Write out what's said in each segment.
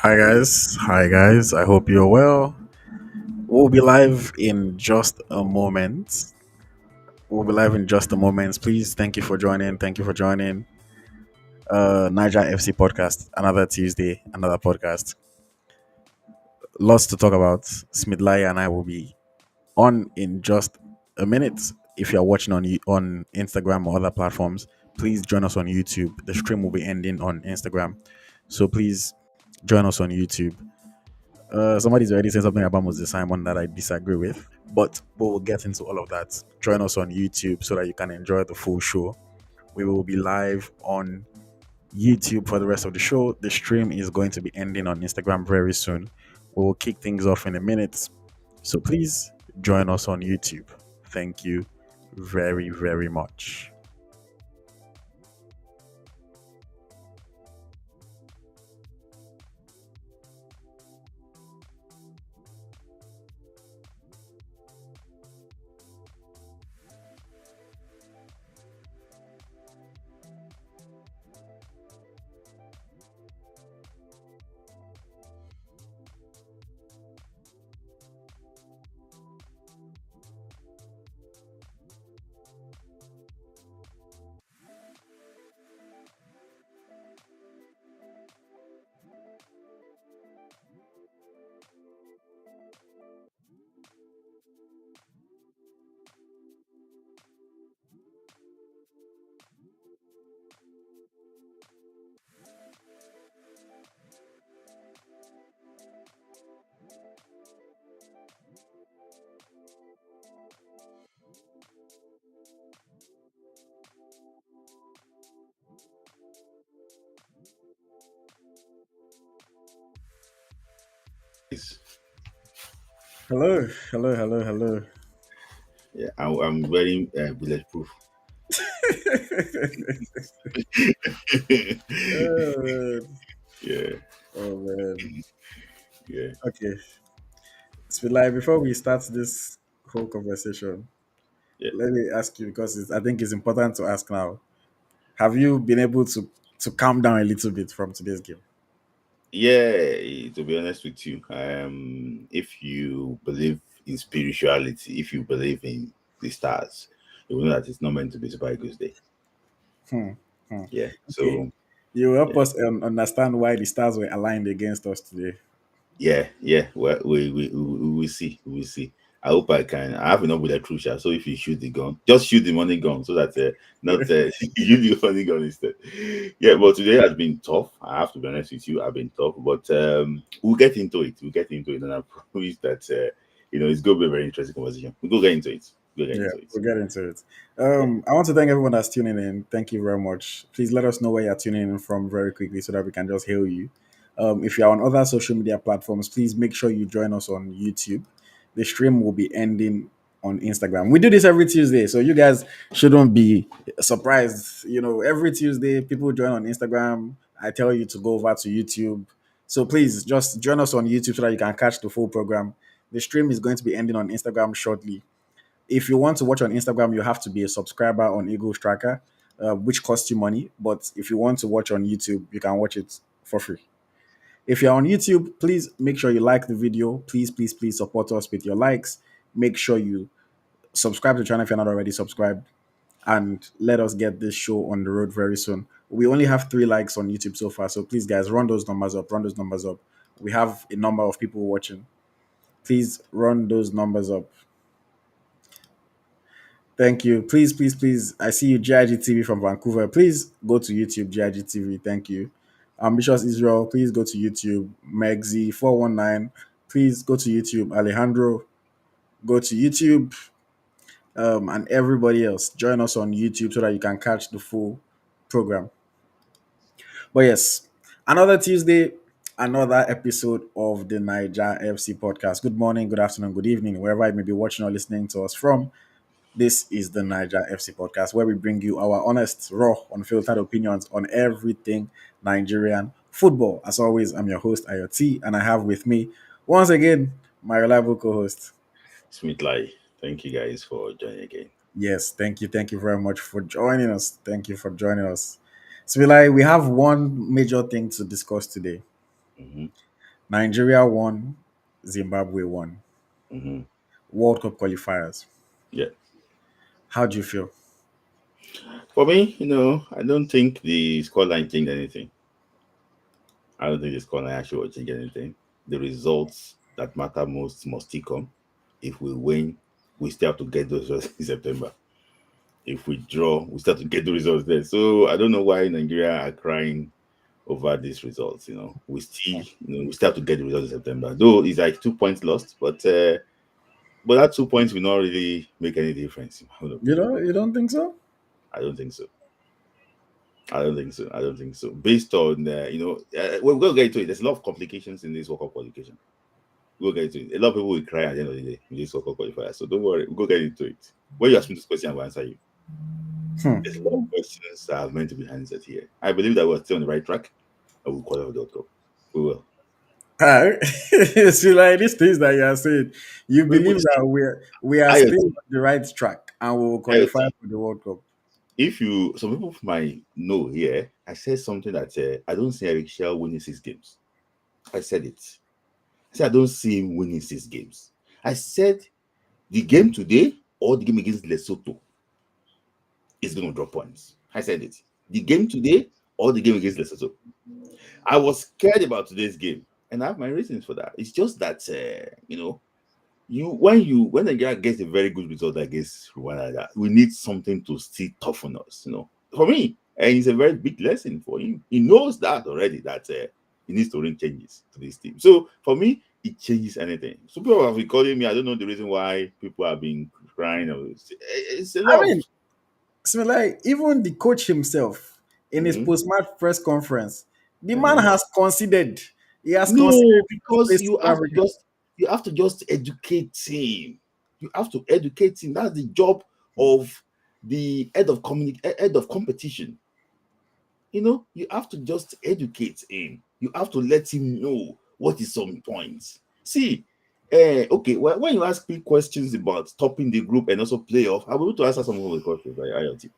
Hi guys. I hope you're well. We'll be live in just a moment. We'll be live in just a moment. Please, thank you for joining. Thank you for joining. Naija FC podcast. Another Tuesday, another podcast. Lots to talk about. Smith Layi and I will be on in just a minute. If you're watching on Instagram or other platforms, please join us on YouTube. The stream will be ending on Instagram, so please join us on YouTube. Somebody's already said something about Moses Simon that I disagree with, but we'll get into all of that. Join us on YouTube so that you can enjoy the full show. We will be live on YouTube for the rest of the show. The stream is going to be ending on Instagram very soon. We will kick things off in a minute. So please join us on YouTube. Thank you very, very much. Yes. Hello, hello, hello, hello. Yeah, I'm very bulletproof. Oh man. Yeah, Oh man. yeah, Okay. So like before we start this whole conversation, yeah, let me ask you because I think it's important to ask now. Have you been able to calm down a little bit from today's game? yeah. To be honest with you, if you believe in spirituality, if you believe in the stars, you will know that it's not meant to be Super Eagles Day. Hmm. Hmm. Yeah. Okay. So You help yeah, us understand why the stars were aligned against us today. yeah. Well, we will see. We will see. I hope I can. I have enough with a crucial. So if you shoot the gun, just shoot the money gun, so that not you use the money gun instead. Yeah, but today has been tough. I have to be honest with you. I've been tough, but we'll get into it. We'll get into it, and I promise that it's going to be a very interesting conversation. We'll go get into it. We'll get Yeah, into it. we'll get into it. Yeah. I want to thank everyone that's tuning in. Thank you very much. Please let us know where you're tuning in from very quickly so that we can just hail you. If you're on other social media platforms, please make sure you join us on YouTube. The stream will be ending on Instagram. We do this every Tuesday, so you guys shouldn't be surprised. Every Tuesday, people join on Instagram. I tell you to go over to YouTube. So please just join us on YouTube so that you can catch the full program. The stream is going to be ending on Instagram shortly. If you want to watch on Instagram, you have to be a subscriber on Eagles Tracker, which costs you money. But if you want to watch on YouTube, you can watch it for free. If you're on YouTube, please make sure you like the video. Please, please, please support us with your likes. Make sure you subscribe to the channel if you're not already subscribed. And let us get this show on the road very soon. We only have 3 likes on YouTube so far. So please, guys, run those numbers up. Run those numbers up. We have a number of people watching. Please run those numbers up. Thank you. Please, please, please. I see you, GIG TV from Vancouver. Please go to YouTube, GIG TV. Thank you. Ambitious Israel, please go to YouTube. Megzi419, please go to YouTube. Alejandro, go to YouTube. And everybody else, join us on YouTube so that you can catch the full program. But yes, another Tuesday, another episode of the Naija FC podcast. Good morning, good afternoon, good evening, wherever you may be watching or listening to us from. This is the Naija FC podcast where we bring you our honest, raw, unfiltered opinions on everything Nigerian football. As always, I'm your host, AyoT, and I have with me, once again, my reliable co host. Smith Layi. Thank you guys for joining again. Yes, thank you. Thank you very much for joining us. Thank you for joining us. So, we have one major thing to discuss today. Hmm. Nigeria won, Zimbabwe won. Hmm. World Cup qualifiers. Yeah. How do you feel? For me, I don't think the scoreline changed anything. I don't think the scoreline actually will change anything. The results that matter most must still come. If we win, we still have to get those results in September. If we draw, we still have to get the results there. So I don't know why Nigeria are crying over these results. We still have to get the results in September. Though it's like 2 points lost, but that 2 points will not really make any difference, in my own opinion. You don't think so? I don't think so. I don't think so. I don't think so. Based on we're gonna get into it. There's a lot of complications in this World Cup qualification. We'll get into it. A lot of people will cry at the end of the day in this World Cup qualifier. So don't worry. We'll go get into it. When you ask me this question, I will answer you. Hmm. There's a lot of questions that are meant to be answered here. I believe that we're still on the right track, and we'll qualify for the World Cup. We will. See, like these things that you are saying, you We believe see, that we are still IoT, on the right track and we will qualify IoT. for the World Cup. If you, some people might know here, I said something that I don't see Eric Shell winning 6 games. I said it. I said I don't see him winning 6 games. I said the game today or the game against Lesotho is going to drop points. I said it. The game today or the game against Lesotho. I was scared about today's game, and I have my reasons for that. It's just that when Nigeria gets a very good result against Rwanda, we need something to still toughen us. For me, and it's a very big lesson for him. He knows that already that he needs to bring changes to this team. So for me, it changes anything. So people have been calling me. I don't know the reason why people have been crying. It's a I lot of. mean, so like even the coach himself in his Mhm, post-match press conference, the man mhm. has considered. He has considered No, to play because South Africa. you have to just educate him. You have to educate him. That's the job of the head of competition. You have to just educate him. You have to let him know what is some points. See, okay, when you ask me questions about topping the group and also playoff, I'll be able to answer some of the questions by IoT.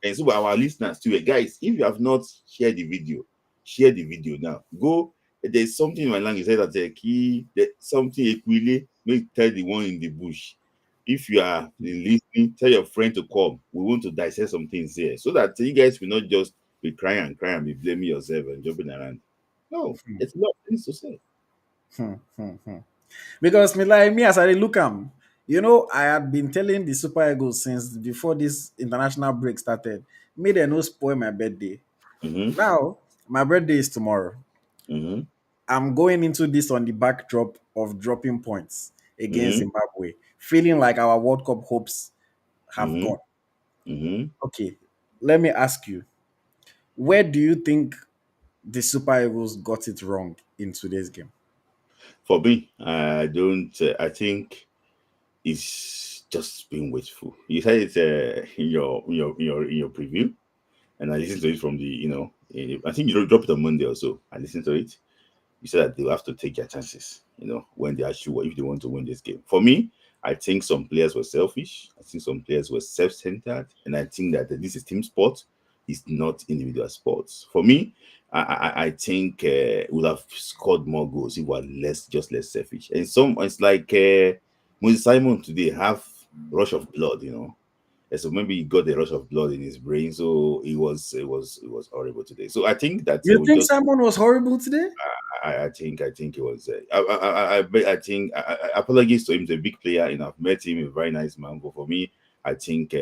And so our listeners too, guys, if you have not shared the video, share the video now. Go. There's something in my language that key something equally may tell the one in the bush. If you are listening, tell your friend to come. We want to dissect some things here so that you guys will not just be crying and crying and be blaming yourself and jumping around. No, it's a lot of things to say. Hmm, hmm, hmm. Because me like me as I dey look am, I had been telling the Super Eagles since before this international break started. Me they no spoil my birthday. Mm-hmm. Now my birthday is tomorrow. Mm-hmm. I'm going into this on the backdrop of dropping points against Mm-hmm. Zimbabwe, feeling like our World Cup hopes have Mm-hmm. gone. Mm-hmm. Okay, let me ask you, where do you think the Super Eagles got it wrong in today's game? For me, I don't. I think it's just being wasteful. You said it in your preview, and I listened to it from I think you dropped it on Monday or so. I listened to it. You said that they have to take their chances, when they are sure if they want to win this game. For me, I think some players were selfish. I think some players were self-centered, and I think that this is team sport. It's not individual sports. For me, I think we'll have scored more goals if we were less selfish. And it's like Moses Simon today have rush of blood, and so maybe he got a rush of blood in his brain, so it was horrible today. So I think that You we think just Simon was horrible today? I think it was. I think. Apologies to him. He's a big player. I've met him. A very nice man. But for me, I think.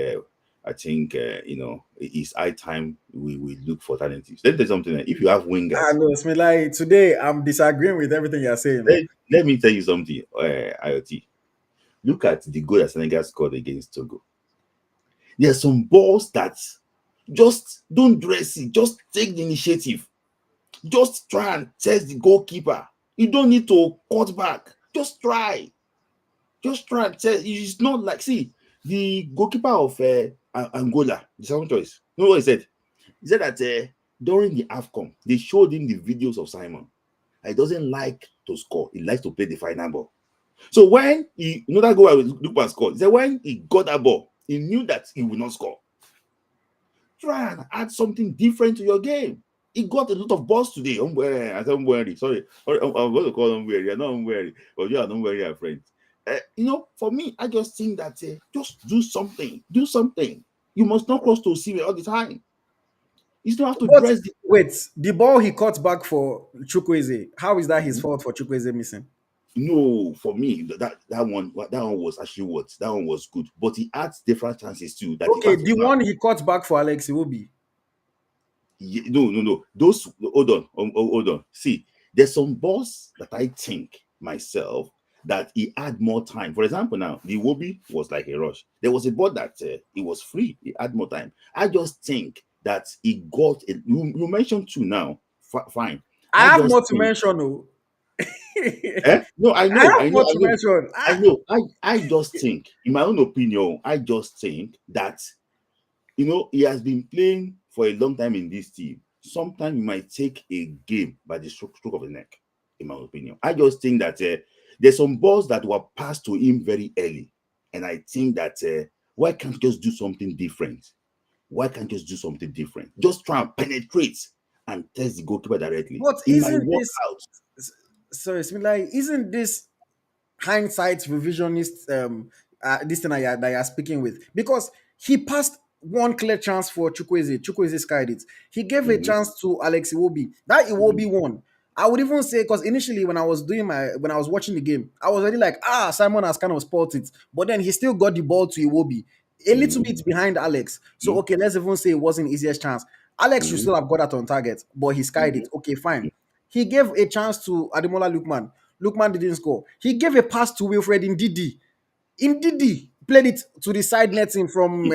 It's high time we look for alternatives. Let me tell you something. If you have Ah, wingers, no, Smilai, today I'm disagreeing with everything you're saying. let, No. let me tell you something. IoT. Look at the goal that Senegal scored against Togo. There are some balls that just don't dress it. Just take the initiative. Just try and test the goalkeeper. You don't need to cut back. Just try. Just try and test. It's not like, see, the goalkeeper of Angola, the second choice. You know what he said? He said that during the AFCON, they showed him the videos of Simon. He doesn't like to score. He likes to play the final ball. So when that goal Lukman scored, he said when he got that ball, he knew that he would not score. Try and add something different to your game. He got a lot of balls today. I said Umweri. Sorry, I'm going to call Umweri. I'm not Umweri, but you are Umweri, our friend. For me, I just think that just do something. Do something. You must not cross to Osimhen all the time. You still have to But dress the. wait, the ball he cut back for Chukwueze, how is that his fault for Chukwueze missing? No, for me, that one was actually what that one was good, but he adds different chances too. That in Okay, fact the now, one he cut back for Alex Iwobi. no, no, no. Those hold on. See, there's some balls that I think myself that he had more time. For example, now the Wobby was like a rush. There was a ball that it was free. He had more time. I just think that he got it. You mentioned two now. Fine. I I have just more to think. mention. Oh. No, I I know, have I know, more I to know. mention. I know. I just think, in my own opinion, I just think that he has been playing for a long time in this team. Sometimes he might take a game by the stroke of the neck, in my opinion. I just think that there's some balls that were passed to him very early. And I think that why can't you just do something different? Why can't you just do something different? Just try and penetrate and test the goalkeeper directly. But It might work out. sorry, Smith Layi, isn't this hindsight revisionist this thing that you're speaking with? Because he passed one clear chance for Chukwueze skied it. He gave a Mhm, chance to Alex Iwobi. That mhm, Iwobi won. I would even say, because initially when I was watching the game, I was already like, Simon has kind of spotted it. But then he still got the ball to Iwobi. A little mhm, bit behind Alex. So mhm, okay, let's even say it wasn't the easiest chance. Alex should mhm, still have got that on target, but he skied mhm, it. Okay, fine. He gave a chance to Ademola Lukman. Lukman didn't score. He gave a pass to Wilfred Ndidi. Ndidi played it to the side netting from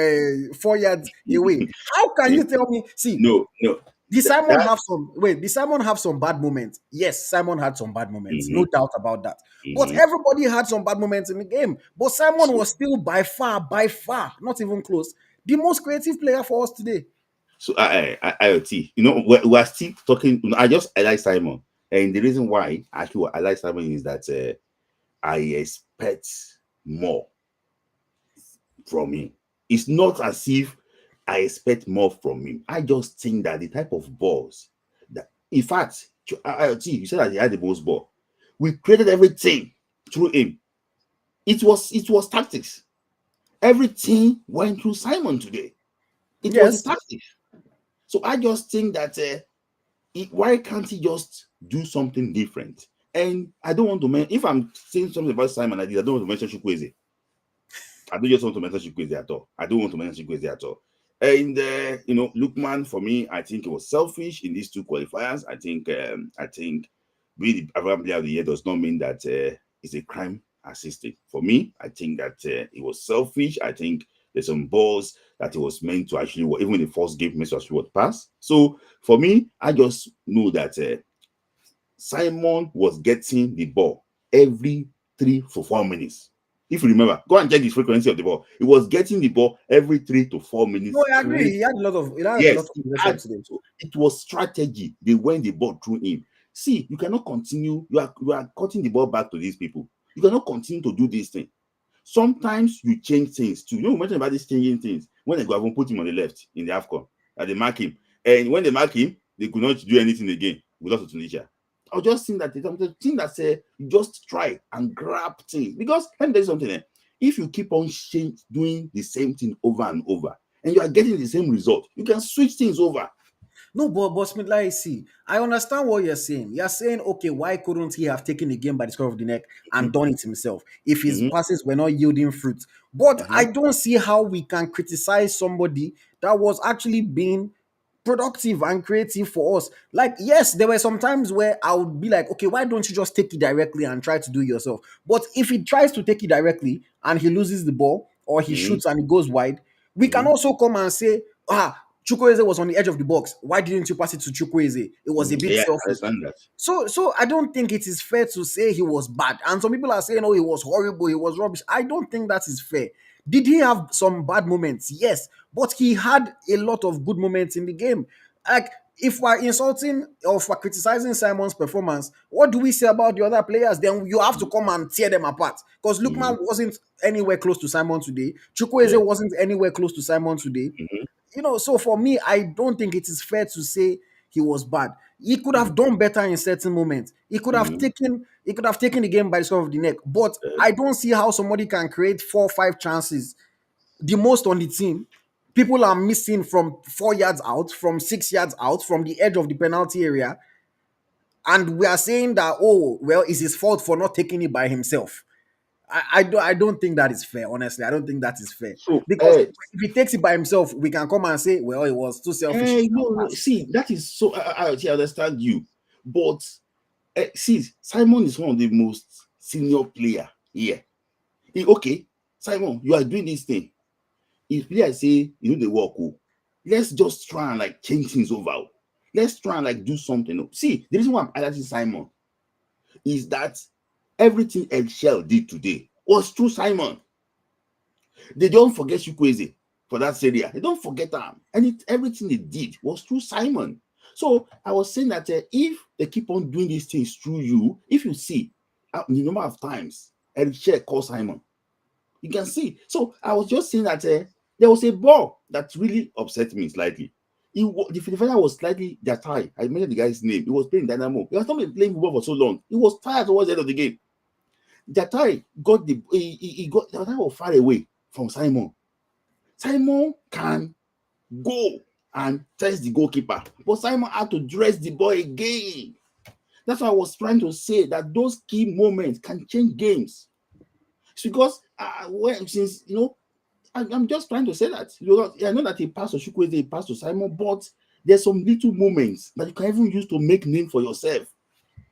4 yards away. mhm. How can See, you tell me? See, no, no. did Simon That have some wait? Did Simon have some bad moments? Yes, Simon had some bad moments, no mhm, doubt about that. But mhm. everybody had some bad moments in the game. But Simon So, was still by far, not even close, the most creative player for us today. so IoT, we're still talking. I like Simon, and the reason why actually I like Simon is that I expect more from him. It's not as if I expect more from him. I just think that the type of balls that, in fact, IoT, you said that he had the most ball. We created everything through him. It was tactics. Everything went through Simon today. It was the Yes. tactics. So I just think that why can't he just do something different? And I don't want to mention, if I'm saying something about Simon, I don't want to mention Chukwueze. I don't just want to mention Chukwueze at all. I don't want to mention Chukwueze at all. And Lookman, for me, I think it was selfish in these two qualifiers. I think being the African Player of the Year does not mean that it's a crime assisted. For me, I think that it was selfish. I think there's some balls that it was meant to actually, even in the first game, meant to actually pass. So for me, I just know that Simon was getting the ball every 3 to 4 minutes. If you remember, go and check the frequency of the ball. He was getting the ball every 3 to 4 minutes. No, I agree. He had a lot Yes, of he possession had. today. So it was strategy. They went the ball through him. See, you cannot continue. You are cutting the ball back to these people. You cannot continue to do this thing. Sometimes you change things too. We mentioned about this changing things. When they go and put him on the left in the AFCON, that they mark him. And when they mark him, they could not do anything again. We lost to Tunisia. I was just think that the thing that say you just try and grab things. Because let me tell you something. If you keep on doing the same thing over and over, and you are getting the same result, you can switch things over. No, but Smith, like, see, I understand what you're saying. You're saying, okay, why couldn't he have taken the game by the scruff of the neck and done it himself if his Mm-hmm, passes were not yielding fruit? But uh-huh, I don't see how we can criticize somebody that was actually being productive and creative for us. Like, yes, there were some times where I would be like, okay, why don't you just take it directly and try to do it yourself? But if he tries to take it directly and he loses the ball or he mm-hmm, shoots and it goes wide, we can mm-hmm, also come and say, Chukwueze was on the edge of the box. Why didn't you pass it to Chukwueze? It was a bit Yeah, I selfish. understand that. So I don't think it is fair to say he was bad. And some people are saying, oh, he was horrible, he was rubbish. I don't think that is fair. Did he have some bad moments? Yes, but he had a lot of good moments in the game. Like, if we're insulting or if we're criticizing Simon's performance, what do we say about the other players? Then you have to come and tear them apart. Because Mm-hmm, Lukman wasn't anywhere close to Simon today. Chukwueze yeah. wasn't anywhere close to Simon today. Mm-hmm, So for me, I don't think it is fair to say he was bad. He could have done better in certain moments. Mm-hmm. He could have taken the game by the scruff of the neck. But Uh, I don't see how somebody can create 4 or 5 chances, the most on the team. People are missing from 4 yards out, from 6 yards out, from the edge of the penalty area, and we are saying that, oh well, it's his fault for not taking it by himself. I don't think that is fair. Honestly, I don't think that is fair, so, because if he takes it by himself, we can come and say, well, it was too selfish. no, no. See, that is so. I understand you, but see, Simon is one of the most senior player here. Okay, Simon, you are doing this thing. If player say you know the work, oh, let's just try and like change things over. Oh. Let's try and like do something. Oh. See, the reason why I'm highlighting Simon is that everything Shell did today was through Simon. They don't forget Chukwueze for that area. They don't forget them. And everything they did was through Simon. So I was saying that if they keep on doing these things through you, if you see the number of times Eric Shell called Simon, you can see. So I was just saying that there was a ball that really upset me slightly. The defender was slightly tired. I mentioned the guy's name. He was playing Dynamo. He has not been playing football for so long. He was tired towards the end of the game. Jatai got he got Jatai far away from Simon. Simon can go and test the goalkeeper, but Simon had to dress the ball again. That's why I was trying to say that those key moments can change games. It's because since I'm just trying to say that. I know that he passed to Chukwueze, he passed to Simon, but there's some little moments that you can even use to make name for yourself.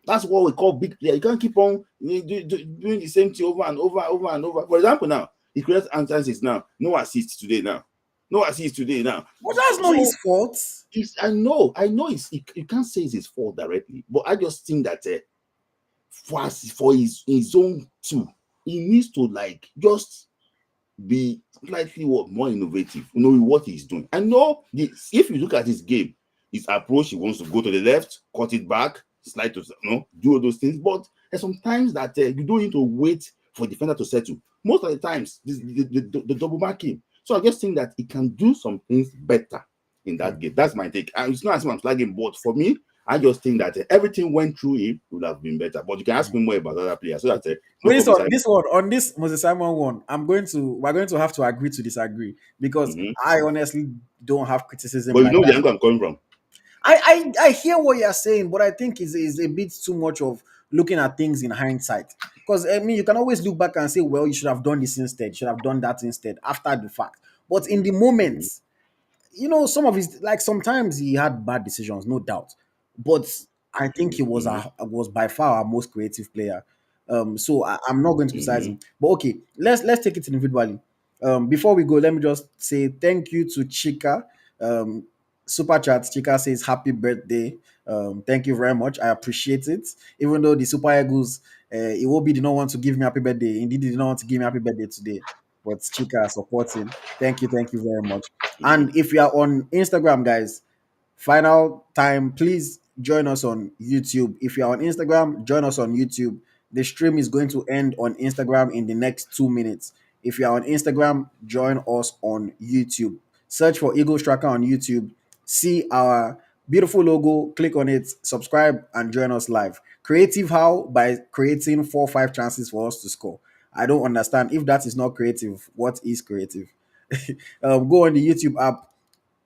That's what we call big player. You can't keep on doing the same thing over and over. For example, now he creates chances now. No assists today now. No assists today now. But that's not So his fault. I know you can't say it's his fault directly, but I just think that for his own too, he needs to like just be slightly more innovative, what he's doing. I know if you look at his game, his approach, he wants to go to the left, cut it back, slide to do all those things. But there's sometimes that you don't need to wait for the defender to settle. Most of the times, the double marking. So I just think that he can do some things better in that game. That's my take. And it's not as much I'm flagging, but for me, I just think that everything went through him would have been better. But you can ask me more about other players so that no This problem. one, this one, on this Moses Simon one, we're going to have to agree to disagree, because Mhm. I honestly don't have criticism But you like know the that. angle I'm coming from. I hear what you're saying, but I think is a bit too much of looking at things in hindsight. Because I mean, you can always look back and say, well, you should have done this instead, you should have done that instead after the fact. But in the moment, Mhm. some of his, like, sometimes he had bad decisions, no doubt. But I think he Mhm. was by far our most creative player. So I'm not going to criticize Mhm. him. But okay, let's take it individually. Before we go, let me just say thank you to Chika. Um, Super chat, Chika says happy birthday. Thank you very much. I appreciate it. Even though the Super Eagles, Iwobi did not want to give me happy birthday. Indeed, did not want to give me happy birthday today. But Chika supporting. Thank you very much. Mhm. And if you are on Instagram, guys, final time, please join us on YouTube. If you're on Instagram, join us on YouTube. The stream is going to end on Instagram in the next 2 minutes. If you're on Instagram, join us on YouTube. Search for Eagles Tracker on YouTube. See our beautiful logo, click on it, subscribe, and join us live. Creative how? By creating 4 or 5 chances for us to score. I don't understand. If that is not creative, what is creative? Go on the YouTube app,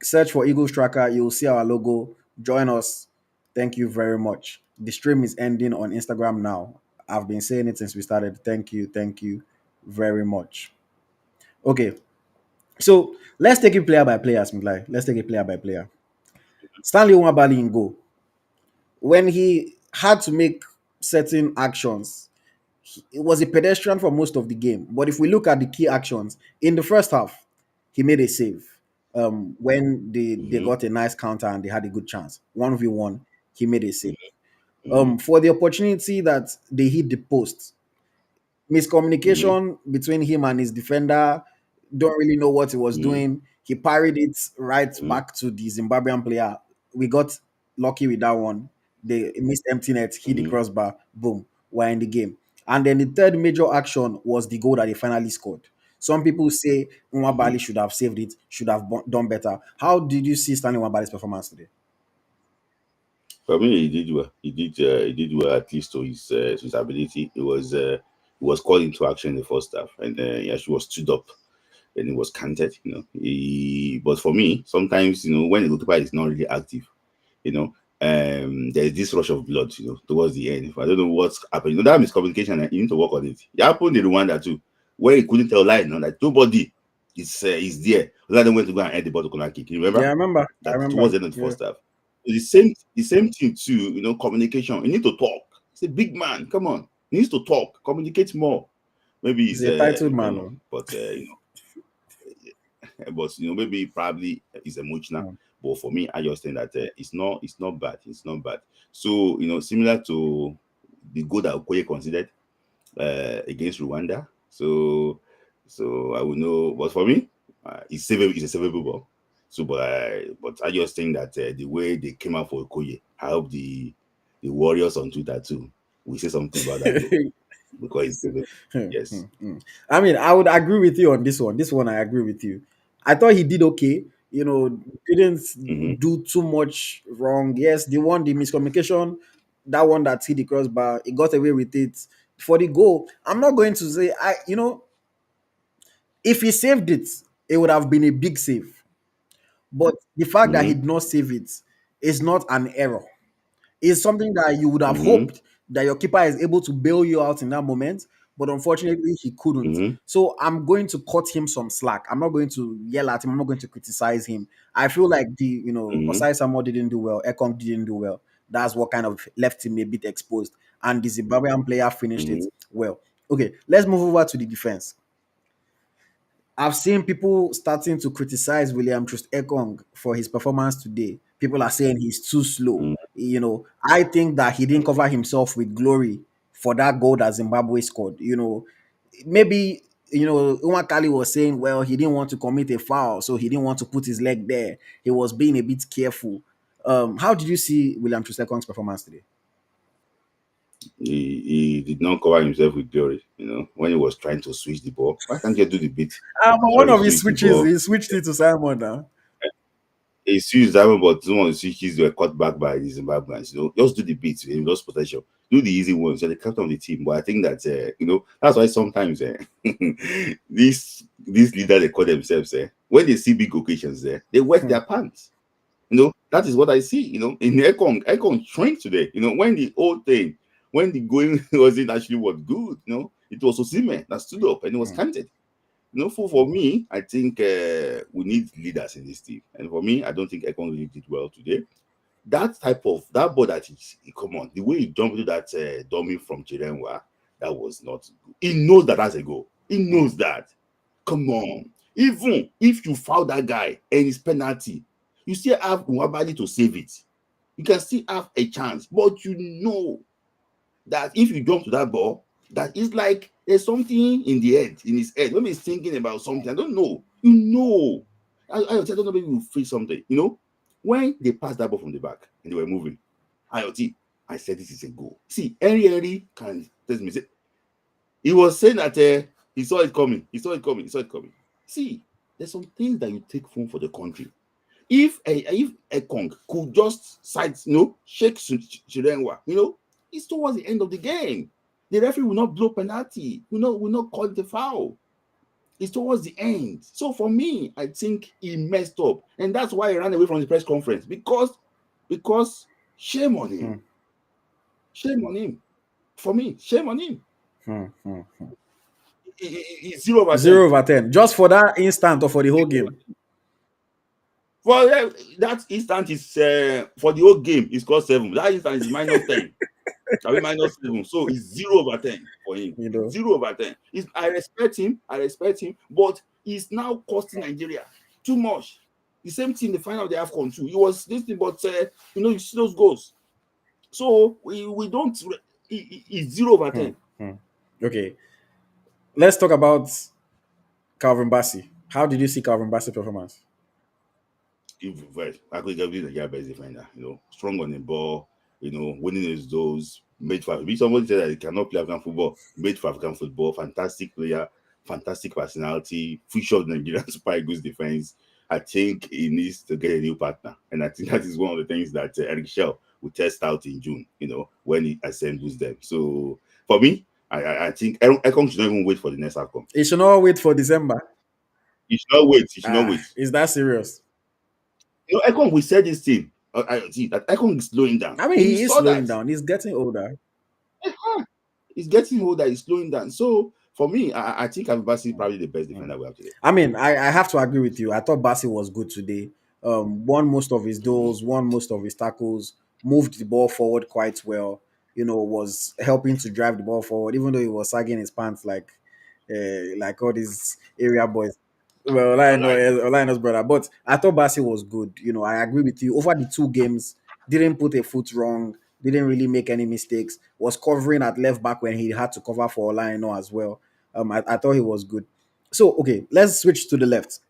search for Eagles Tracker. You'll see our logo. Join us. Thank you very much. The stream is ending on Instagram now. I've been saying it since we started. Thank you. Thank you very much. Okay. So let's take it player by player, Smith Layi. Let's take it player by player. Stanley Nwabali in goal. When he had to make certain actions, it was a pedestrian for most of the game. But if we look at the key actions in the first half, he made a save. When they Mhm. got a nice counter and they had a good chance, 1v1, he made a save. Mhm. For the opportunity that they hit the post, Mhm. miscommunication between him and his defender. Don't really know what he was Mhm. doing. He parried it right Mhm. back to the Zimbabwean player. We got lucky with that one. They missed empty net, hit the Mhm. crossbar, boom, we're in the game. And then the third major action was the goal that they finally scored. Some people say Mhm. Nwabali should have saved it, should have done better. How did you see Stanley Nwabali's performance today? For me, he did well. He did well at least to his ability. He was called into action in the first half, and he actually was stood up and it was counted. But for me, sometimes when the goalkeeper is not really active, you know, there's this rush of blood, towards the end. I don't know what's happening. That miscommunication, you need to work on it. It happened in Rwanda too, where he couldn't tell lie, that nobody is there. Let them went to go and end the ball to corner kick. You Yeah, I remember remember. I that remember. towards the end of the Yeah. first half. The same thing too. Communication. You need to talk. It's a big man. Come on, he needs to talk, communicate more. Maybe He's he's a titled I don't man. know, Oh. but maybe probably is emotional. Hmm. But for me, I just think that it's not bad. It's not bad. So similar to the goal that Okoye considered against Rwanda. So I will know. But for me, it's a savable ball. So, but I just think that the way they came out for Okoye, I hope the Warriors on Twitter too will say something about that goal because it's savable. Hmm, hmm, Yes. hmm. I mean, I would agree with you on this one. This one, I agree with you. I thought he did okay. Didn't Mm-hmm. do too much wrong. Yes, the miscommunication, that one that hit the crossbar, he got away with it. For the goal, I'm not going to say if he saved it, it would have been a big save. But the fact that he Mm-hmm. did not save it is not an error. Is something that you would have Mm-hmm. hoped that your keeper is able to bail you out in that moment, but unfortunately he couldn't. Mm-hmm. So I'm going to cut him some slack. I'm not going to yell at him. I'm not going to criticize him. I feel like Mm-hmm. Osai Samuel didn't do well. Ekong didn't do well. That's what kind of left him a bit exposed. And the Zimbabwean player finished it Mm-hmm. well. Okay, let's move over to the defense. I've seen people starting to criticize William Trust Ekong for his performance today. People are saying he's too slow. I think that he didn't cover himself with glory for that goal that Zimbabwe scored. Maybe Kali was saying, well, he didn't want to commit a foul, so he didn't want to put his leg there. He was being a bit careful. How did you see William Trust Ekong's performance today? He did not cover himself with glory, when he was trying to switch the ball. Why can't you do the bit? But Try one to of his switch the switches, ball. he switched it to Simon now. He switched that one, but some of the switches were cut back by the Zimbabweans. Just do the bits, lost potential. Do the easy ones. You're the captain of the team. But I think that that's why sometimes these leaders they call themselves when they see big occasions they wet their pants. That is what I see. In Ekong shrink today. When the old thing, when the going wasn't actually what good. It was Osimhen that stood up and it was counted. For me, I think we need leaders in this team. And for me, I don't think Ekong really did well today. That ball that come on, the way he jumped into that dummy from Chirenwa, that was not good. He knows that that's a goal. He knows that. Come on. Even if you foul that guy and it's penalty, you still have Nwabali to save it. You can still have a chance, but you know that if you jump to that ball, that is like there's something in his head. Maybe he's thinking about something. I don't know. I don't know, maybe you feel something. When they passed that ball from the back and they were moving, IoT, I said this is a goal. See, Henry can tell me. He was saying that he saw it coming. He saw it coming. He saw it coming. See, there's some things that you take home for the country. If Ekong could just shake Chirenwa, it's towards the end of the game. The referee will not blow penalty. Will not call the foul. It's towards the end. So for me, I think he messed up, and that's why he ran away from the press conference because shame on him. Shame on him. For me, shame on him. He's 0/10. 0/10, just for that instant or for the whole game? For that instant is for the whole game. He scored 7. That instant is -10. I mean -7. So it's 0/10 for him. You It's know. 0/10. I respect him. But he's now costing Nigeria too much. The same thing in the final of the AFCON too. He was this thing, but you see those goals. So we don't. It's 0/10. Okay, let's talk about Calvin Bassey. How did you see Calvin Bassey performance? I could give you the guy best defender. Strong on the ball. Winning his goals. Made for. If somebody said that he cannot play African football, made for African football. Fantastic player, fantastic personality. Future of Nigerian Super Eagles defense. I think he needs to get a new partner, and I think that is one of the things that Eric Shell will test out in June, when he assembles them. So for me, I think Ekong should not even wait for the next outcome. He should not wait for December. He should not wait. He should not Ah, wait. is that serious? Ekong, we said this thing. I see that Ekong is slowing down. I mean, We he is saw slowing that. down. He's getting older. He's getting older. He's slowing down. So for me, I think Abibasi is probably the best defender we have today. I mean, I have to agree with you. I thought Bassi was good today. Won most of his Mm-hmm. duels, won most of his tackles, moved the ball forward quite well. Was helping to drive the ball forward, even though he was sagging his pants like all these area boys. Well, I know, Online. Olino's brother, but I thought Bassi was good. I agree with you. Over the two games, didn't put a foot wrong, didn't really make any mistakes. Was covering at left back when he had to cover for Olino as well. I thought he was good. So, okay, let's switch to the left.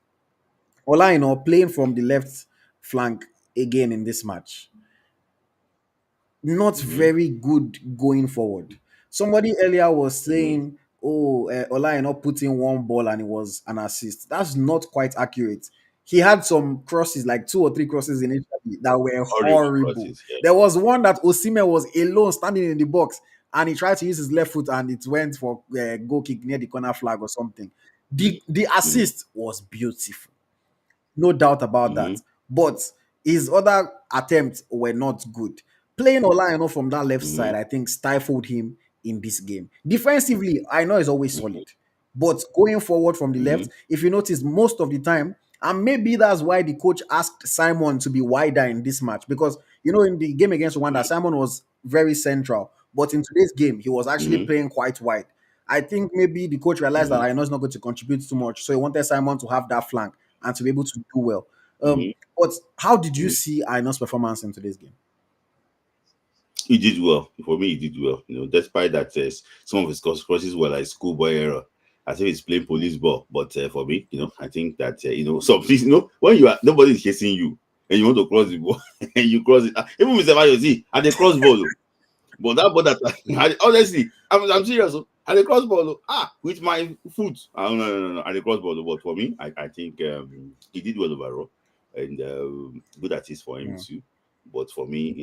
Olaino playing from the left flank again in this match. Not Mm-hmm. very good going forward. Somebody earlier was Mm-hmm. saying, oh, Olaino put in one ball and it was an assist. That's not quite accurate. He had some crosses, like two or three crosses initially that were Horrible horrible. crosses. Yeah. There was one that Osimhen was alone standing in the box and he tried to use his left foot and it went for a goal kick near the corner flag or something. The Mm-hmm. assist was beautiful, no doubt about Mm-hmm. that. But his other attempts were not good. Playing Olajuwon from that left Mm-hmm. side, I think, stifled him in this game. Defensively, I know he's always solid, but going forward from the Mm-hmm. left, if you notice, most of the time, and maybe that's why the coach asked Simon to be wider in this match because in the game against Rwanda, Simon was very central, but in today's game, he was actually Mm-hmm. playing quite wide. I think maybe the coach realized that Mm-hmm. I know it's not going to contribute too much, so he wanted Simon to have that flank and to be able to do well. Mm-hmm. But how did you Mm-hmm. see Aino's performance in today's game? He did well. For me, he did well. Despite that, some of his crosses were like schoolboy error. I think he's playing police ball. But for me, I think that some things, when you are nobody is chasing you and you want to cross the ball and you cross it, even Mr. Mario, see, and they cross ball. But that ball that honestly, I'm serious. And the cross ball, with my foot. No. And the cross ball. But for me, I think he did well overall, and good assist for him Yeah. too. But for me,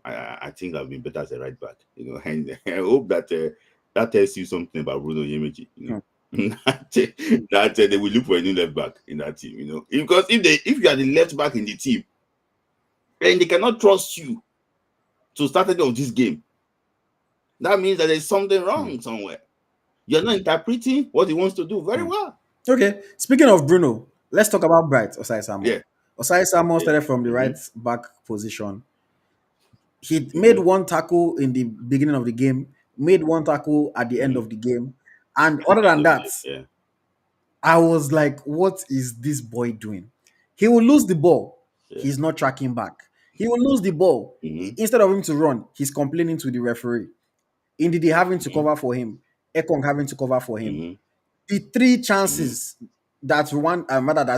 I think I've been better as a right back. And I hope that that tells you something about Bruno Yemeji. Hmm. That they will look for a new left back in that team. Because if you are the left back in the team, and they cannot trust you to start any of this game, that means that there's something wrong somewhere. You're not interpreting what he wants to do very well. Okay. Speaking of Bruno, let's talk about Bright Osai Samuel. Yeah. Osai Samuel Okay. started from the Mm-hmm. right back position. He made Mm-hmm. one tackle in the beginning of the game, made one tackle at the end Mm-hmm. of the game. And other than that, Yeah. I was like, what is this boy doing? He will lose the ball. Yeah. He's not tracking back. He will lose the ball. Mm-hmm. Instead of him to run, he's complaining to the referee. Ndidi having to Mm-hmm. cover for him. Ekong having to cover for him. Mm-hmm. The three Mm-hmm. chances that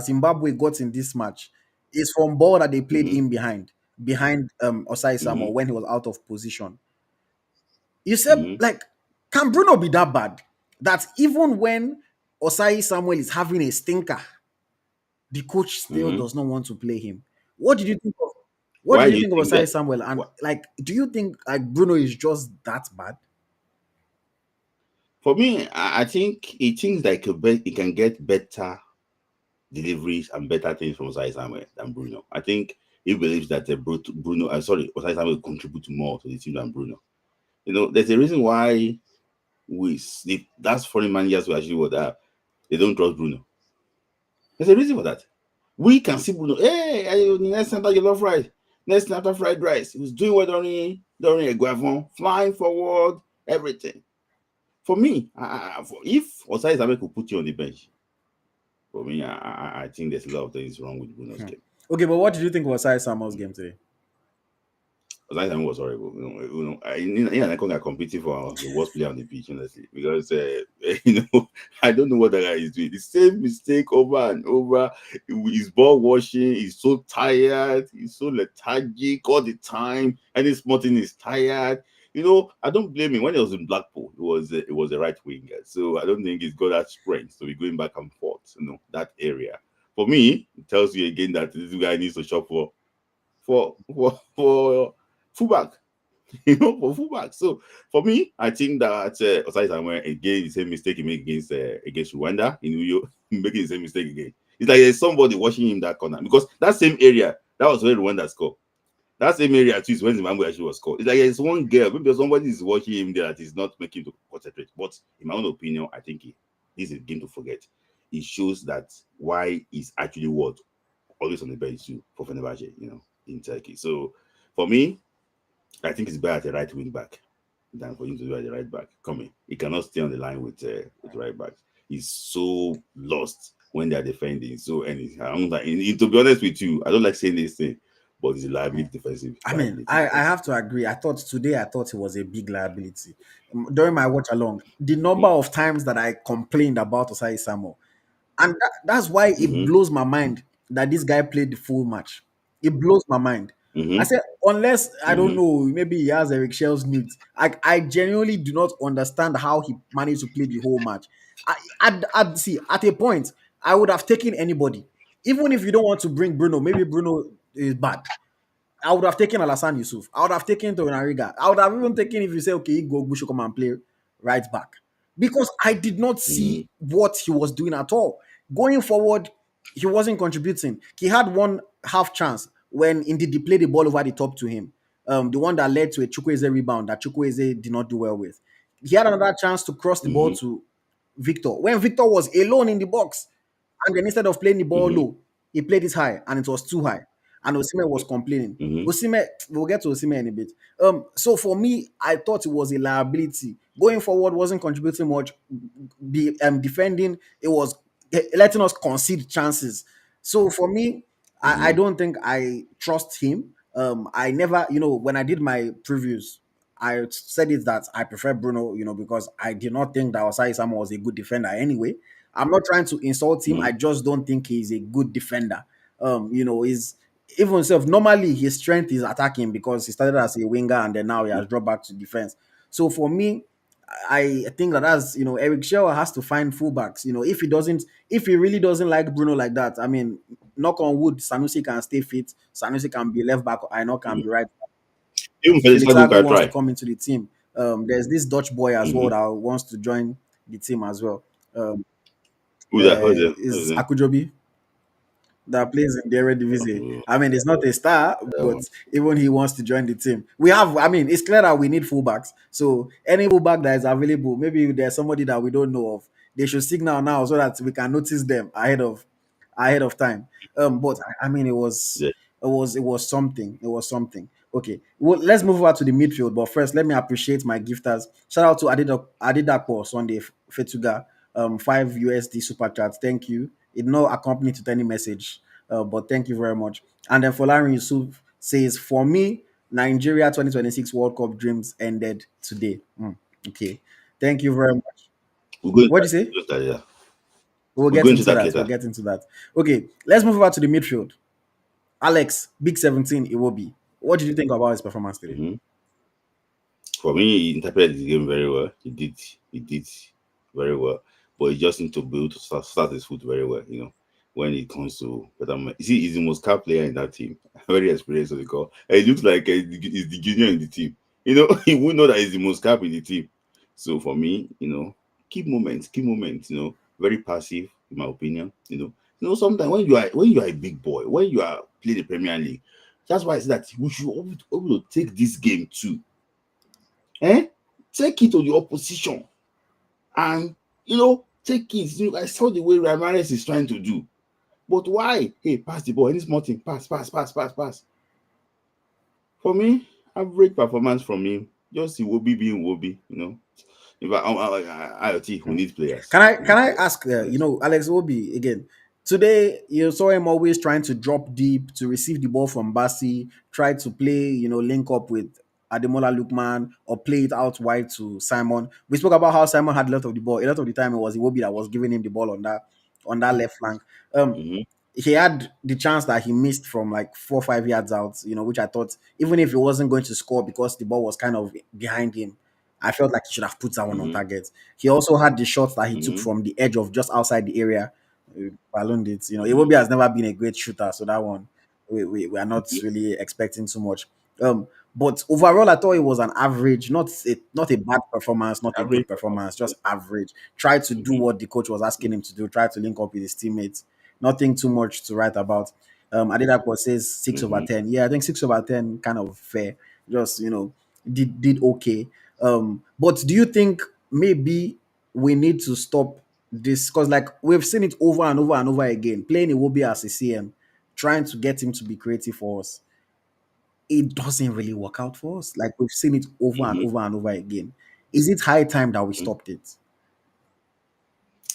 Zimbabwe got in this match is from ball that they played Mm-hmm. in behind Osai Mm-hmm. Samuel when he was out of position. You said, Mm-hmm. like, can Bruno be that bad? That even when Osai Samuel is having a stinker, the coach still Mm-hmm. does not want to play him. What did you think of what Why did do you you think of think Osai that? Samuel? And wh- like, do you think like Bruno is just that bad? For me, I think he thinks like he can get better deliveries and better things from Osai Samuel than Bruno. I think he believes that Bruno, Osai Samuel will contribute more to the team than Bruno. There's a reason why that's foreign managers who actually what they don't trust Bruno. There's a reason for that. We can see Bruno. Hey, next time you love rice. Next time after fried rice. He was doing well during a guavon, flying forward, everything. For me, if Osai Samuel could put you on the bench, for me, I think there's a lot of things wrong with Bruno's game. Okay, but what did you think of Osai Samuel's game today? Osai Samuel was horrible. In and Ekong are competing for the worst player on the pitch, honestly, because I don't know what that guy is doing. The same mistake over and over. His ball washing. He's so tired. He's so lethargic all the time. Any small thing is tired. I don't blame him. When he was in Blackpool, it was a right winger. So I don't think he's got that strength to be going back and forth. That area. For me, it tells you again that this guy needs to shop for Fullback. For fullback. So for me, I think that Osai Samuel again the same mistake he made against Rwanda in Uyo, making the same mistake again. It's like there's somebody watching him that corner because that same area that was where Rwanda scored. That same area too is when Zimbabwe actually was called. It's like there's one girl, maybe somebody is watching him there that is not making him to concentrate. But in my own opinion, I think this is a game to forget. It shows that why he's actually what always on the bench too for Fenerbahce, in Turkey. So for me, I think it's better at the right wing back than for him to do at the right back. Coming, he cannot stay on the line with right back. He's so lost when they're defending. So to be honest with you, I don't like saying this thing, but it's a liability, defensive I mean, liability. I have to agree. I thought it was a big liability. During my watch along, the number of times that I complained about Osai Samuel, and that's why it Mm-hmm. blows my mind that this guy played the full match. It blows my mind. I Mm-hmm. said, unless I don't Mm-hmm. know, maybe he has Eric Shell's needs. I genuinely do not understand how he managed to play the whole match. I'd see at a point I would have taken anybody, even if you don't want to bring Bruno. Maybe Bruno is bad. I would have taken Alassane Yusuf. I would have taken Torunariga. I would have even taken if you say, okay, Igbo should come and play right back. Because I did not Mm-hmm. see what he was doing at all. Going forward, he wasn't contributing. He had one half chance when indeed they played the ball over the top to him. The one that led to a Chukwueze rebound that Chukwueze did not do well with. He had another chance to cross the ball Mm-hmm. to Victor when Victor was alone in the box. And then instead of playing the ball Mm-hmm. low, he played it high and it was too high. And Osimhen was complaining. Mm-hmm. Osimhen, we'll get to Osimhen in a bit. So for me, I thought it was a liability. Going forward, wasn't contributing much. Defending, it was letting us concede chances. So for me, I Mm-hmm. don't think I trust him. I never, when I did my previews, I said it that I prefer Bruno, because I did not think that Osai Samuel was a good defender anyway. I'm not trying to insult him. I just don't think he's a good defender. He's even himself. Normally, his strength is attacking because he started as a winger and then now he has dropped back to defense. So for me, I think that's Eric Shearer has to find fullbacks. If he really doesn't like Bruno like that, I mean, knock on wood, Sanusi can stay fit. Sanusi can be left back. I know can Mm-hmm. be right. Even for the Felix Sagu Agu can wants to try. come into the team. There's this Dutch boy as well Mm-hmm. that wants to join the team as well. Um, Who's that? Who's that? Who's is that? Akujobi that plays in the Eredivisie. Oh, I mean, it's not a star, that but one. even he wants to join the team. I mean, it's clear that we need fullbacks. So any fullback that is available, maybe there's somebody that we don't know of, they should signal now so that we can notice them ahead of time. But I mean, Yeah. it was something. It was something. Okay, well, let's move over to the midfield. But first, let me appreciate my gifters. Shout out to Adidapo Sunday Fetuga, $5 super chats. Thank you. It no accompanied to any message, but thank you very much. And then Folarin Yusuf says, for me, Nigeria 2026 World Cup dreams ended today. Okay, thank you very much. We'll go into What do that. you say? Just that, yeah. We'll We'll go get into into that that. We'll later. get into that. Okay, let's move over to the midfield. Alex, Big 17, Iwobi. What did you think about his performance today? Mm-hmm. For me, he interpreted the game very well. He did very well. But he just need to build start his foot very well, when it comes to you see, he's the most cap player in that team. Very experienced on the call. And he looks like he's the junior in the team. He would know that he's the most cap in the team. So for me, keep moments, very passive, in my opinion. Sometimes when you are a big boy, when you are playing the Premier League, that's why I say that we should able to take this game too. Eh? Take it to the opposition and take it. I saw the way Ramirez is trying to do. But why? Hey, pass the ball. Any small thing, pass, pass, pass, pass, pass. For me, average performance from him. Just Iwobi being Iwobi. In fact, IoT, we need Can players. I We can need I players, ask honestly. Alex Obi again? Today you saw him always trying to drop deep to receive the ball from Basi, try to play, link up with Ademola Lukman or play it out wide to Simon. We spoke about how Simon had a lot of the ball. A lot of the time it was Iwobi that was giving him the ball on that left flank. Um Mm-hmm, he had the chance that he missed from like 4 or 5 yards out, which I thought even if he wasn't going to score because the ball was kind of behind him, I felt like he should have put that one on mm-hmm, target. He also had the shots that he took mm-hmm, from the edge of just outside the area. Ballooned it. mm-hmm, Iwobi has never been a great shooter, so that one we are not mm-hmm, really expecting too much. But overall, I thought it was an average, not a bad performance, not a Average good performance, just average. Tried to do performance. what the coach was asking him to do, tried to link up with his teammates. Nothing too much to write about. Adedapo says 6/10. Yeah, I think 6/10 kind of fair. Just did okay. But do you think maybe we need to stop this? Because like we've seen it over and over and over again, playing Iwobi as a CM, trying to get him to be creative for us, it doesn't really work out for us. Like we've seen it over and Mhm, over and over again. Is it high time that we mhm. stopped it?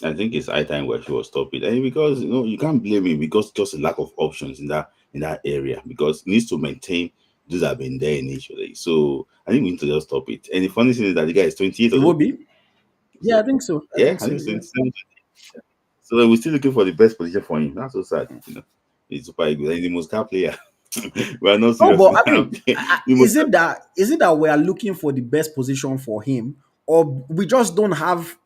I think it's high time where she will stop it. And because you can't blame him because just a lack of options in that area because he needs to maintain those that have been there initially. So I think we need to just stop it. And the funny thing is that the guy is 28 It or will so. be. Yeah, So I think so. I yeah, think I think so. it's Yeah. 27. So we're still looking for the best position for him. That's so sad. He's super good. And the most cap player. We are not Oh, serious. but I The mean, most is it that we are looking for the best position for him, or we just don't have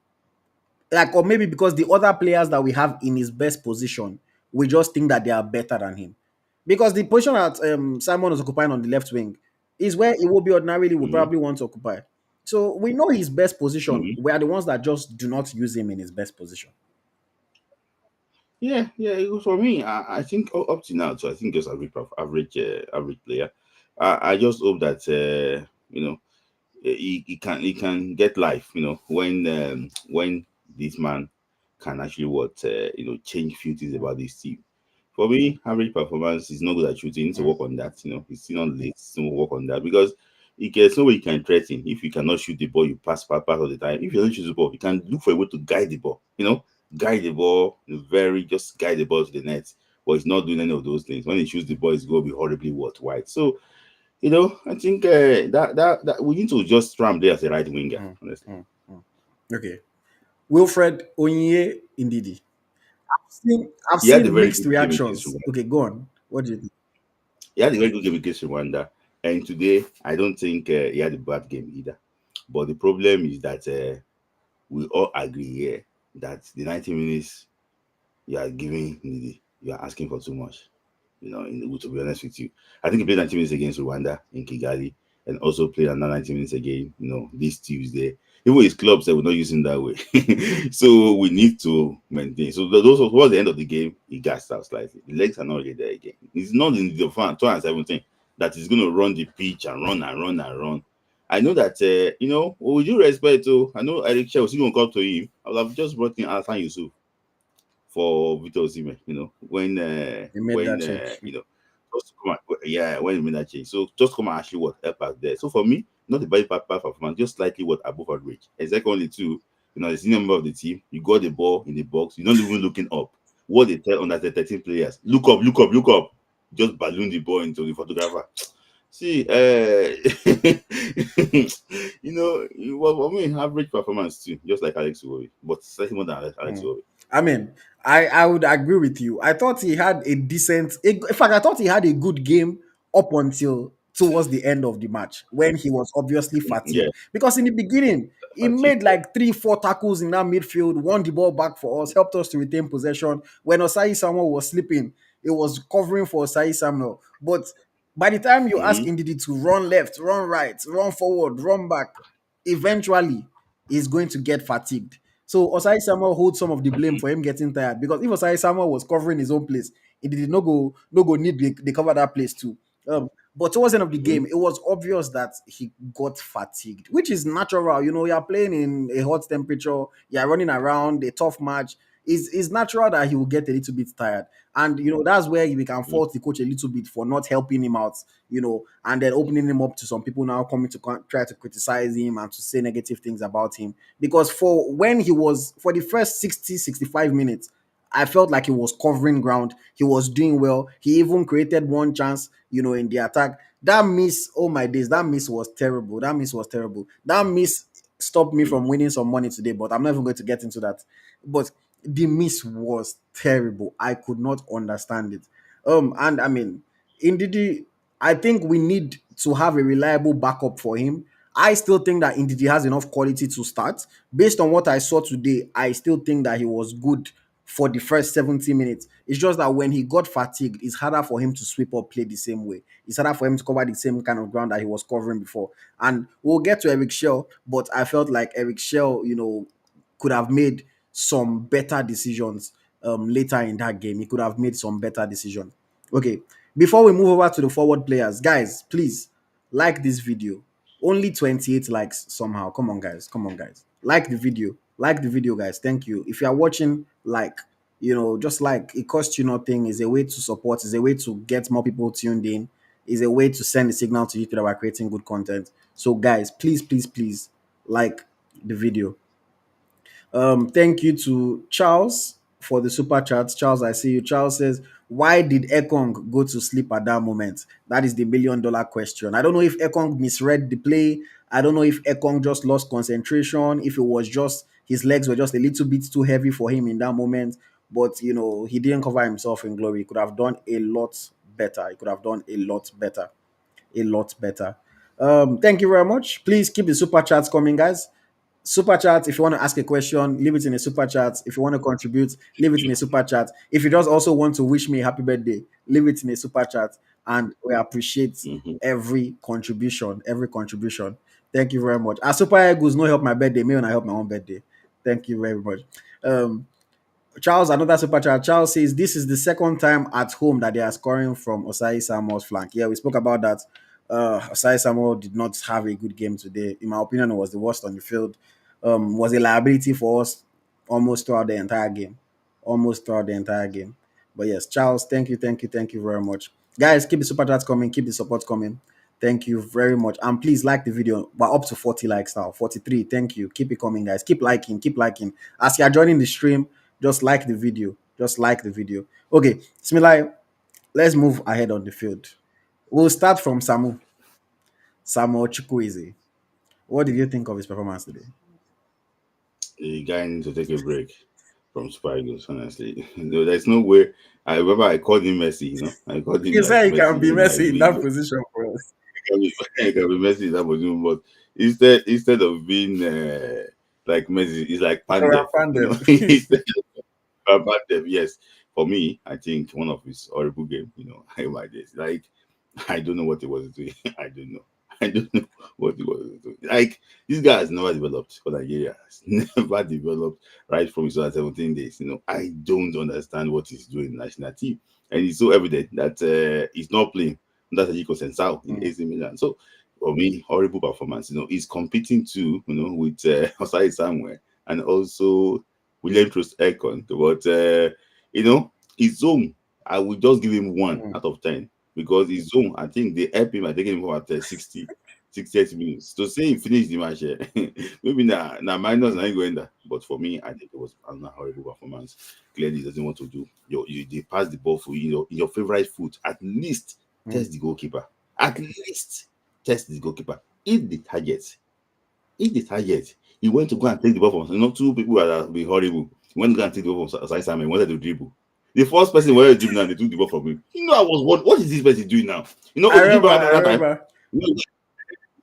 like, or maybe because the other players that we have in his best position, we just think that they are better than him. Because the position that Simon is occupying on the left wing is where he will be ordinarily would Mhm, probably want to occupy. So we know his best position. mhm. We are the ones that just do not use him in his best position. Yeah, yeah. It was for me. I think up to now, so I think just average player. I just hope that he can get life. When this man can actually change few things about this team. For me, average performance is not good at shooting. He needs to work on that. He's still not late. Still work on that because there's no way you can threaten. If you cannot shoot the ball, you pass part of the time. If you don't shoot the ball, you can look for a way to guide the ball. Guide the ball, just guide the ball to the net. But he's not doing any of those things. When he shoots the ball, it's going to be horribly wide. So I think that we need to just ram there as a right winger. Mm, Honestly, mm, mm. Okay. Wilfred Onye Indidi. I've he had a seen very mixed good game against reactions. Rwanda. Okay, go on. What do you think? He had a very good game against Rwanda, and today I don't think he had a bad game either. But the problem is that we all agree here that the 90 minutes you are giving you are asking for too much. To be honest with you, I think he played 90 minutes against Rwanda in Kigali, and also played another 90 minutes again. This Tuesday. Even his club said we're not using that way, so we need to maintain. So those towards the end of the game, he gassed out slightly. The legs are not really there again. It's not in the fan 2017 that he's going to run the pitch and run and run and run. I know that with due respect to, I know Eric Shell was going to come to him. I would have just brought in Alsan Yusuf for Victor Osimhen, He made that change. just to come and, yeah, when he made that change. So just come and actually help us there. So for me, not the very bad performance, just slightly above average. And secondly, too, the senior member of the team, you got the ball in the box, you're not even looking up. What they tell under the 13 players, look up, look up, look up. Just balloon the ball into the photographer. See, for me, average performance too, just like Alex Iwobi, but slightly more than Alex Mm. Iwobi. I mean, I would agree with you. I thought he had in fact, I thought he had a good game up until towards the end of the match when he was obviously Yeah, fatigued. Because in the beginning, he fatigue. made like 3, 4 tackles in that midfield, won the ball back for us, helped us to retain possession. When Osai Samuel was sleeping, it was covering for Osai Samuel. But by the time you ask Mm-hmm. Ndidi to run left, run right, run forward, run back, eventually he's going to get fatigued. So Osai Samuel holds some of the blame for him getting tired because if Osai Samuel was covering his own place, he did not go need they cover that place too. But towards the end of the Mm-hmm. game, it was obvious that he got fatigued, which is natural. You're playing in a hot temperature, you're running around a tough match. It's natural that he will get a little bit tired. And that's where we can fault the coach a little bit for not helping him out, and then opening him up to some people now coming to try to criticize him and to say negative things about him. Because for the first 60, 65 minutes, I felt like he was covering ground. He was doing well. He even created one chance, in the attack. That miss, oh my days, that miss was terrible. That miss was terrible. That miss stopped me from winning some money today, but I'm not even going to get into that. But the miss was terrible. I could not understand it. And I mean, Indidi, I think we need to have a reliable backup for him. I still think that Indidi has enough quality to start. Based on what I saw today, I still think that he was good for the first 70 minutes. It's just that when he got fatigued, it's harder for him to sweep or play the same way. It's harder for him to cover the same kind of ground that he was covering before. And we'll get to Eric Shell, but I felt like Eric Shell, could have made some better decisions later in that game. He could have made some better decisions. Okay, before we move over to the forward players, guys, please like this video. Only 28 likes somehow. Come on, guys. Come on, guys. Like the video. Like the video, guys. Thank you. If you are watching, like, just like, it costs you nothing. It's a way to support. It's a way to get more people tuned in. It's a way to send a signal to you that we're creating good content. So, guys, please, please, please like the video. Thank you to Charles for the super chats. Charles, I see you. Charles says, why did Ekong go to sleep at that moment? That is the $1 million question. I don't know if Ekong misread the play. I don't know if Ekong just lost concentration, if it was just his legs were just a little bit too heavy for him in that moment. But, he didn't cover himself in glory. He could have done a lot better. He could have done a lot better. A lot better. Thank you very much. Please keep the super chats coming, guys. Super chat, if you want to ask a question, leave it in a super chat. If you want to contribute, leave it in a super chat. If you just also want to wish me a happy birthday, leave it in a super chat. And we appreciate Mm-hmm. every contribution. Every contribution. Thank you very much. As super eagles no help my birthday, me when I help my own birthday. Thank you very much. um Charles, another super chat. Charles says this is the second time at home that they are scoring from Osai Samuel's flank. Yeah, we spoke about that. Osai Samuel did not have a good game today. In my opinion, it was the worst on the field. Was a liability for us almost throughout the entire game. Almost throughout the entire game. But yes, Charles, thank you, thank you, thank you very much. Guys, keep the super chats coming, keep the support coming. Thank you very much. And please like the video. We're up to 40 likes now. 43. Thank you. Keep it coming, guys. Keep liking. Keep liking. As you are joining the stream, just like the video. Just like the video. Okay, Smilai, let's move ahead on the field. We'll start from Samuel Chukwueze. What did you think of his performance today? The guy needs to take a break from Super Eagles, honestly. There's no way. I remember I called him Messi, I called him You like say he can be Messi in my messy in that video. position for us. He can be Messi in that position, but instead of being like Messi, he's like Pandev, Pandem. instead of Pandev, yes. For me, I think one of his horrible game, like this. Like, I don't know what he was doing. I don't know. I don't know what he was doing. Like, this guy has never developed for Nigeria. Has never developed right from his 17 days. I don't understand what he's doing in the national team. And it's so evident that he's not playing under Tajiko Sensao in AC Milan. So, for me, horrible performance. He's competing too, with Osai Samuel and also William Trust Ekon. But, his zone, I will just give him 1 out of 10 because his zone, I think they help him by taking him about 60 minutes. To say he finished the match, maybe now minus not going there. But for me, I think it was a horrible performance. Clearly, he doesn't want to do. They pass the ball for your favorite foot. At least test the goalkeeper. At least test the goalkeeper. Hit the target. Hit the target. He went to go and take the ball from. Two people that be horrible. He went to go and take the ball from Osai Samuel. He wanted to dribble. The first person wanted to dribble now, they took the ball from him. I was what is this person doing now? I Dribble remember. at I that time. remember.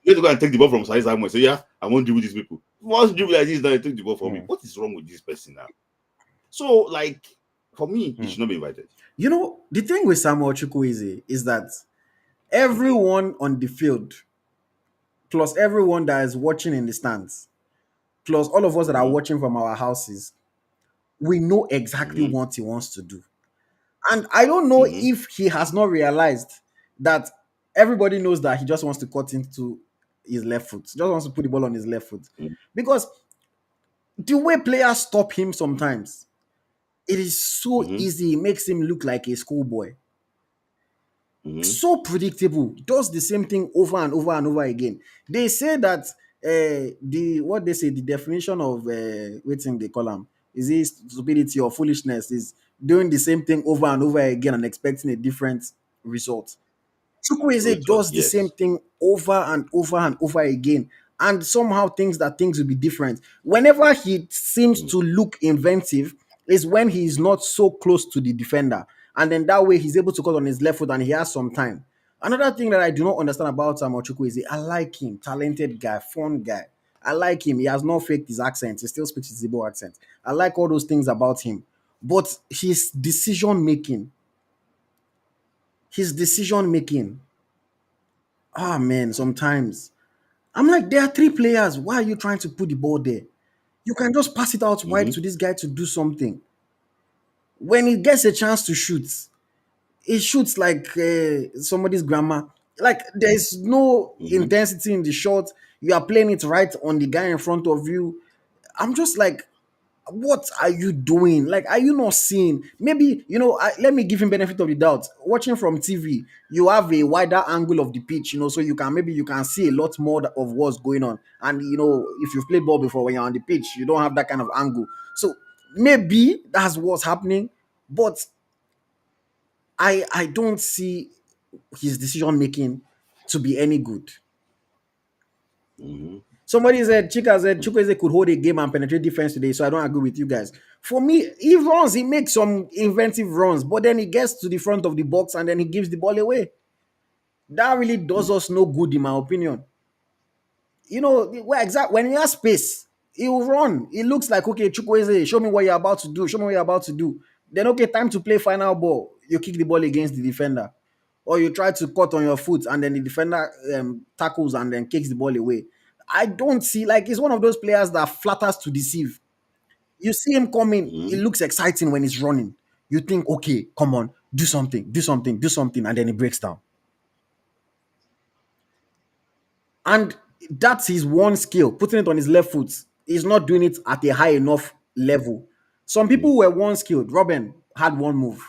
You to go and take the ball from Osai Samuel. So yeah, I won't dribble these people. Once dribble like this, now they took the ball from me. What is wrong with this person now? So, like, for me, he should not be invited. The thing with Samuel Chukwueze is that everyone on the field, plus everyone that is watching in the stands, plus all of us that are Mm-hmm. watching from our houses, we know exactly Mm-hmm. what he wants to do. And I don't know Mm-hmm. if he has not realized that everybody knows that he just wants to cut into his left foot. He just wants to put the ball on his left foot. Because the way players stop him sometimes, it is so Mm-hmm. easy. It makes him look like a schoolboy. Mm-hmm. So predictable, does the same thing over and over and over again. They say that the definition of waiting they call them, is it stupidity or foolishness, is doing the same thing over and over again and expecting a different result. Chukwueze Result, does the same yes. thing over and over and over again, and somehow thinks that things will be different. Whenever he seems Mm-hmm. to look inventive, is when he is not so close to the defender, and then that way he's able to cut on his left foot and he has some time. Another thing that I do not understand about Samuel Chukwueze, I like him, talented guy, fun guy. I like him. He has not faked his accent. He still speaks his Igbo accent. I like all those things about him. But his decision making, ah man, sometimes I'm like, there are three players. Why are you trying to put the ball there? You can just pass it out wide Mm-hmm. to this guy to do something. When he gets a chance to shoot, he shoots like somebody's grandma. Like there's no Mm-hmm. intensity in the shot. You are playing it right on the guy in front of you. I'm just like, what are you doing? Like, are you not seeing? Maybe, let me give him benefit of the doubt. Watching from TV, you have a wider angle of the pitch, so you can see a lot more of what's going on. And if you've played ball before, when you're on the pitch, you don't have that kind of angle. So maybe that's what's happening, but I don't see his decision making to be any good. Mm-hmm. Somebody said Chika said Chukwueze could hold a game and penetrate defense today, so I don't agree with you guys. For me, he runs, he makes some inventive runs, but then he gets to the front of the box and then he gives the ball away. That really does us no good, in my opinion. When he has space, he will run. It looks like, okay, Chukwueze, show me what you're about to do. Show me what you're about to do. Then, okay, time to play final ball. You kick the ball against the defender, or you try to cut on your foot, and then the defender tackles and then kicks the ball away. I don't see, like, he's one of those players that flatters to deceive. You see him coming, it Mm-hmm. looks exciting when he's running. You think, okay, come on, do something, do something, do something, and then he breaks down. And that's his one skill, putting it on his left foot. He's not doing it at a high enough level. Some people were one skilled. Robin had one move,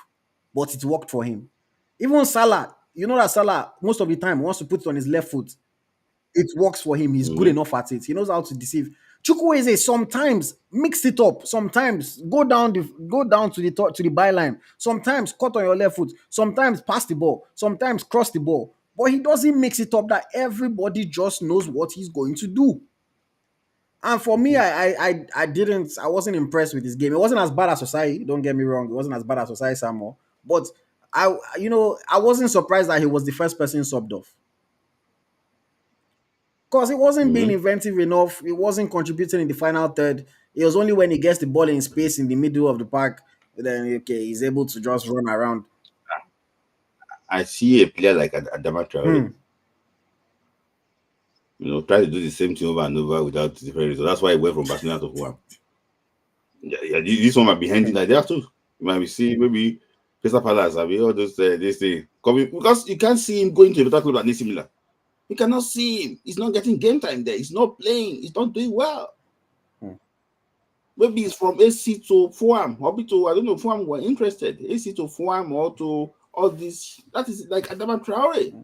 but it worked for him. Even Salah, you know that Salah, most of the time, wants to put it on his left foot. It works for him. He's good Mm-hmm. enough at it. He knows how to deceive. Chukwueze sometimes mix it up. Sometimes go down to the byline. Sometimes cut on your left foot. Sometimes pass the ball. Sometimes cross the ball. But he doesn't mix it up that everybody just knows what he's going to do. And for me, I wasn't impressed with this game. It wasn't as bad as Society. Don't get me wrong. It wasn't as bad as Society Samuel. But I wasn't surprised that he was the first person subbed off. Because it wasn't being Mm-hmm. inventive enough. It wasn't contributing in the final third. It was only when he gets the ball in space in the middle of the park, then okay, he's able to just run around. I see a player like Adama Traore, Hmm. try to do the same thing over and over without different results. That's why he went from Barcelona to Fulham. Yeah, yeah, this one might be handing like that too. You might be seeing maybe Crystal Palace, I mean, all those this thing coming because you can't see him going to a better club than AC Milan. You cannot see him. He's not getting game time there. He's not playing. He's not doing well. Hmm. Maybe it's from AC to Fulham. Or to I don't know. Fulham were interested. AC to Fulham or to all this. That is like Adama Traore.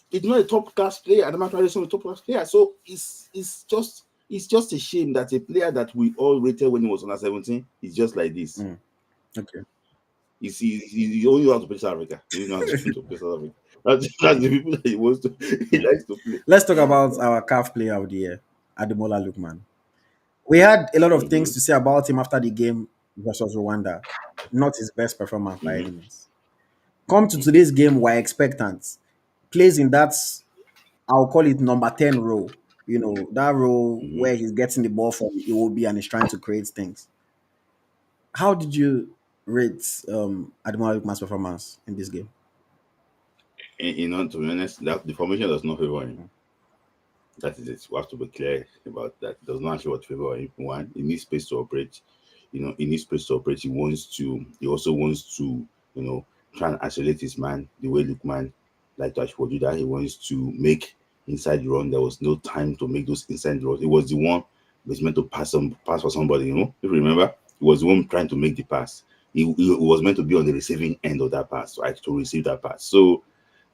He's not a top class player. Adama Traore is not a top class player. So it's just a shame that a player that we all rated when he was under 17 is just like this. Hmm. Okay. He only knows how to play South Africa. He only knows how to play South Africa. That's the people that he wants to. He likes to play. Let's talk about our CAF player of the year, Ademola Lookman. We had a lot of Mm-hmm. things to say about him after the game versus Rwanda. Not his best performance by Mm-hmm. any means. Come to today's game, we're expectant. Plays in that, I'll call it number 10 role. That role Mm-hmm. where he's getting the ball from Iwobi and he's trying to create things. How did you rate Ademola Lookman's performance in this game? To be honest, that the formation does not favor him. That is it. We have to be clear about that. It does not actually what favor him. One, he needs space to operate. He needs space to operate. He also wants to, try and isolate his man the way Lookman like to actually do that. He wants to make inside the run. There was no time to make those inside runs. It was the one was meant to pass for somebody, if you remember. He was the one trying to make the pass. He was meant to be on the receiving end of that pass, right? To receive that pass. So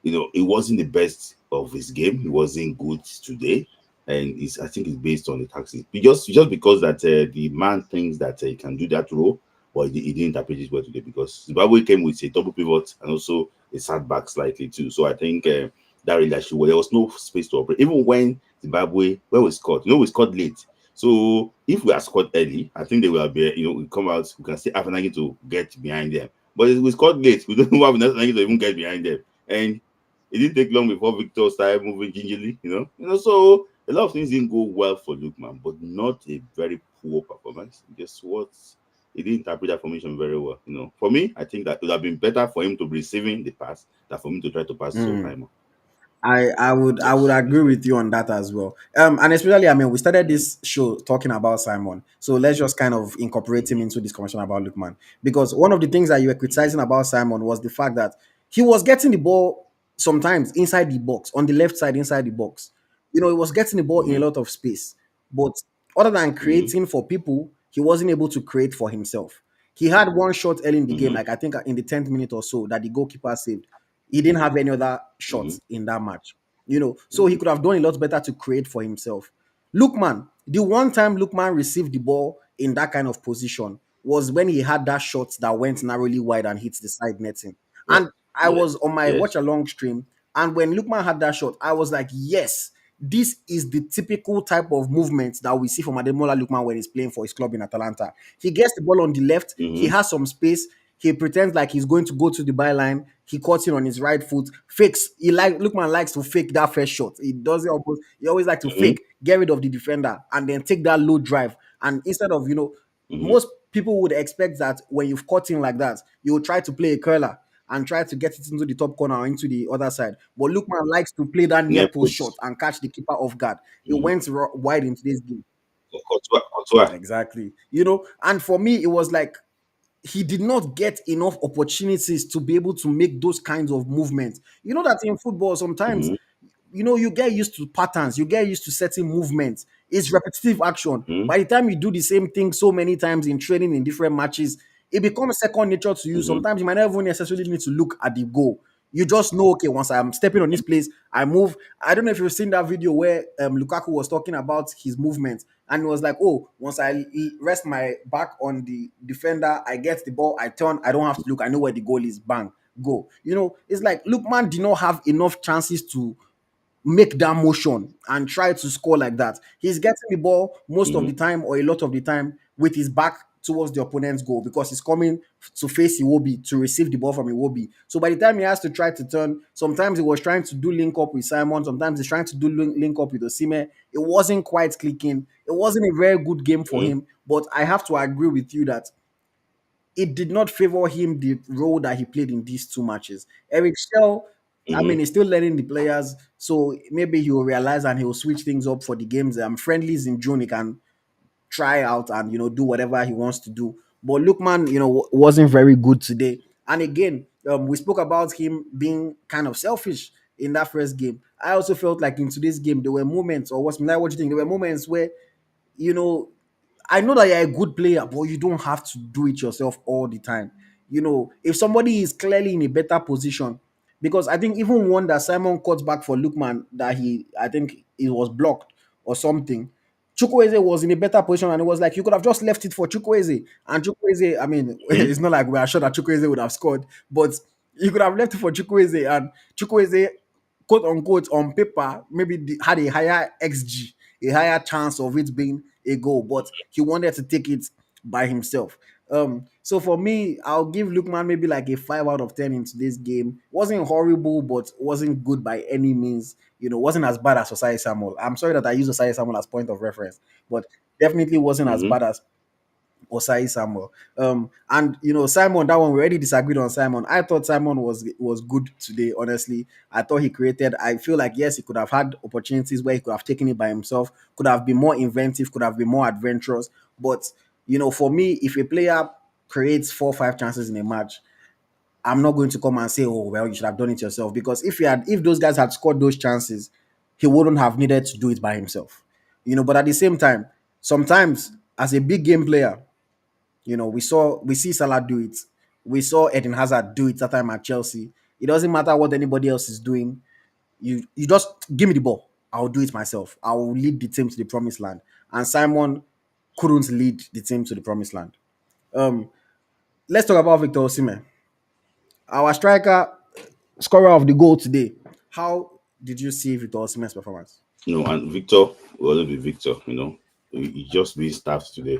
it wasn't the best of his game. He wasn't good today, and I think it's based on the taxes. Just because that the man thinks that he can do that role, but he didn't interpret it well today because Zimbabwe came with a double pivot and also a sat back slightly too. So I think that really actually well, there was no space to operate. Even when we scored, we scored late. So if we had scored early, I think they will be, we come out, we can still have an to get behind them. But we scored late. We don't have enough to even get behind them. And it didn't take long before Victor started moving gingerly, So a lot of things didn't go well for Lookman, but not a very poor performance. Guess what? he didn't interpret that formation very well. For me, I think that it would have been better for him to be receiving the pass than for him to try to pass his own Mm. timer. I would Just agree honestly. with you on that as well. And especially, I mean, we started this show talking about Simon, so let's just kind of incorporate him Mm-hmm, into this conversation about Lukman, because one of the things that you were mm-hmm, criticizing about Simon was the fact that he was getting the ball sometimes inside the box, on the left side inside the box. He was getting the ball in a mm-hmm, lot of space, but other than mm-hmm, creating for people, he wasn't able to create for himself. He had one shot early in the game, mm-hmm, like I think in the 10th minute or so, that the goalkeeper saved. He didn't have any other mm-hmm, shots in that match. So he could have done a lot better to create for himself. Lookman, the one time Lookman received the ball in that kind of position was when he had that shot that went narrowly wide and hit the side netting. yeah, And I yeah, was on my watch yes, along stream, and when Lookman had that shot, I was like, yes, this is the typical type of movement that we see from Ademola Lookman when he's playing for his club in Atalanta. He gets the ball on the left, he mm-hmm, has some space, he pretends like he's going to go to the byline. He cuts in on his right foot, fakes. Lookman likes to fake that first shot. He does it almost. He always like to mm-hmm, fake, get rid of the defender, and then take that low drive. And instead of mm-hmm, most people would expect that when you've caught in like that, you will try to play a curler and try to get it into the top corner or into the other side. But Lookman likes to play that near near post shot post. and catch the keeper off guard. It Mm-hmm. went wide in today's game. Courtois, Courtois. Exactly. And for me, it was like he did not get enough opportunities to be able to make those kinds of movements. You know that in football, sometimes, Mm-hmm, you get used to patterns, you get used to certain movements. It's repetitive action. mm-hmm, By the time you do the same thing so many times in training in different matches, it becomes second nature to you. mm-hmm, Sometimes you might not even necessarily need to look at the goal. You just know, okay, once I'm stepping on this place, I move. I don't know if you've seen that video where Lukaku was talking about his movement, and it was like, oh, once I rest my back on the defender, I get the ball, I turn, I don't have to look, I know where the goal is, bang, go. It's like Lookman did not have enough chances to make that motion and try to score like that. He's getting the ball most of mm-hmm, the time or a lot of the time with his back towards the opponent's goal because he's coming to face Iwobi to receive the ball from Iwobi. So by the time he has to try to turn, sometimes he was trying to do link up with Simon, sometimes he's trying to do link up with Osimhen. It wasn't quite clicking. It wasn't a very good game for mm-hmm, him, but I have to agree with you that it did not favor him the role that he played in these two matches. Eric Shell, I mm-hmm, mean, he's still learning the players, so maybe he will realize and he will switch things up for the games. Friendlies in June, he can try out and do whatever he wants to do. But Lookman, wasn't very good today. And again, we spoke about him being kind of selfish in that first game. I also felt like in today's game there were moments, or what do you think? There were moments where you know I know that you're a good player, but you don't have to do it yourself all the time. If somebody is clearly in a better position, because I think even one that Simon cut back for Lookman that I think it was blocked or something. Chukwueze was in a better position, and it was like you could have just left it for Chukwueze. And Chukwueze, I mean, mm-hmm, it's not like we are sure that Chukwueze would have scored, but you could have left it for Chukwueze, and Chukwueze, quote unquote, on paper, maybe had a higher XG, a higher chance of it being a goal, but he wanted to take it by himself. So for me, I'll give Lukman maybe like a 5 out of 10 in today's game. Wasn't horrible, but wasn't good by any means. Wasn't as bad as Osai Samuel. I'm sorry that I use Osai Samuel as point of reference, but definitely wasn't as mm-hmm. bad as Osai Samuel. And Simon, that one we already disagreed on Simon. I thought Simon was good today. Honestly, I thought he created. I feel like yes, he could have had opportunities where he could have taken it by himself, could have been more inventive, could have been more adventurous. But for me, if a player creates 4 or 5 chances in a match, I'm not going to come and say, oh well, you should have done it yourself. Because if those guys had scored those chances, he wouldn't have needed to do it by himself. But at the same time, sometimes as a big game player, we see Salah do it. We saw Eden Hazard do it that time at Chelsea. It doesn't matter what anybody else is doing. You just give me the ball. I'll do it myself. I will lead the team to the promised land. And Simon couldn't lead the team to the promised land. Um, let's talk about Victor Osimhen, our striker, scorer of the goal today. How did you see Victor Osimhen's performance? And Victor will always be Victor. He just being staffed today.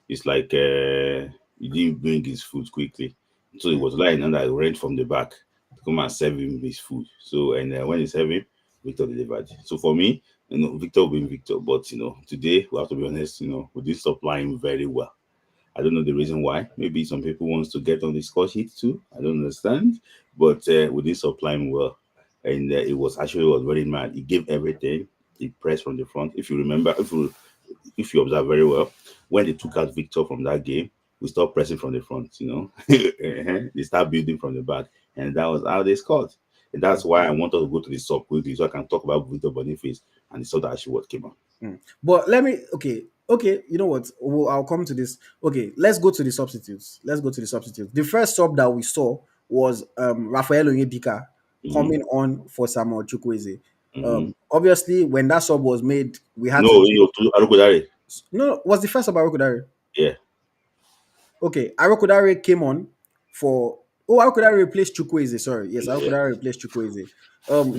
It's like he didn't bring his food quickly, so he was lying and I ran from the back to come and serve him his food. So and when he served him, Victor delivered. So for me, Victor being Victor, but today we have to be honest. We didn't supply him very well. I don't know the reason why. Maybe some people wants to get on the score sheet too. I don't understand. But we did supply him well, and it was actually was very mad. He gave everything. He pressed from the front. If you remember, if you observe very well, when they took out Victor from that game, we stopped pressing from the front. They start building from the back, and that was how they scored. And that's why I wanted to go to the sub quickly so I can talk about Victor Boniface and the sub that actually what came out. But let me okay. You know what? I'll come to this. Okay, let's go to the substitutes. Let's go to the substitutes. The first sub that we saw was Rafael Onyedika Mm-hmm. coming on for Samuel Chukwueze. Mm-hmm. Obviously, when that sub was made, we had No, to change. to Arokodare. No, was the first sub Arokodare? Yeah. Okay, Arokodare came on for. Oh, Arokodare replaced Chukwueze. Sorry, yes, Yeah. Arokodare replaced Chukwueze.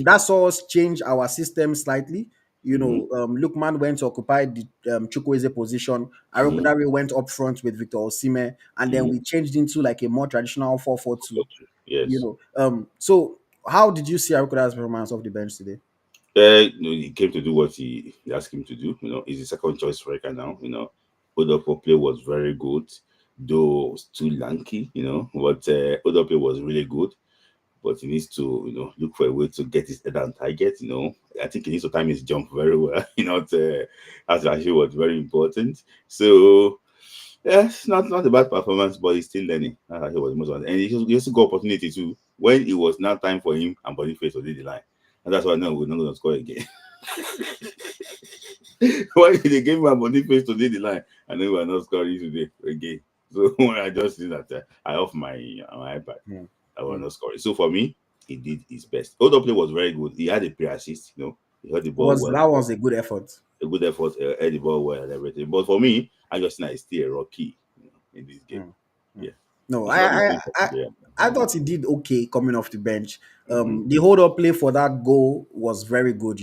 That saw us change our system slightly. Mm-hmm. Lukman went to occupy the Chukwueze position. Mm-hmm. Arokodare went up front with Victor Osimhen, and then Mm-hmm. we changed into like a more traditional 4-4-2. Yes. So how did you see Arokodare's performance off the bench today? He came to do what he asked him to do. He's the second choice striker now. Odopo play was very good, though too lanky. But Odopo was really good. But he needs to, look for a way to get his head on target. I think he needs to time his jump very well. That's actually what's very important. So yeah, it's not a bad performance, but he's still learning. That's actually what the most important. And he also got opportunity to when it was now time for him and Boniface to lead the line. And that's why no, we're not going to score again. Why did they give him a Boniface to lead the line and then we're not scoring today again? So when I just see that, I off my iPad. Mm, I was mm. not scoring. So for me, he did his best. Other play was very good. He had a pre-assist. He held the ball Was well. that was a good effort? A good effort. Held the ball well and everything. But for me, I just think it's still a rookie in this game. Mm, mm. Yeah, No, it's not easy for I yeah. I thought he did okay coming off the bench. Mm-hmm. The hold up play for that goal was very good.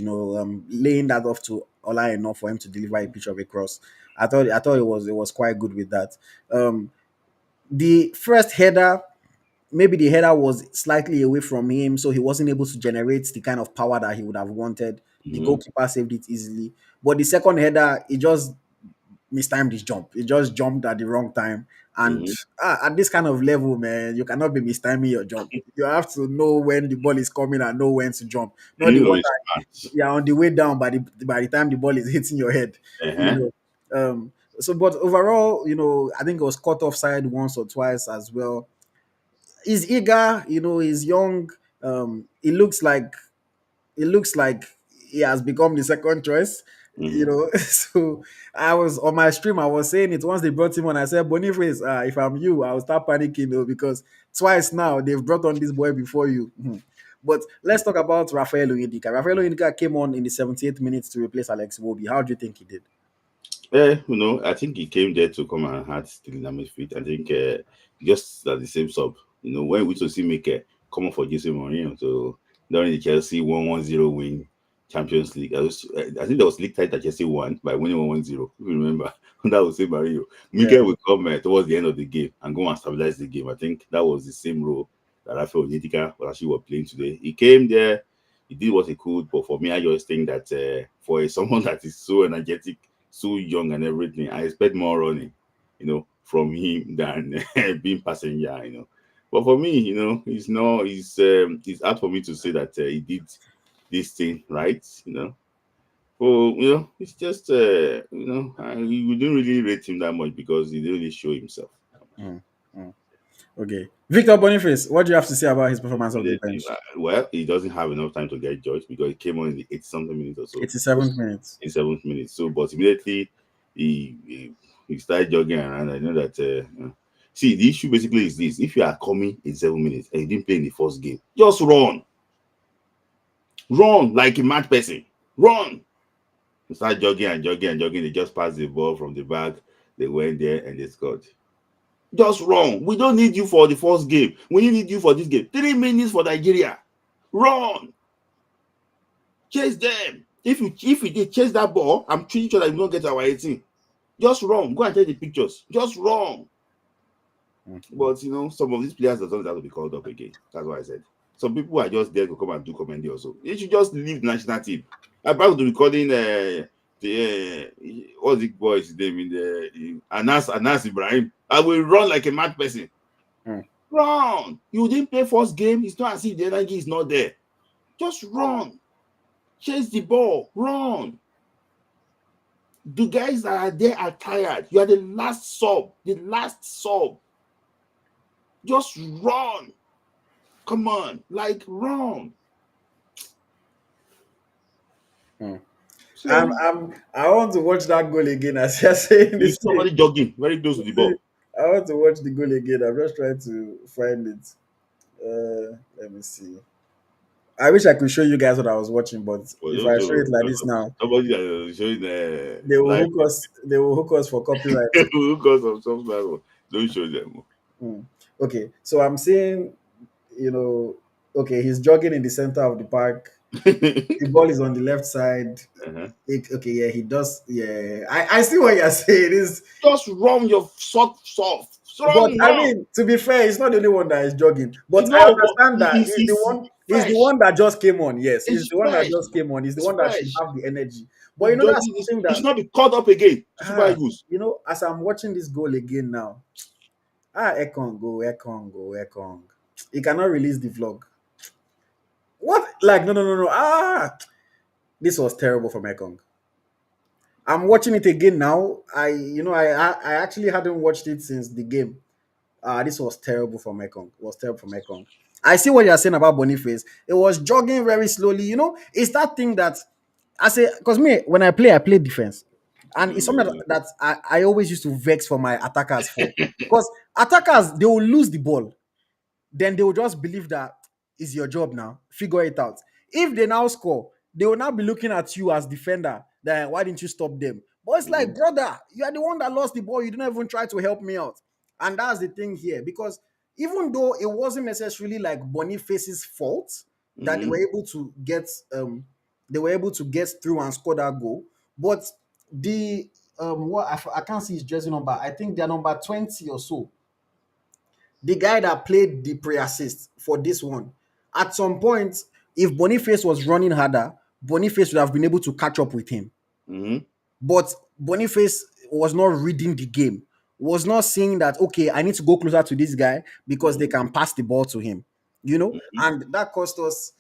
Laying that off to Ola enough for him to deliver a pitch of a cross. I thought it was quite good with that. The first header, maybe the header was slightly away from him, so he wasn't able to generate the kind of power that he would have wanted. The Mm-hmm. goalkeeper saved it easily, but the second header, he just mistimed his jump. He just jumped at the wrong time. And Mm-hmm. at this kind of level, man, you cannot be mistiming your jump. You have to know when the ball is coming and know when to jump. Not the Mm-hmm. one It's that smart. you're on the way down by the time the ball is hitting your head. You Uh-huh. know. But overall, I think it was caught offside once or twice as well. He's eager, he's young. It looks like he has become the second choice. Mm-hmm. So I was on my stream. I was saying it once they brought him on. I said, Boniface, if I'm you, I'll start panicking though, because twice now they've brought on this boy before you. Mhm. But let's talk about Rafael Onyedika. Rafael Onyedika came on in the 78th minute to replace Alex Iwobi. How do you think he did? I think he came there to come and had still in the midfield. I think just at the same sub. When we to see make a come on for Jose Mourinho. So during the Chelsea 1-1-0 win Champions League, I think there was league title that Chelsea won by winning 1-0. If you remember, that was Mourinho. Yeah. Miguel will come towards the end of the game and go and stabilize the game. I think that was the same role that Rafael Onyedika was actually were playing today. He came there, he did what he could, but for me, I just think that for someone that is so energetic, so young and everything, I expect more running, from him than being passenger. But for me, it's hard for me to say that he did this thing right. So, it's just, we didn't really rate him that much because he didn't really show himself. Mm, mm. Okay. Victor Boniface, what do you have to say about his performance of the bench? Well, he doesn't have enough time to get judged because he came on in the 80 something minutes or so. 87th minute. In 7 minutes. So, but immediately he started jogging around. I know that. See, the issue basically is this: if you are coming in 7 minutes and you didn't play in the first game, just run like a mad person, run. You start jogging and jogging and jogging. They just passed the ball from the back. They went there and they scored. Just run. We don't need you for the first game. We need you for this game. 3 minutes for Nigeria. Run. Chase them. If you did chase that ball, I'm pretty sure that you don't get our 18. Just run. Go and take the pictures. Just run. But some of these players don't have to be called up again. That's what I said. Some people are just there to come and do comedy also. You should just leave the national team. I'm about to be calling the what's the boy's name in the Anas Ibrahim. I will run like a mad person. Hmm. Run. You didn't play first game. It's not as if the energy is not there. Just run. Chase the ball. Run. The guys that are there are tired. You are the last sub. The last sub. Just run. Come on. Like, run. Hmm. So, I want to watch that goal again as you're saying you this see thing. somebody jogging very close to the ball. I want to watch the goal again. I'm just trying to find it. Let me see. I wish I could show you guys what I was watching, but Well, if don't I show show it like this now, somebody that is showing they will live hook us. They will hook us for copyright. because of some level. Don't show them. Hmm. Okay, so I'm seeing, okay, he's jogging in the center of the park. The ball is on the left side. Uh-huh. Okay, yeah, he does. Yeah, I see what you're saying. Is Just run your soft. But I Run. mean, to be fair, he's not the only one that is jogging. But You I know, but understand that he's, he's the he's one. He's the fresh. one that just came on. Yes, he's It's the one that fresh. just came on. He's the It's one that should fresh. have the energy. But The that's jogging is something it that should not be caught up again to Super ah, Eagles. as I'm watching this goal again now, Ekong go, Ekong go, Ekong. He cannot release the vlog. What? Like no. This was terrible from Ekong. I'm watching it again now. I actually hadn't watched it since the game. This was terrible for Mekong. It was terrible for Mekong. I see what you're saying about Boniface. It was jogging very slowly. It's that thing that I say, because me, when I play defense. And it's something Mm. that I always used to vex for my attackers for. Because attackers, they will lose the ball. Then they will just believe that it's your job now. Figure it out. If they now score, they will now be looking at you as defender. Then why didn't you stop them? But it's like, Mhm. brother, you are the one that lost the ball. You didn't even try to help me out. And that's the thing here. Because even though it wasn't necessarily like Boniface's fault that Mhm. they were able to get through and score that goal, but the what I can't see his jersey number. I think they're number 20 or so, the guy that played the pre-assist for this one. At some point, if Boniface was running harder, Boniface would have been able to catch up with him. Mhm. But Boniface was not reading the game, was not seeing that, okay, I need to go closer to this guy because they Mhm. can pass the ball to him, Mhm. and that cost us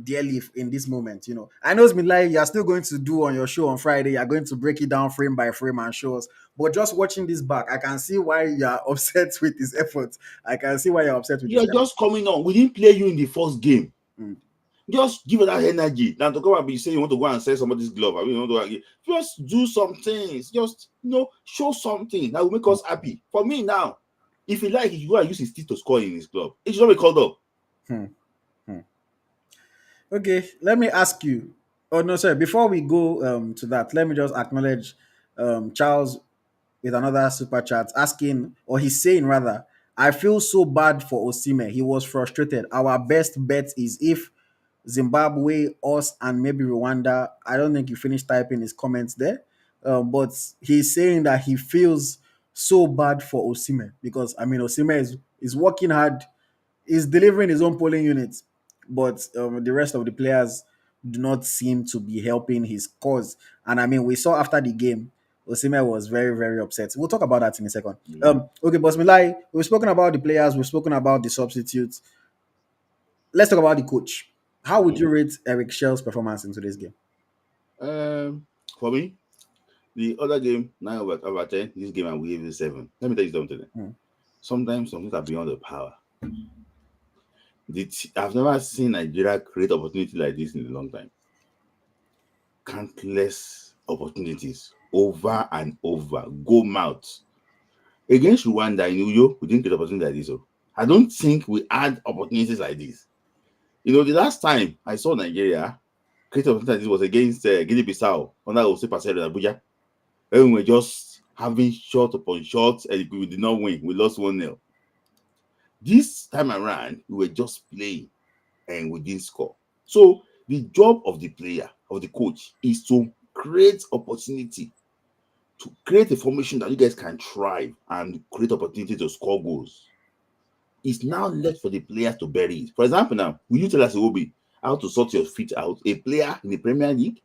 dearly in this moment. I know it's been like you're still going to do on your show on Friday, you're going to break it down frame by frame and show us, but just watching this back, I can see why you're upset with his efforts. I can see why you're upset with You his are efforts. just coming on. We didn't play you in the first game. Mm. Just give it that energy. Now to come and be saying you want to go and sell somebody's glove. I mean, you want to just do some things. Just show something that will make us happy. For me now, if you like, you go and use his teeth to score in his club. It should not be called up. Hmm. Hmm. Okay, let me ask you. Oh no, sorry. Before we go to that, let me just acknowledge Charles with another super chat asking, or he's saying rather, I feel so bad for Osimhen. He was frustrated. Our best bet is if Zimbabwe, us, and maybe Rwanda. I don't think he finished typing his comments there, but he's saying that he feels so bad for Osimhen because I mean Osimhen is working hard, is delivering his own polling units, but the rest of the players do not seem to be helping his cause. And I mean, we saw after the game, Osimhen was very, very upset. We'll talk about that in a second. Mhm. Okay, Boss Milai, we've spoken about the players, we've spoken about the substitutes. Let's talk about the coach. How would you rate Eric Shell's performance in today's game? For me, the other game 9/10. This game I will give you 7. Let me tell you something. Hmm. Sometimes some things are beyond the power. I've never seen Nigeria create opportunity like this in a long time. Countless opportunities over and over. Go mouth. Against Rwanda in Uyo, we didn't get opportunity like this. So I don't think we had opportunities like this. The last time I saw Nigeria create opportunity like this was against Guinea-Bissau under Jose Parcero in Abuja. When we were just having shot upon shot and we did not win. We lost 1-0. This time around, we were just playing and we didn't score. So the job of the player, of the coach, is to create opportunity, to create a formation that you guys can thrive and create opportunity to score goals. It's now left for the players to bury it. For example, now, will you tell us, Obi, how to sort your feet out? A player in the Premier League?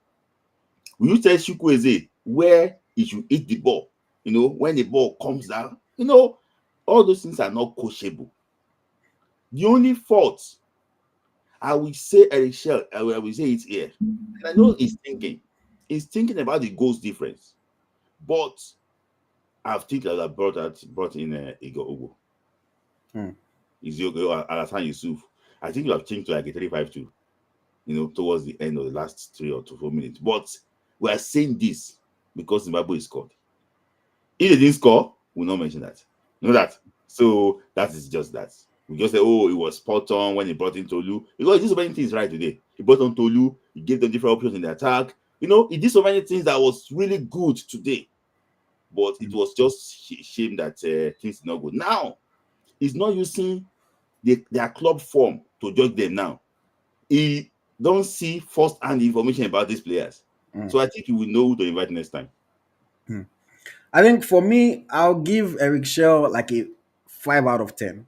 Will you tell Chukwueze where he should hit the ball? When the ball comes down? All those things are not coachable. The only fault I will say Eric Shell, I will say it here. And I know he's thinking. He's thinking about the goals difference. But I think that I brought in Igor Ugo. Hmm. Is Alassane Yusuf. I think you have changed to like a 35-2, towards the end of the last 3 or 4 minutes. But we are saying this because Zimbabwe scored. If they didn't score, we'll not mention that. You know that. So that is just that. We just say, oh, it was spot on when he brought in Tolu. Because he did so many things right today. He brought on Tolu, he gave them different options in the attack. He did so many things that was really good today. But it was just shame that things did not go. Now, he's not using their club form to judge them now. He don't see first-hand information about these players. Hmm. So I think he will know who to invite next time. I think for me, I'll give Eric Shell like a 5 out of 10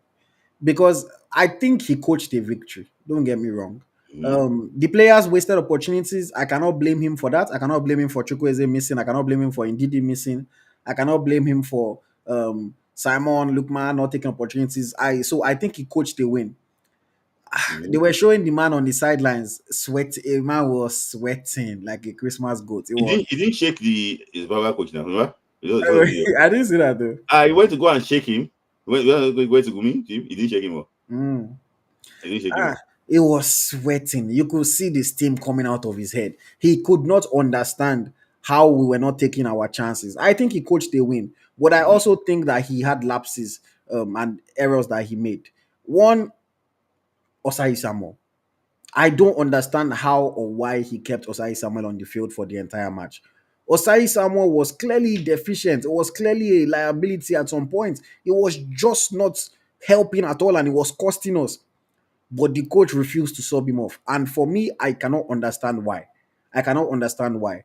because I think he coached a victory. Don't get me wrong. Mhm. The players wasted opportunities. I cannot blame him for that. I cannot blame him for Chukwueze missing. I cannot blame him for Ndidi missing. I cannot blame him for Simon Lukman not taking opportunities. I think he coached a win. They Mhm. were showing the man on the sidelines sweat. A man was sweating like a Christmas goat. It He was. didn't, he didn't shake the his Baba coach now, remember? You saw the video. I didn't see that though. He went to go and shake him. He went to Gumi. He didn't shake him up. Mm. He didn't shake him Ah, up. he was sweating. You could see the steam coming out of his head. He could not understand how we were not taking our chances. I think he coached a win, but I Mhm. also think that he had lapses and errors that he made. One, Osai Samuel. I don't understand how or why he kept Osai Samuel on the field for the entire match. Osai Samuel was clearly deficient. It was clearly a liability at some point. It was just not helping at all, and it was costing us. But the coach refused to sub him off. And for me, I cannot understand why. I cannot understand why.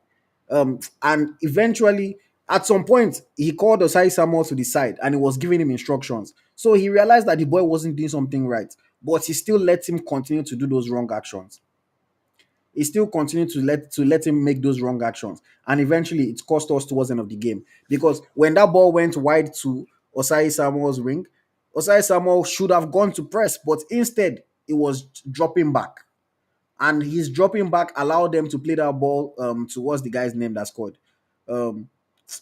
And eventually, at some point, he called Osai Samuel to the side and he was giving him instructions. So he realized that the boy wasn't doing something right, but he still let him continue to do those wrong actions. He still continued to let him make those wrong actions. And eventually it cost us towards the end of the game. Because when that ball went wide to Osai Samuel's ring, Osai Samuel should have gone to press, but instead it was dropping back. And his dropping back allowed them to play that ball towards the guy's name that scored. Um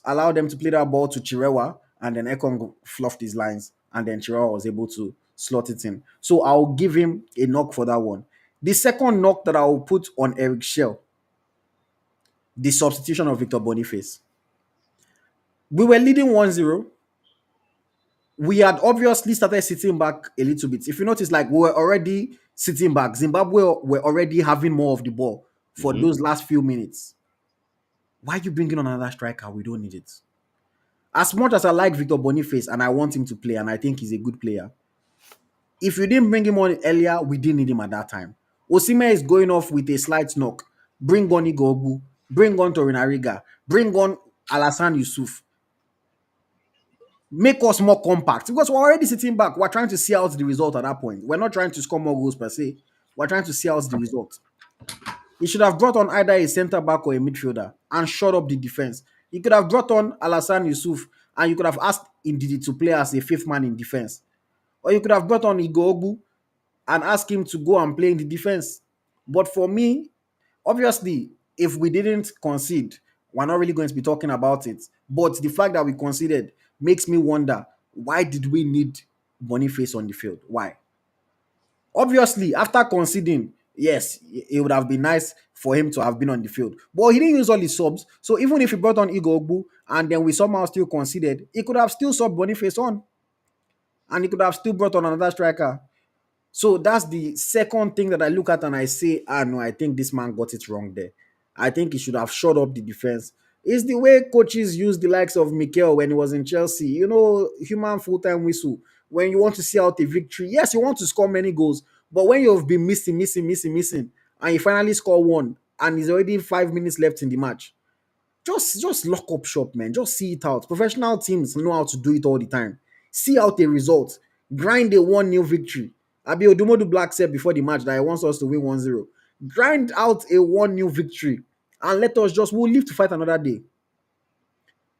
allowed them to play that ball to Chirewa, and then Ekong fluffed his lines, and then Chirewa was able to slot it in. So I'll give him a knock for that one. The second knock that I'll put on Eric Shell, the substitution of Victor Boniface. We were leading 1-0. We had obviously started sitting back a little bit. If you notice, like we were already sitting back. Zimbabwe were already having more of the ball for Mhm. those last few minutes. Why are you bringing on another striker? We don't need it. As much as I like Victor Boniface and I want him to play, and I think he's a good player, if you didn't bring him on earlier, we didn't need him at that time. Osimhen is going off with a slight knock. Bring on Igobu, bring on Torinariga, bring on Alassane Yusuf. Make us more compact because we're already sitting back. We're trying to see out the result at that point. We're not trying to score more goals per se. We're trying to see out the result. He should have brought on either a centre back or a midfielder and shut up the defense. He could have brought on Alassane Yusuf and you could have asked Ndidi to play as a fifth man in defense. Or you could have brought on Igogbu and ask him to go and play in the defense. But for me, obviously, if we didn't concede, we're not really going to be talking about it. But the fact that we conceded makes me wonder, why did we need Boniface on the field? Why? Obviously, after conceding, yes, it would have been nice for him to have been on the field. But he didn't use all his subs. So even if he brought on Igor Ogbu and then we somehow still conceded, he could have still subbed Boniface on and he could have still brought on another striker. So that's the second thing that I look at and I say, no, I think this man got it wrong there. I think he should have shut up the defense. It's the way coaches use the likes of Mikel when he was in Chelsea. Human full-time whistle. When you want to see out a victory, yes, you want to score many goals, but when you've been missing, and you finally score one, and there's already 5 minutes left in the match, just lock up shop, man. Just see it out. Professional teams know how to do it all the time. See out a result. Grind a 1-0 victory. Abi Odumodu Black said before the match that he wants us to win 1-0. Grind out a 1-0 victory and let us we'll live to fight another day.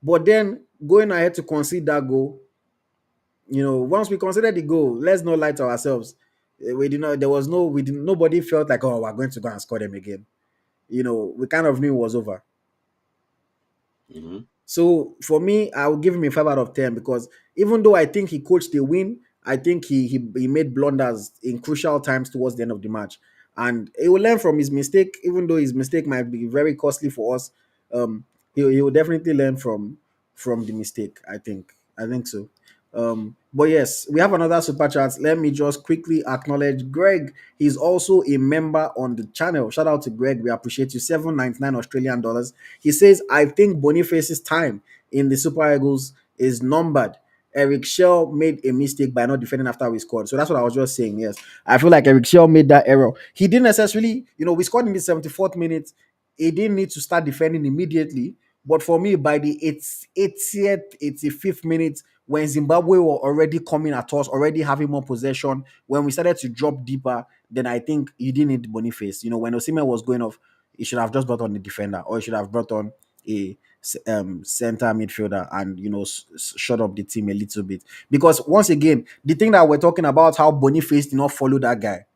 But then going ahead to concede that goal, Once we considered the goal, let's not lie to ourselves. We did not. There was no. We did. Nobody felt like, oh, we're going to go and score them again. We kind of knew it was over. Mm-hmm. So for me, I will give him a 5 out of 10 because even though I think he coached the win, I think he made blunders in crucial times towards the end of the match, and he will learn from his mistake. Even though his mistake might be very costly for us, he will definitely learn from the mistake. I think so. But yes, we have another super chat. Let me just quickly acknowledge Greg. He's also a member on the channel. Shout out to Greg. We appreciate you. 7.99 Australian dollars. He says, I think Boniface's time in the Super Eagles is numbered. Eric Shell made a mistake by not defending after we scored. So that's what I was just saying. Yes. I feel like Eric Shell made that error. He didn't necessarily, we scored in the 74th minute. He didn't need to start defending immediately. But for me, by the 80th, 85th minute, when Zimbabwe were already coming at us, already having more possession, when we started to drop deeper, then I think you didn't need Boniface. When Osimhen was going off, he should have just brought on the defender, or he should have brought on a center midfielder and shut up the team a little bit. Because once again, the thing that we're talking about, how Boniface did not follow that guy,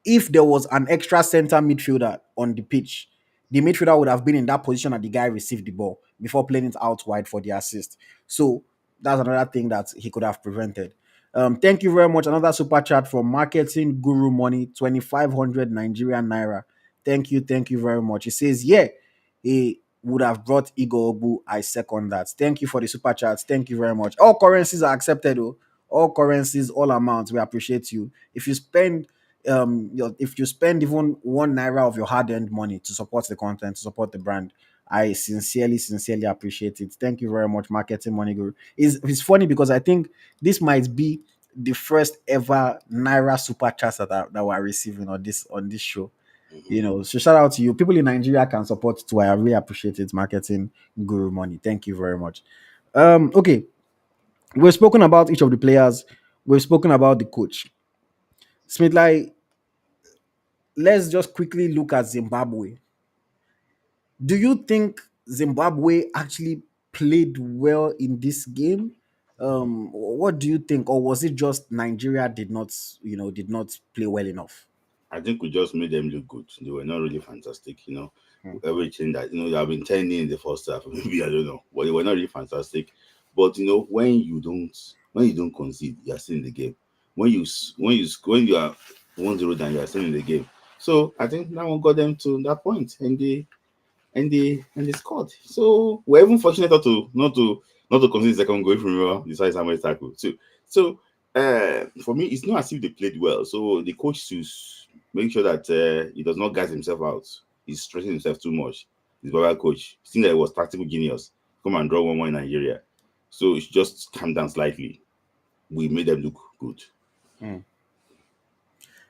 if there was an extra center midfielder on the pitch, the midfielder would have been in that position that the guy received the ball before playing it out wide for the assist. So that's another thing that he could have prevented. Thank you very much. Another super chat from Marketing Guru Money, 2,500 Nigerian Naira. Thank you very much. He says, yeah, he would have brought Igor Obu. I second that. Thank you for the super chats. Thank you very much. All currencies are accepted, though. All currencies, all amounts. We appreciate you. If you spend even 1 naira of your hard-earned money to support the content, to support the brand, I sincerely appreciate it. Thank you very much, Marketing Money Guru. It's funny because I think this might be the first ever naira super chats that we're receiving on this show. Mm-hmm. So shout out to you. People in Nigeria can support too. I really appreciate it, Marketing Guru Money. Thank you very much. Okay, we've spoken about each of the players. We've spoken about the coach. Smith, like, let's just quickly look at Zimbabwe. Do you think Zimbabwe actually played well in this game? What do you think, or was it just Nigeria did not play well enough? I think we just made them look good. They were not really fantastic, Hmm. Everything that they have been turning in the first half, maybe I don't know, but they were not really fantastic. But when you don't concede, you are still in the game. When you are 1-0 down, you are still in the game. So I think that one got them to that point, and they scored. So we're even fortunate not to concede the second goal. If you remember, the size Samuel tackle. So for me, it's not as if they played well. So the coach should make sure that he does not gas himself out. He's stressing himself too much. His brother coach, seeing that he was tactical genius, come and draw 1-1 in Nigeria. So it's just calm down slightly. We made them look good. Hmm.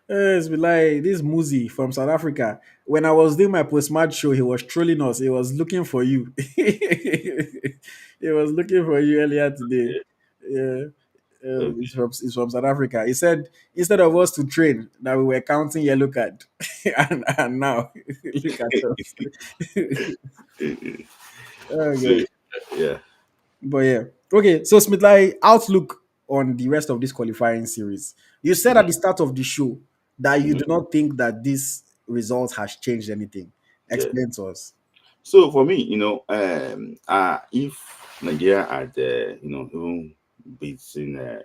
Yes, be like this Muzi from South Africa. When I was doing my post-match show, he was trolling us. He was looking for you. He was looking for you earlier today. Yeah. Okay. It's from South Africa. He said instead of us to train, that we were counting yellow card, and now look at us. Oh So God. yeah. But yeah, okay. So Smith, like, outlook on the rest of this qualifying series. You said at Mhm, the start of the show that you mhm, do not think that this result has changed anything. yeah. Explain to us. So for me, if Nigeria had, even beaten,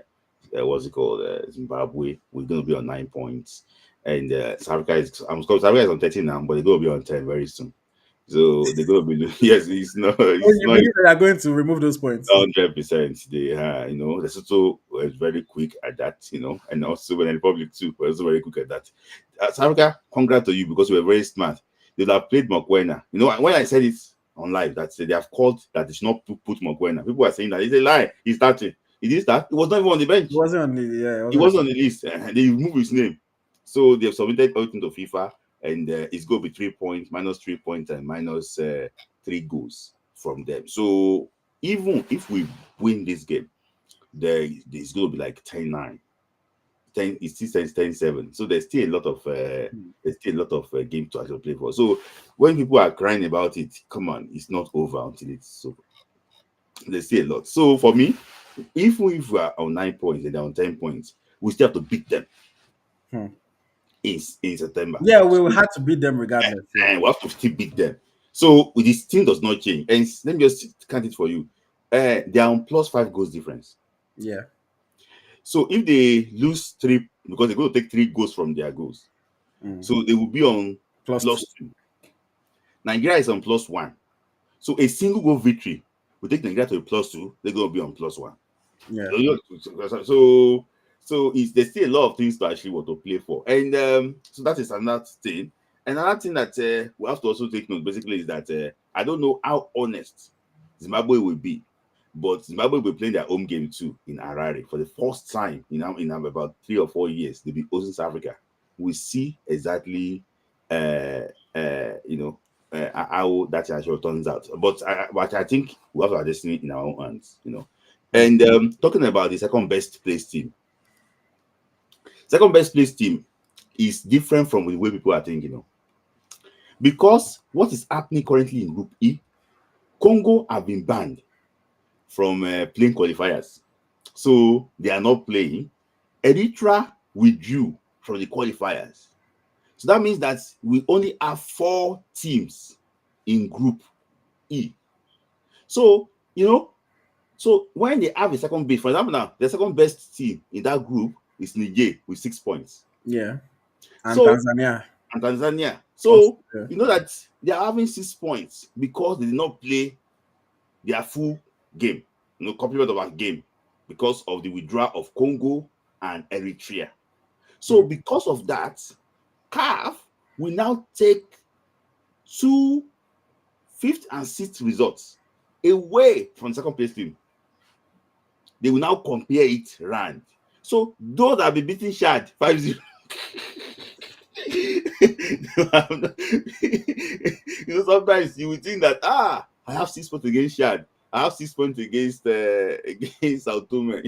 what's it called, Zimbabwe, we're going to be on 9 points, and South Africa South Africa is on 13 now, but they're going to be on 10 very soon. So they're going to be yes, it's not Oh, it's you not believe they are going to remove those points? 100%. Lesotho was very quick at that, and also when the Republic too was also very quick at that. South Africa, congrats to you because you were very smart. They'd have played Mokwena. When I said it on live, that they have called that they should not put Mokwena. People are saying that it's a lie. He's starting. He did start. He was not even on the It bench. wasn't on the yeah. It He wasn't. wasn't on the list. They removed his name. So they've submitted everything to FIFA, and it's going to be 3 points, minus 3 points, and minus 3 goals from them. So even if we win this game, there's going to be like 10-9. 10, it still says 10-7. So there's still a lot of games to actually play for. So when people are crying about it, come on, it's not over until it's over. There's still a lot. So for me, Even if we are on 9 points and they're on 10 points, we still have to beat them Hmm. in September. Yeah, we So, will have to beat them regardless. Yeah. and we have to still beat them. So this team does not change. And let me just count it for you. They are on +5 goals difference. Yeah. So if they lose three, because they're going to take 3 goals from their goals, Mm. so they will be on +2. +2. Nigeria is on +1. So a single goal victory will take Nigeria to a +2. They're going to be on +1. Yeah. So there's still a lot of things to actually want to play for, and so that is another thing. Another thing that we have to also take note basically is that I don't know how honest Zimbabwe will be, but Zimbabwe will be playing their home game too in Harare for the first time in about 3 or 4 years. They'll be hosting South Africa. We see exactly uh, how that actually turns out. But I think we have our destiny in our own hands. Mm. And talking about the second best place team is different from the way people are thinking. Because what is happening currently in Group E, Congo have been banned from playing qualifiers. So they are not playing. Eritrea withdrew from the qualifiers. So that means that we only have 4 teams in Group E. So, so when they have a second base, for example, now the second best team in that group is Niger with 6 points. Yeah. And So Tanzania. and Tanzania. Also, So you know that they are having 6 points because they did not play their full game, complement of our game because of the withdrawal of Congo and Eritrea. So because of that, CAF will now take 2 fifth and sixth results away from second place team. They will now compare it round. So those that have been beating Shad 5-0. Sometimes you will think that I have 6 points against Shad. I have 6 points against Sao Tome.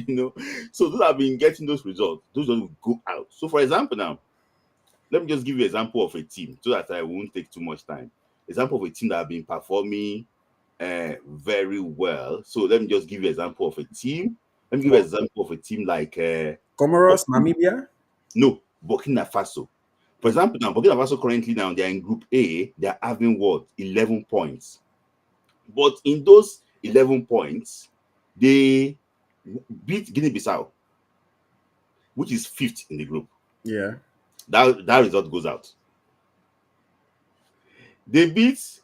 So those have been getting those results. Those will go out. So for example, now let me just give you an example of a team so that I won't take too much time. Example of a team that have been performing very well. So let me just give you an example of a team. Let me give you an example of a team like Comoros, Namibia. no, Burkina Faso. For example, now Burkina Faso currently now they are in Group A. They are having what 11 points, but in those 11 points, they beat Guinea-Bissau, which is fifth in the group. Yeah. That result goes out. They beat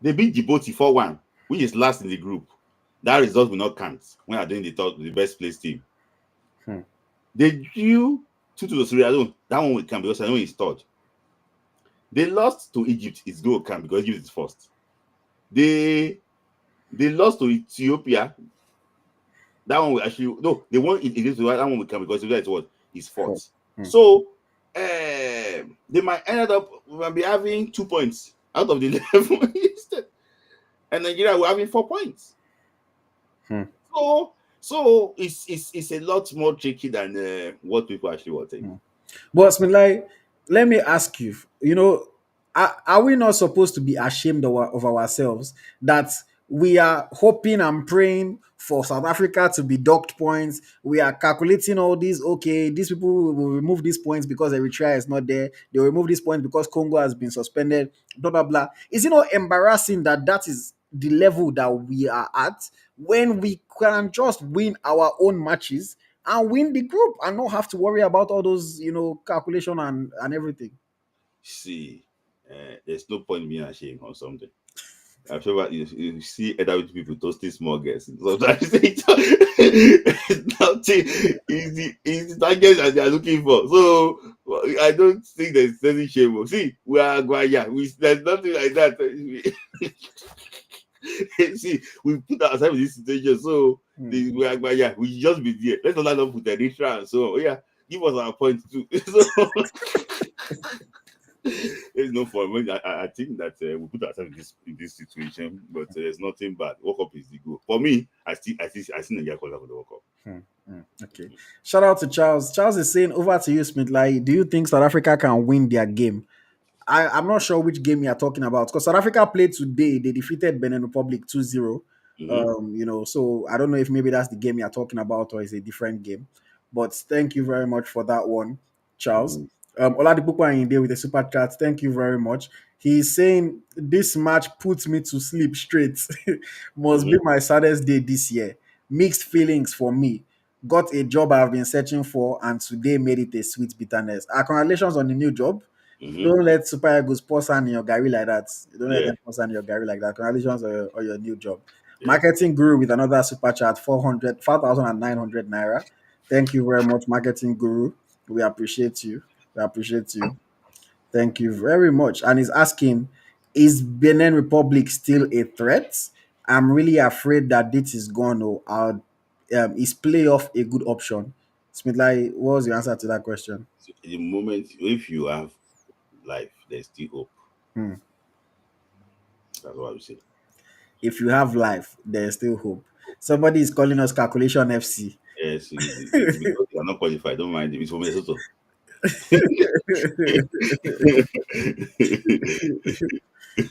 Djibouti 4-1, which is last in the group. That result will not count when are doing the best place team. They drew 2 to 3. I don't. That one will count because I know it's third. They lost to Egypt. It's going to count because Egypt is first. They lost to Ethiopia. That one will actually no. They won it. That one will count because Ethiopia is fourth. So they might end up be having 2 points out of the 11 instead, and Nigeria will having 4 points. So it's a lot more tricky than what people actually want to think. But Smith Layi, let me ask you, are we not supposed to be ashamed of ourselves that we are hoping and praying for South Africa to be docked points? We are calculating all these. Okay, these people will remove these points because Eritrea is not there. They will remove these points because Congo has been suspended. Blah blah blah. Is it not embarrassing that that is the level that we are at when we can just win our own matches and win the group and not have to worry about all those, calculation and everything? See, there's no point being ashamed or something. I'm sure you see other people toasting small girls. Sometimes it's nothing is the target that they are looking for. So I don't think there's any shame. See, we are Guaya. There's nothing like that. See, we put ourselves in this situation. So we are Guaya. We just be there. Let's not line up with the Eritrea and so yeah. Give us our point too. So there's no fun. I think that we put ourselves in this situation, but there's nothing bad. World Cup is the goal. For me, I see Nigeria qualify for the World Cup. Okay. Shout out to Charles. Charles is saying, over to you, Smith Layi. Do you think South Africa can win their game? I'm not sure which game you're talking about because South Africa played today. They defeated Benin Republic 2-0. Mm-hmm. So I don't know if maybe that's the game you're talking about or it's a different game. But thank you very much for that one, Charles. Mm-hmm. Oladipo Ayinde with the super chat. Thank you very much. He's saying this match puts me to sleep straight. Must be Mm-hmm. my saddest day this year. Mixed feelings for me. Got a job I've been searching for, and today made it a sweet bitterness. Congratulations on the new job. Mm-hmm. Don't let Super Eagles pour sand in your Gary like that. Don't let Yeah. them pour sand in your Gary like that. Congratulations on your new job. Yeah. Marketing Guru with another super chat, 4,900 naira. Thank you very much, Marketing Guru. We appreciate you. We appreciate you. Thank you very much. And he's asking, is Benin Republic still a threat? I'm really afraid that this is gone. Is playoff a good option? Smith, what was your answer to that question? So the moment if you have life, there's still hope. Hmm. That's what I would say. If you have life, there's still hope. Somebody is calling us Calculation FC. Yes, because you are not qualified. Don't mind it. It's from Lesotho.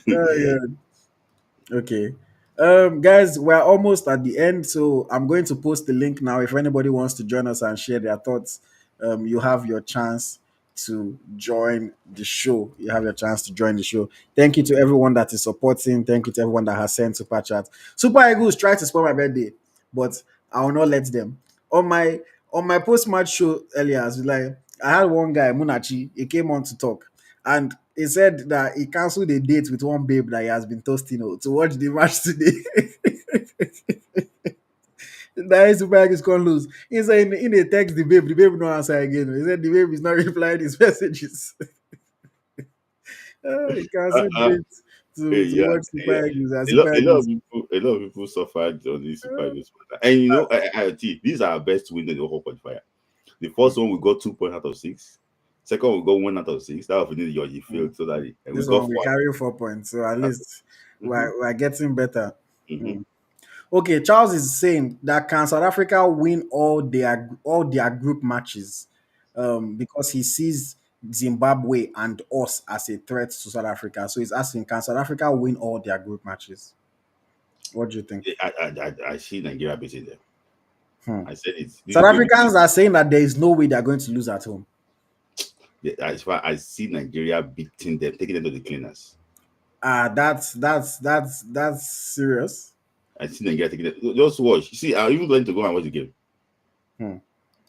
Oh, yeah. Okay. Guys, we're almost at the end, so I'm going to post the link now. If anybody wants to join us and share their thoughts, you have your chance to join the show. You have your chance to join the show. Thank you to everyone that is supporting. Thank you to everyone that has sent super chat. Super Eagles tried to spoil my birthday, but I will not let them. On my on my post match show earlier, I was like, I had one guy, Munachi, he came on to talk. And he said that he canceled a date with one babe that he has been toasting to watch the match today. That is Super Eagles can lose. He said in a text the babe no answer again. He said the babe is not replying his messages. He uh, canceled uh, date to yeah, watch yeah. Super Eagles and A Super lot of Eagles. people, suffered on this Super Eagles matter. And IoT, these are our best win in the whole qualifier. The first one we got 2 points out of 6. Second we got 1 out of 6. That was the Georgie Mm. field totally, and we This got one we 4 carry 4 points, so at out of least 6. Mm-hmm. we're getting better. Mm-hmm. Mm. Okay, Charles is saying that can South Africa win all their group matches, because he sees Zimbabwe and us as a threat to South Africa. So he's asking, can South Africa win all their group matches? What do you think? I see Nigeria beating them. Hmm. I said it. This South is going to be Africans are saying that there is no way they're going to lose at home. as far I see Nigeria beating them, taking them to the cleaners. That's serious. I see Nigeria taking them. Just watch. You see, I'm even going to go and watch the game. Hmm.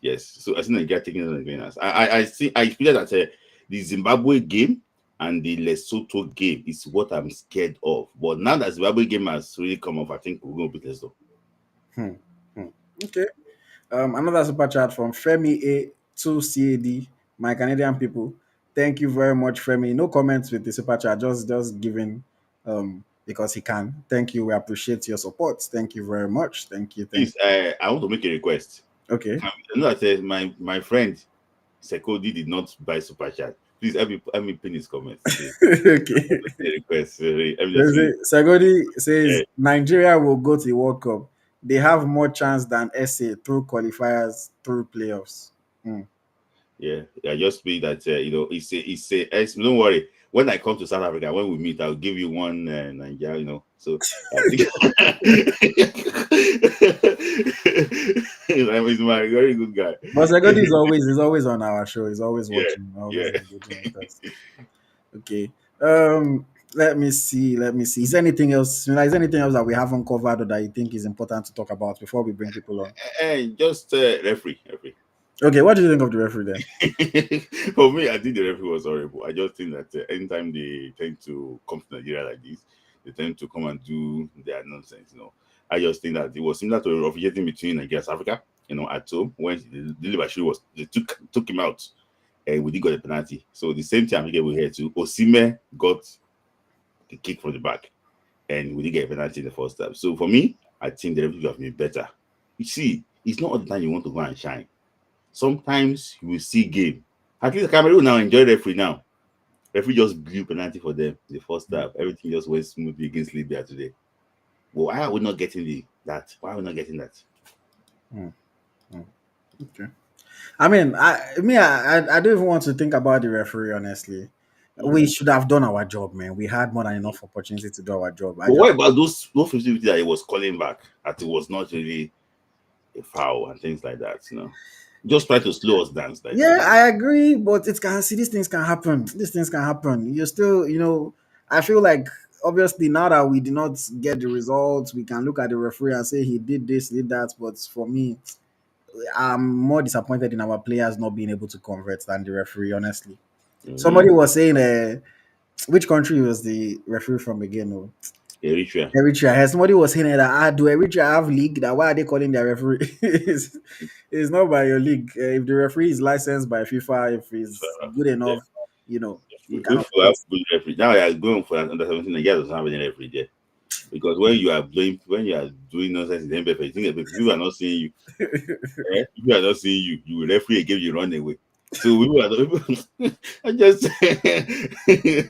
Yes. So I see Nigeria taking them to the cleaners. I feel that the Zimbabwe game and the Lesotho game is what I'm scared of. But now that Zimbabwe game has really come off, I think we're going to beat Lesotho. Hmm. Hmm. Okay. Another super chat from Femi A2CAD, my Canadian people. Thank you very much, Femi. No comments with the super chat, just giving because he can. Thank you. We appreciate your support. Thank you very much. Thank you. Thank Please, I want to make a request. you. Okay. I know that my friend Sekodi did not buy super chat. Please help me pin his comments, please. Okay. Just a request. Let me just There's pin a Sagodi says it. Nigeria will go to the World Cup. They have more chance than SA through qualifiers, through playoffs. Hmm. Yeah, yeah. Just be that don't worry. When I come to South Africa, when we meet, I'll give you one Nigeria. So I think he's my very good guy. But Sagodi is always on our show. He's always Yeah, watching, always yeah. engaging with us. Okay. Let me see. Let me see. Is there anything else? Is there anything else that we haven't covered or that you think is important to talk about before we bring people on? And just referee. Okay. What do you think of the referee then? For me, I think the referee was horrible. I just think that anytime they tend to come to Nigeria like this, they tend to come and do their nonsense. I just think that it was similar to officiating between Nigeria and South Africa. At home when the Liverpool was they took him out, and we did got a penalty. So the same time we had to Osimhen got the kick from the back, and we did get a penalty in the first half. So for me, I think the referee would have been better. You see, it's not all the time you want to go and shine. Sometimes you will see game. At least Cameroon now enjoy referee now. Referee just blew penalty for them in the first half. Everything just went smoothly against Libya today. But why are we not getting that? Why are we not getting that? Hmm. Hmm. Okay. I mean, I don't even want to think about the referee honestly. We should have done our job, man. We had more than enough opportunity to do our job. I But just what about those 50 that he was calling back? That it was not really a foul and things like that, Just try to slow us down slightly. Yeah, I agree, but it can see these things can happen. These things can happen. You're still, I feel like obviously now that we did not get the results, we can look at the referee and say he did this, he did that. But for me, I'm more disappointed in our players not being able to convert than the referee, honestly. Mm-hmm. Somebody was saying, which country was the referee from again? Oh, Eritrea. Eritrea. Somebody was saying that do Eritrea have league? That why are they calling their referee? It's not by your league. If the referee is licensed by FIFA, if he's good Yeah. enough, you can If of we have course. good referee, now you are going for an under 17, Nigeria doesn't have any referee there. Because when you are doing nonsense in the NBF, you think that people are not seeing you. People are not seeing you. You will referee again, you run away. So we were I just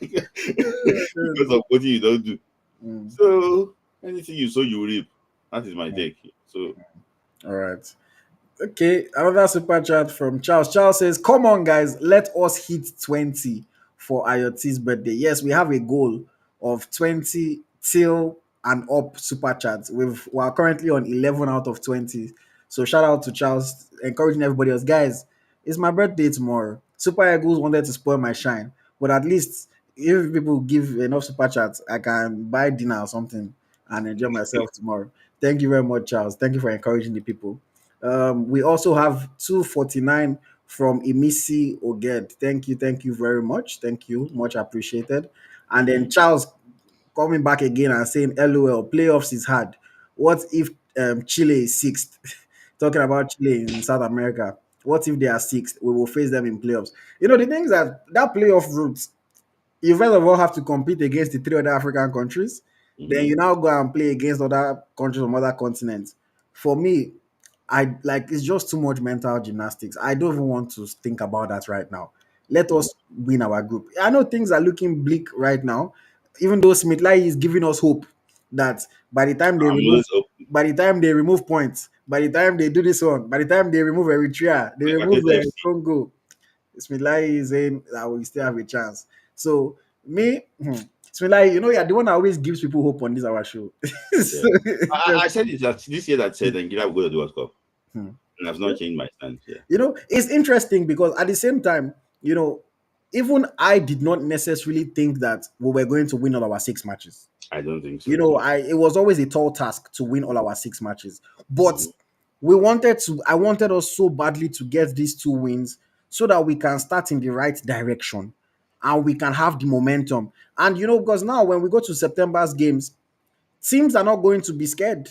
because of what you don't do. Mm, So anything you sow, you reap. That is my mm. take. So All right. Okay, another super chat from Charles. Charles says, "Come on, guys, let us hit 20 for AyoT's birthday." Yes, we have a goal of 20 till and up super chats. We are currently on 11 out of 20. So shout out to Charles, encouraging everybody else. Guys, it's my birthday tomorrow. Super Eagles wanted to spoil my shine, but at least if people give enough super chats, I can buy dinner or something and enjoy myself tomorrow. Thank you very much, Charles. Thank you for encouraging the people. We also have 249 from Emisi Oged. Thank you very much. Thank you, much appreciated. And then mhm. Charles coming back again and saying, "LOL, playoffs is hard. What if Chile is sixth?" Talking about Chile in South America. What if they are sixth? We will face them in playoffs. The things that playoff route, you first of all have to compete against the three other African countries. Then Mhm. you now go and play against other countries from other continents. For me, I like it's just too much mental gymnastics. I don't even want to think about that right now. Let Mhm. us win our group. I know things are looking bleak right now, even though Smith Layi is giving us hope that by the time they I'm remove always up. points, by the time they do this one, by the time they remove Eritrea, they remove Market FC. Congo, Smilai is saying that we still have a chance. So me, Smilai, you're the one that always gives people hope on this our show. Yeah. So, I said it that this year that said Nigeria will go to the World Cup. hmm. And I've not changed my stance here. It's interesting because at the same time, even I did not necessarily think that we were going to win all our 6 matches. I don't think so too. I it was always a tall task to win all our 6 matches, but Mhm. I wanted us so badly to get these 2 wins so that we can start in the right direction and we can have the momentum. And because now when we go to September's games, teams are not going to be scared.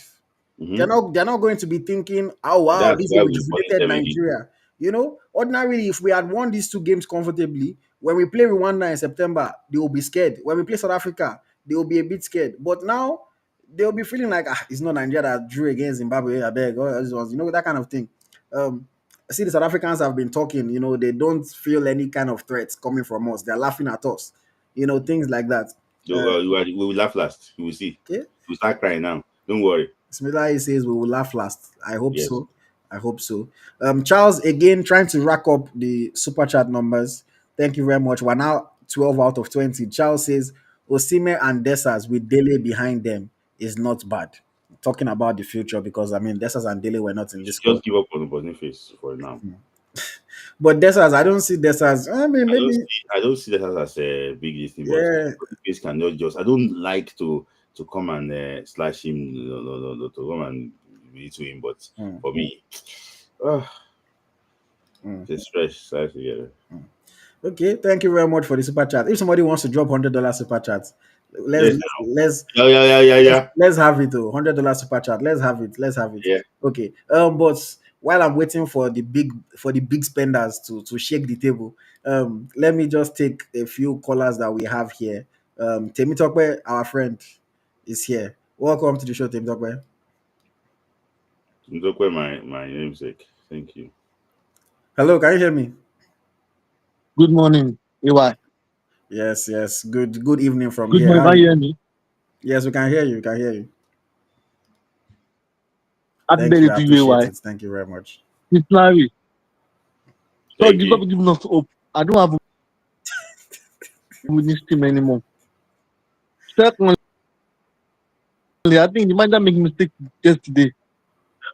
They're Mhm. not they're not going to be thinking, oh wow, That's this is a why we won rejuvenated 7 games. Nigeria. Ordinarily, if we had won these 2 games comfortably, when we play Rwanda in September, they will be scared. When we play South Africa, they will be a bit scared. But now they'll be feeling like it's not Nigeria that drew against Zimbabwe, I beg, all these ones, that kind of thing. I see the South Africans have been talking, they don't feel any kind of threats coming from us. They're laughing at us, things like that. So, Uh, we will laugh last. You will see. okay. You start crying now. Don't worry. Similar says we will laugh last. I hope Yes. so. I hope so. Charles again trying to rack up the super chat numbers. Thank you very much. We're now 12 out of 20. Charles says Osimhen and Desas with Dele behind them is not bad. Talking about the future because Desas and Dele were not in You this should squad. just give up on the Boniface for now. But Desas, I don't see Desas. Maybe I don't see that as a big thing, but yeah. Boniface cannot just. I don't like to come and slash him, no, to come and be to him. But Mm, for me, uh, mm. it's fresh. Start together. Okay, thank you very much for the super chat. If somebody wants to drop $100 super chat, let's Yes. let's let's Yeah, yeah, yeah, yeah, let's, yeah. let's have it. Oh, $100 super chat. Let's have it. Let's have it. Yeah. Okay. But while I'm waiting for the big spenders to shake the table, let me just take a few callers that we have here. Temitokwe, our friend, is here. Welcome to the show, Temitokwe. Look where my namesake. Thank you. Hello, can you hear me? Good morning, EY. Yes, yes. Good evening from Good here. morning, can you hear me? Yes, we can hear you. We can hear you. Happy Thank you. birthday I to you, appreciate EY. it. Thank you very much. It's Larry. So Thank give you. up giving us hope. I don't have with this team anymore. Secondly, I think the manager make mistake yesterday.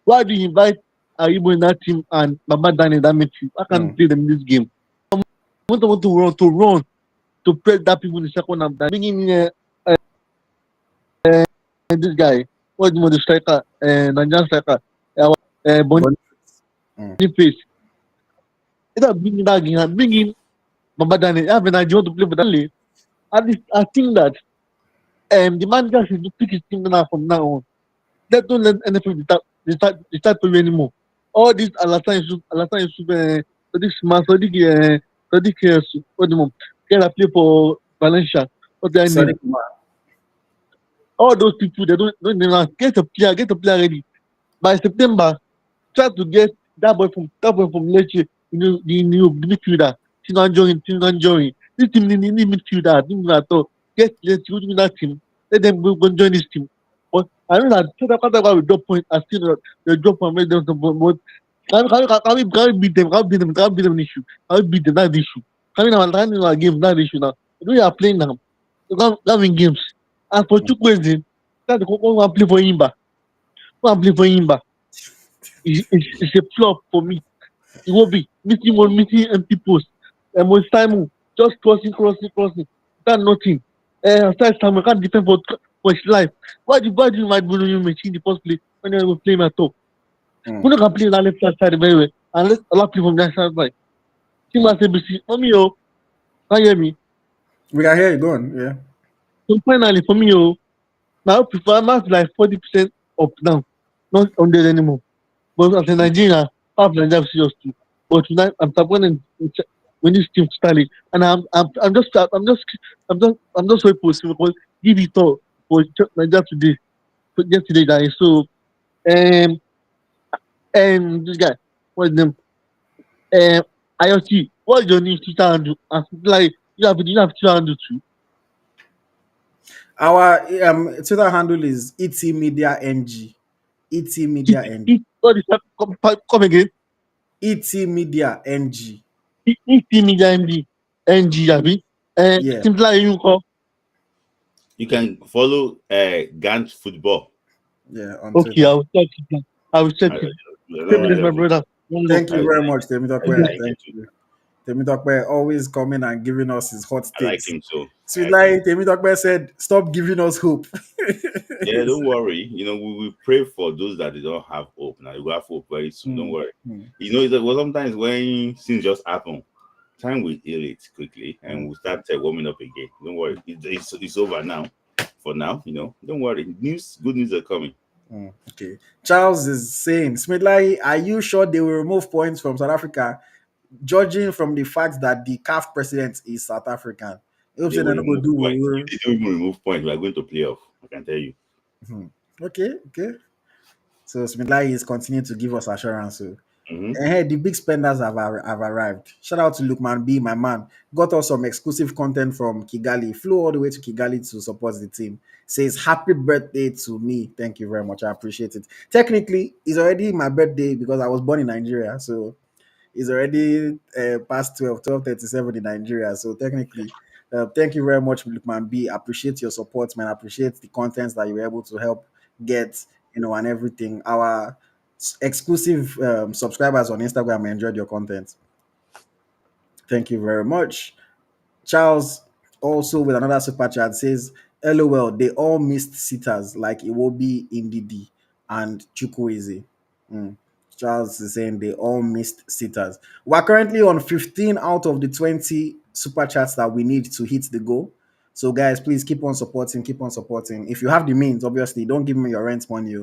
Why do you invite Aribo in that team and Baba Dan in that midfield? I can't play them in this game. I want to run to press that people in the second half. Bringing in this guy, what's the name of the striker, Nigerian striker, Mm. Boniface. Instead of bringing that guy, bring in Baba Dan. Have an idea to play for that lane. At least I think that the manager should pick his team now from now on. Don't let anything start to you anymore. All this Alatan Yusuf, Sadiq Smart, what the mom, can I play for Valencia? What's their name? Sadiq Umar. All those people, they don't know. Get a player ready. By September, try to get that boy from Lecce, the new midfielder. She's not joining. This team need midfielder. Think at all. Let's go to that team. Let them go join this team. But I know that South will drop point. I still they drop point. Make them but can we beat them? Can we beat them an issue? Can we beat them? That's the issue. Can we now our game? That's the issue now. The way you are playing now, you can't win games. And for Chukwueze, that's the one play for Imba. One play for Imba. It's a flop for me. It will be missing empty post. Most time just crossing. That's nothing. Aside Samuel can't defend for his life. Why do you mind Bruno Metsi in the first place when they were playing at all? Bruno can play that left side very well. And let a lot of people from that side. Team as ABC. For me, can you hear me? We can hear you going. Yeah. So finally, for me, now I prefer like 40% up now, not 100 anymore. But as a Nigerian, I have Nigeria serious too. But tonight I'm supporting when this team started, and I'm just so positive because give it all for Nigeria today, for yesterday, guys. So this guy, what's his name? Um, AyoT, what's your new Twitter handle? And like you have Twitter handle too. Our Twitter handle is ET Media NG. ET Media NG. What is that? Come again. ET Media NG. ET Media MD NG, abi. Yeah. Simply you call. You can follow Gant Football. Yeah. On Okay, Twitter. I will check it. I will check I it. don't Same worry, with my everything. brother. One love. Thank I, you I very much, Temitope. like him Thank too. you. Temitope always coming and giving us his hot I like takes. him too. I Sweet like him. like Temitope said, stop giving us hope. Yeah, don't worry. We will pray for those that they don't have hope. Now you will have hope very soon. Don't Hmm, worry. hmm, Sometimes when things just happen, time will heal it quickly, and hmm, we'll start warming up again. Don't worry. It's over now. For now, don't worry. Good news are coming. Okay. Charles is saying, Smith Layi, are you sure they will remove points from South Africa, judging from the fact that the CAF president is South African? I hope They so will they're not going remove to points. do. If they don't even remove points, we are going to playoff. I can tell you. Hmm. Okay. So Smith Layi is continuing to give us assurance. So Hmm. hey, the big spenders have arrived. Shout out to Lukman B, my man. Got us some exclusive content from Kigali. Flew all the way to Kigali to support the team. Says happy birthday to me. Thank you very much. I appreciate it. Technically, it's already my birthday because I was born in Nigeria. So it's already past 12:37 in Nigeria. So technically, thank you very much, Lukman B. Appreciate your support, man. Appreciate the contents that you were able to help get, and everything. Our exclusive subscribers on Instagram enjoyed your content. Thank you very much. Charles also with another super chat says, LOL, they all missed sitters like Iwobi, Indidi, and Chukwueze. Mm. Charles is saying they all missed sitters. We're currently on 15 out of the 20 super chats that we need to hit the goal. So, guys, please keep on supporting, keep on supporting. If you have the means, obviously, don't give me your rent money.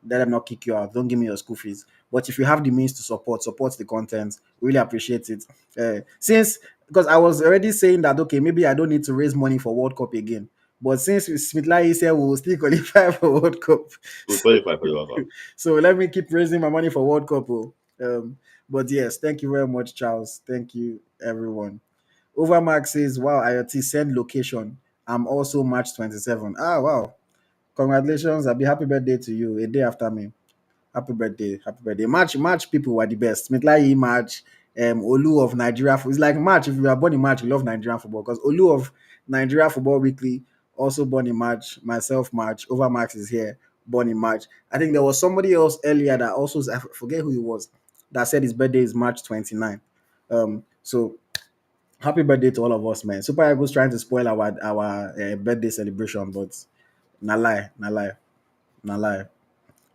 Let them not kick you out. Don't give me your school fees. But if you have the means to support the content, really appreciate it. Since because I was already saying that okay, maybe I don't need to raise money for World Cup again. But since Smith Layi said we will still qualify for World Cup, We'll qualify for the World Cup. so let me keep raising my money for World Cup. But yes, thank you very much, Charles. Thank you, everyone. Overmark says, "Wow, IoT send location. I'm also March 27. Ah, wow! Congratulations! I'll be happy birthday to you. A day after me. Happy birthday, happy birthday. March people were the best. Smith Layi March, Olu of Nigeria. It's like March. If you are born in March, you love Nigerian football because Olu of Nigeria Football Weekly also born in March. Myself, March. Overmax is here, born in March. I think there was somebody else earlier that also, I forget who he was, that said his birthday is March 29. So happy birthday to all of us, man. Super Eagles trying to spoil our birthday celebration, but na lie, na lie, na lie.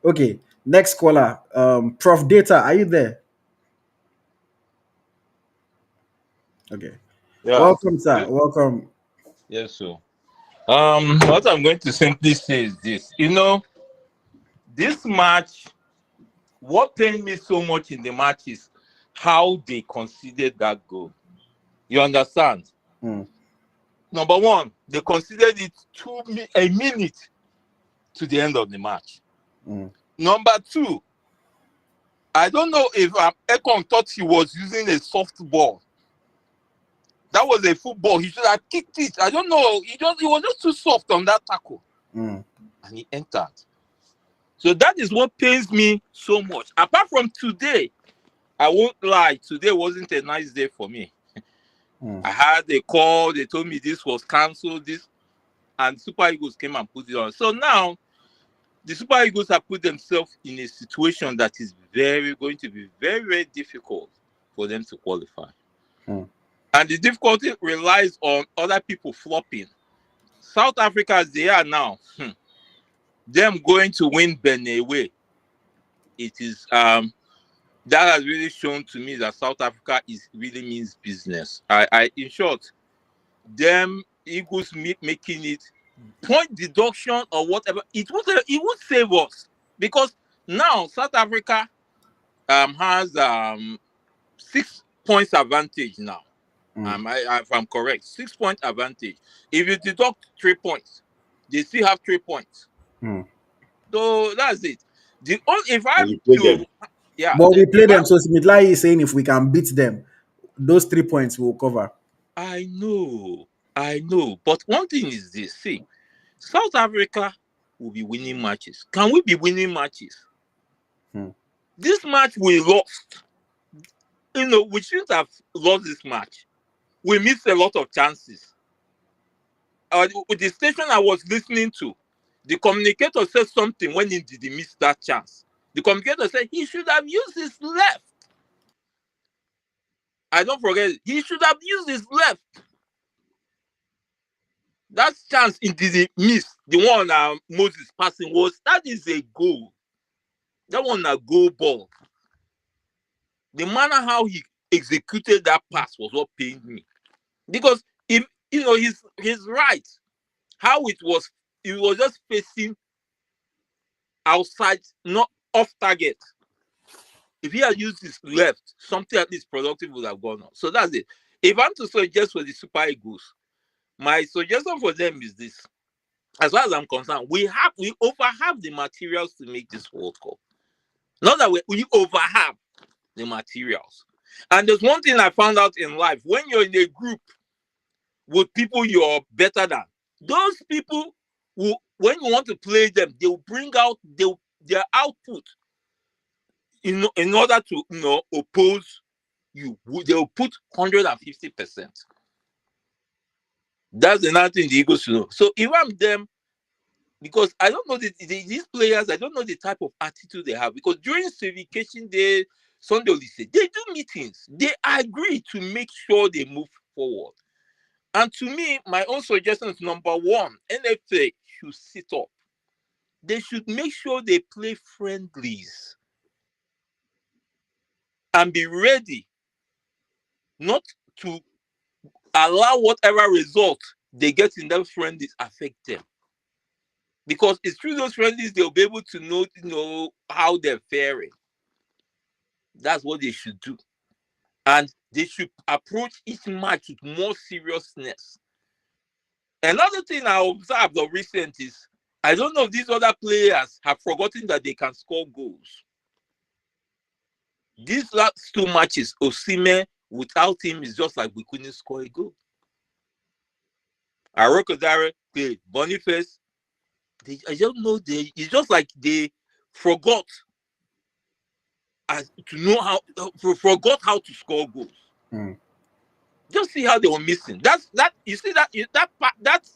Okay, next caller. Prof Data, are you there? Okay. Yeah. Welcome, sir. Welcome. Yes, so what I'm going to simply say is this. This match, what pained me so much in the match is how they conceded that goal. You understand? Mm. Number one, they considered it a minute to the end of the match. Mm. Number two, I don't know if Ekong thought he was using a soft ball. That was a football. He should have kicked it. I don't know. He was just too soft on that tackle. Mm. And he entered. So that is what pains me so much. Apart from today, I won't lie. Today wasn't a nice day for me. Mm. I had a call. They told me this was cancelled. And Super Eagles came and put it on. So now, the Super Eagles have put themselves in a situation that is going to be very, very difficult for them to qualify. Mm. And the difficulty relies on other people flopping. South Africa, as they are now, them going to win Benin away. It is that has really shown to me that South Africa really means business. In short, them Eagles making it point deduction or whatever, it would save us because now South Africa has 6 points advantage now. If I'm correct, 6 point advantage. If you deduct 3 points, they still have 3 points. Mm. So that's it. If And I'm you play to them. But we play them. So Smith Layi is saying if we can beat them, those 3 points will cover. I know. But one thing is this: see, South Africa will be winning matches. Can we be winning matches? This match we lost. We shouldn't have lost this match. We missed a lot of chances. With the station I was listening to, the communicator said something when he did miss that chance. The communicator said he should have used his left. I don't forget it. He should have used his left. That chance he did miss, the one Moses passing that is a goal. That one a goal ball. The manner how he executed that pass was what pained me. Because if his right, how it was just facing outside, not off target. If he had used his left, something at least productive would have gone on. So that's it. If I'm to suggest for the Super Eagles, my suggestion for them is this. As far as I'm concerned, we overhave the materials to make this World Cup. Not that we overhave the materials. And there's one thing I found out in life. When you're in a group with people you're better than, those people when you want to play them, they will bring out their output in order to oppose you. They will put 150%. That's another thing the Eagles should know. So if I'm them, because I don't know these players, I don't know the type of attitude they have. Because during certification day, Sunday Olyse, they do meetings. They agree to make sure they move forward. And to me, my own suggestion is number one, NFA should sit up. They should make sure they play friendlies and be ready not to allow whatever result they get in those friendlies affect them. Because it's through those friendlies they'll be able to know how they're faring. That's what they should do. And they should approach each match with more seriousness. Another thing I observed of recent is, I don't know if these other players have forgotten that they can score goals. These last 2 matches, Osimhen, without him, is just like we couldn't score a goal. Arokodare played. Boniface, I don't know, it's just like they forgot as to know how forgot how to score goals. Just see how they were missing. That you see that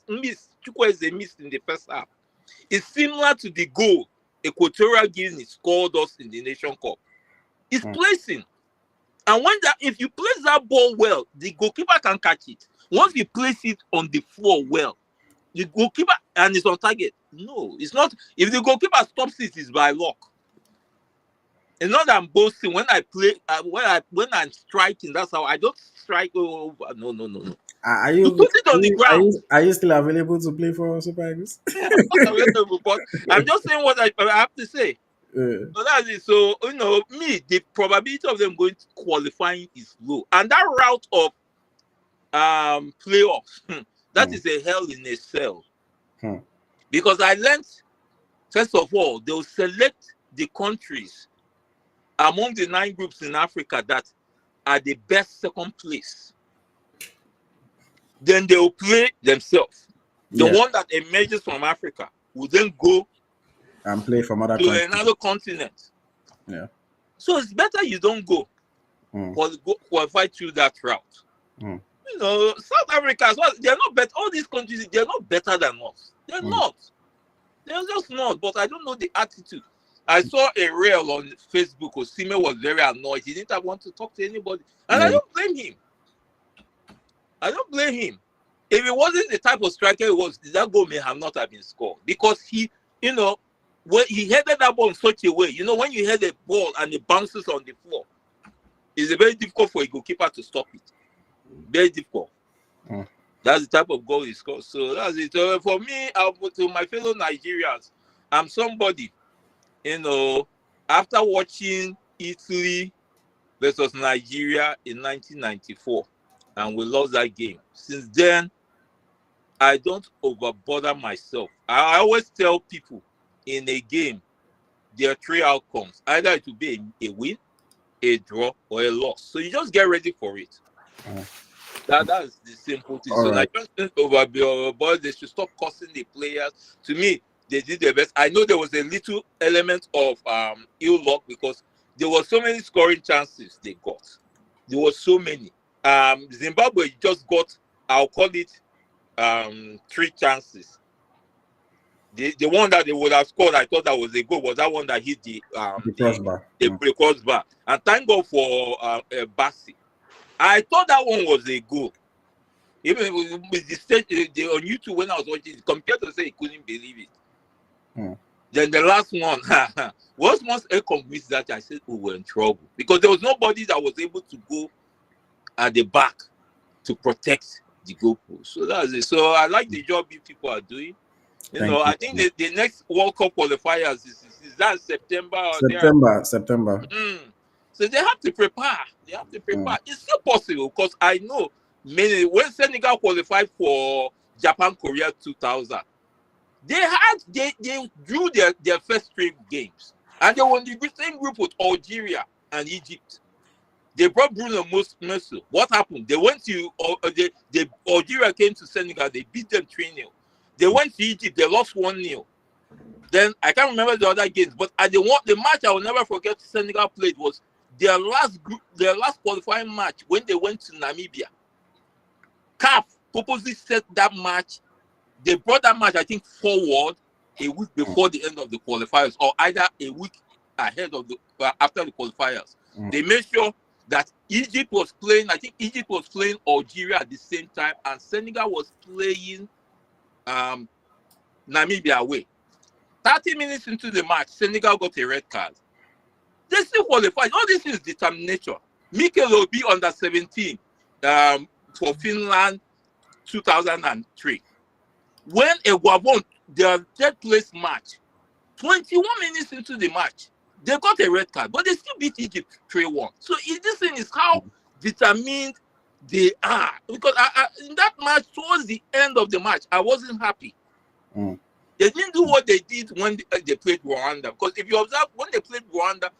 miss Chukwueze missed in the first half is similar to the goal Equatorial Guinea scored us in the Nation Cup. It's placing. And if you place that ball well, the goalkeeper can catch it. Once you place it on the floor well, the goalkeeper and it's on target. No, it's not. If the goalkeeper stops it, it's by luck. It's not that I'm boasting. When I play, when I'm striking, that's how I don't strike. Oh, no. Are You you put it on the ground. are you still available to play for Super Eagles? But I'm just saying what I have to say. So that's it. So the probability of them going to qualifying is low, and that route of playoffs, that is a hell in itself. Because I learned, first of all, they'll select the countries among the 9 groups in Africa that are the best second place. Then they'll play themselves. The one that emerges from Africa will then go and play from other to another continent. Yeah. So it's better you don't go qualify through that route. South Africa as well, they're not better. All these countries, they're not better than us. They're not. They're just not. But I don't know the attitude. I saw a reel on Facebook. Osimhen was very annoyed. He didn't want to talk to anybody. And I don't blame him. If it wasn't the type of striker it was, that goal may have not have been scored. Because he, when he headed that ball in such a way, when you head a ball and it bounces on the floor, it's very difficult for a goalkeeper to stop it. Very difficult. That's the type of goal he scored. So that's it. For me, to my fellow Nigerians, I'm somebody, after watching Italy versus Nigeria in 1994, and we lost that game. Since then, I don't overbother myself. I always tell people in a game, there are 3 outcomes. Either it will be a win, a draw, or a loss. So you just get ready for it. That's the simple thing. So I just think but they should stop cursing the players. To me, they did their best. I know there was a little element of ill luck because there were so many scoring chances they got. There were so many. Zimbabwe just got, I'll call it 3 chances. The one that they would have scored, I thought that was a goal, was that one that hit the crossbar. The crossbar. And thank God for Bassi. I thought that one was a goal. Even with the stage on YouTube when I was watching it, compared to say he couldn't believe it. Then the last one, once I convinced that, I said we were in trouble because there was nobody that was able to go at the back to protect the goalpost. So that's it. So I like the job you people are doing. I think the next World Cup qualifiers is that September. Or September. So they have to prepare. It's still possible because I know when Senegal qualified for Japan Korea 2000, they drew their first 3 games, and they were in the same group with Algeria and Egypt. They brought Bruno Merso. What happened? They went to Algeria came to Senegal. They beat them 3-0. They went to Egypt. They lost 1-0. Then I can't remember the other games, but the match I will never forget Senegal played was their last qualifying match when they went to Namibia. CAF purposely set that match. They brought that match, I think, forward a week before the end of the qualifiers, or either a week ahead of after the qualifiers. They made sure that Egypt was playing. I think Egypt was playing Algeria at the same time, and Senegal was playing Namibia away. 30 minutes into the match, Senegal got a red card. They still qualified. All this is determination. Mikel Obi under 17 for Finland 2003. When Eguavon, their 3rd place match, 21 minutes into the match, they got a red card, but they still beat Egypt 3-1. So this thing is how determined they are. Because in that match, towards the end of the match, I wasn't happy. They didn't do what they did when they played Rwanda. Because if you observe, when they played Rwanda,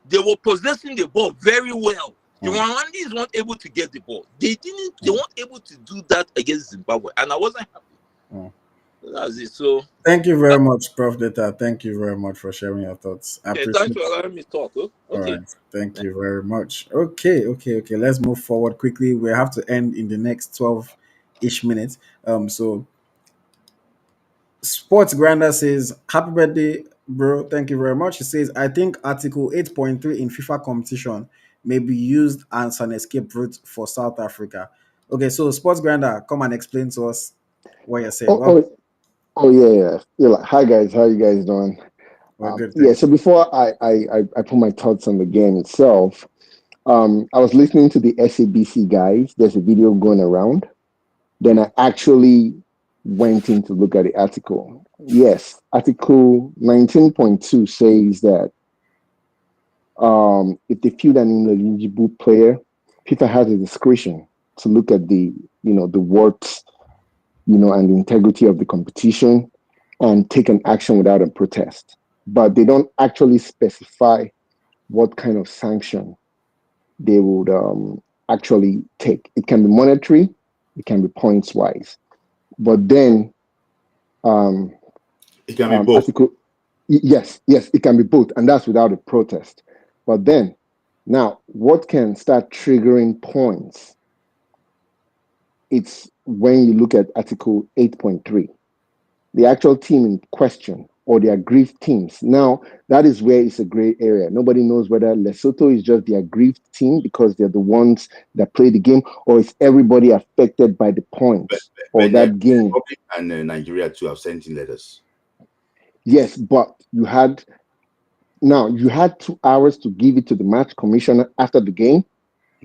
they were possessing the ball very well. The Rwandans weren't able to get the ball. They weren't able to do that against Zimbabwe, and I wasn't happy. That's it. So, Thank you very much, Prof. Data. Thank you very much for sharing your thoughts. I okay, thanks appreciate for it. allowing me to talk. Oh, All okay. right. Thank you very much. Okay. Let's move forward quickly. We have to end in the next 12-ish minutes. So Sports Grinder says, Happy birthday, bro. Thank you very much. He says, I think Article 8.3 in FIFA competition may be used as an escape route for South Africa. Okay, so Sports Grinder, come and explain to us what you're saying. Oh, Well, oh, oh yeah, yeah. You're like, hi guys, how you guys doing? we're good, Yeah. thank So you. before I put my thoughts on the game itself, I was listening to the SABC guys. There's a video going around. Then I actually went in to look at the article. Yes, Article 19.2 says that if they feel an ineligible player, FIFA has a discretion to look at the worth, and the integrity of the competition and take an action without a protest. But they don't actually specify what kind of sanction they would actually take. It can be monetary, it can be points wise. But then um, It can be both. article, yes, it can be both, and that's without a protest. But then now, what can start triggering points? It's when you look at Article 8.3, the actual team in question or the aggrieved teams. Now, that is where it's a gray area. Nobody knows whether Lesotho is just the aggrieved team because they're the ones that play the game, or is everybody affected by the points or that game. Republic and Nigeria too have sent in letters. Yes, but you had 2 hours to give it to the match commissioner after the game.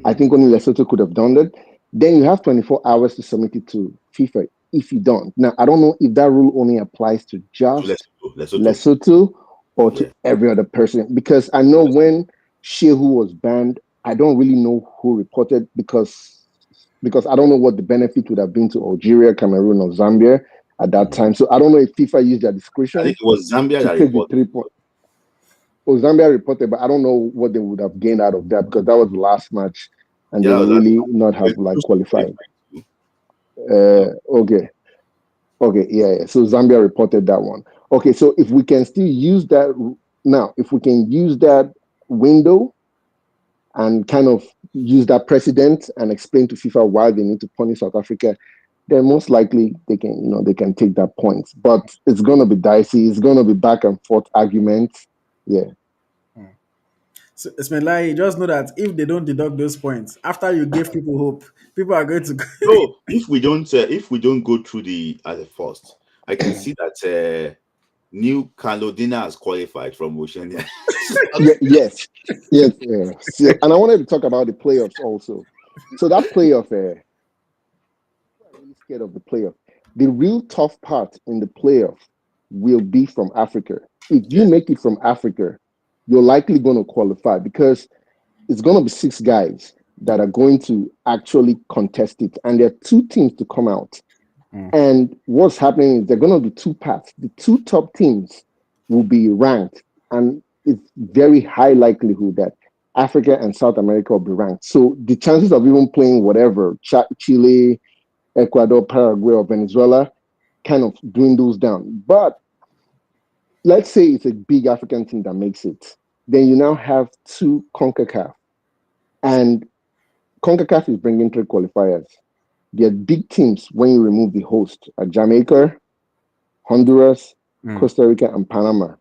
I think only Lesotho could have done that. Then you have 24 hours to submit it to FIFA if you don't. Now, I don't know if that rule only applies to To just Lesotho. Lesotho or Yeah. to every other person. Because I know when Shehu was banned, I don't really know who reported because I don't know what the benefit would have been to Algeria, Cameroon, or Zambia at that time. So I don't know if FIFA used their I discretion think it was Zambia to that take the reported. 3 points. Oh, Zambia reported, but I don't know what they would have gained out of that because that was the last match and they Yeah, will that really not have like was qualified. Yeah. Okay. Yeah. So Zambia reported that one. Okay, so if we can still use that now, if we can use that window and kind of use that precedent and explain to FIFA why they need to punish South Africa, then most likely they can take that point. But it's gonna be dicey. It's gonna be back and forth arguments. Yeah. So, Smith Layi, just know that if they don't deduct those points, after you give people hope, people are going to No, if we don't go through the at the first, I can see that New Caledona has qualified from Oceania. Yes. And I wanted to talk about the playoffs also. So that playoff, I'm really scared of the playoff. The real tough part in the playoff will be from Africa. If you Yeah. make it from Africa, you're likely going to qualify because it's going to be 6 guys that are going to actually contest it. And there are 2 teams to come out. Mm. And what's happening is they're going to do 2 parts. The 2 top teams will be ranked. And it's very high likelihood that Africa and South America will be ranked. So the chances of even playing whatever, Chile, Ecuador, Paraguay, or Venezuela kind of dwindles down. But let's say it's a big African team that makes it. Then you now have 2 CONCACAF. And CONCACAF is bringing 3 qualifiers. They're big teams when you remove the host at Jamaica, Honduras, Mm. Costa Rica, and Panama.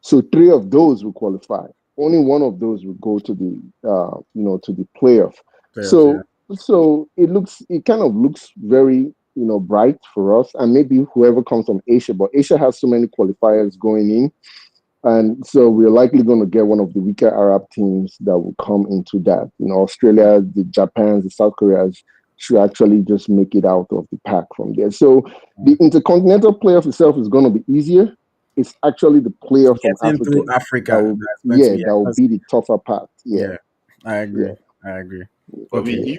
So 3 of those will qualify. Only one of those will go to the playoff. Playoff, yeah. So it kind of looks very bright for us, and maybe whoever comes from Asia. But Asia has so many qualifiers going in, and so we're likely going to get one of the weaker Arab teams that will come into that. Australia, the Japans, the South Koreas should actually just make it out of the pack from there. So the intercontinental playoff itself is going to be easier. It's actually the playoff from Getting Africa through Africa, that's going to be, that will be the tougher part. yeah, I Yeah. agree. For Okay. me,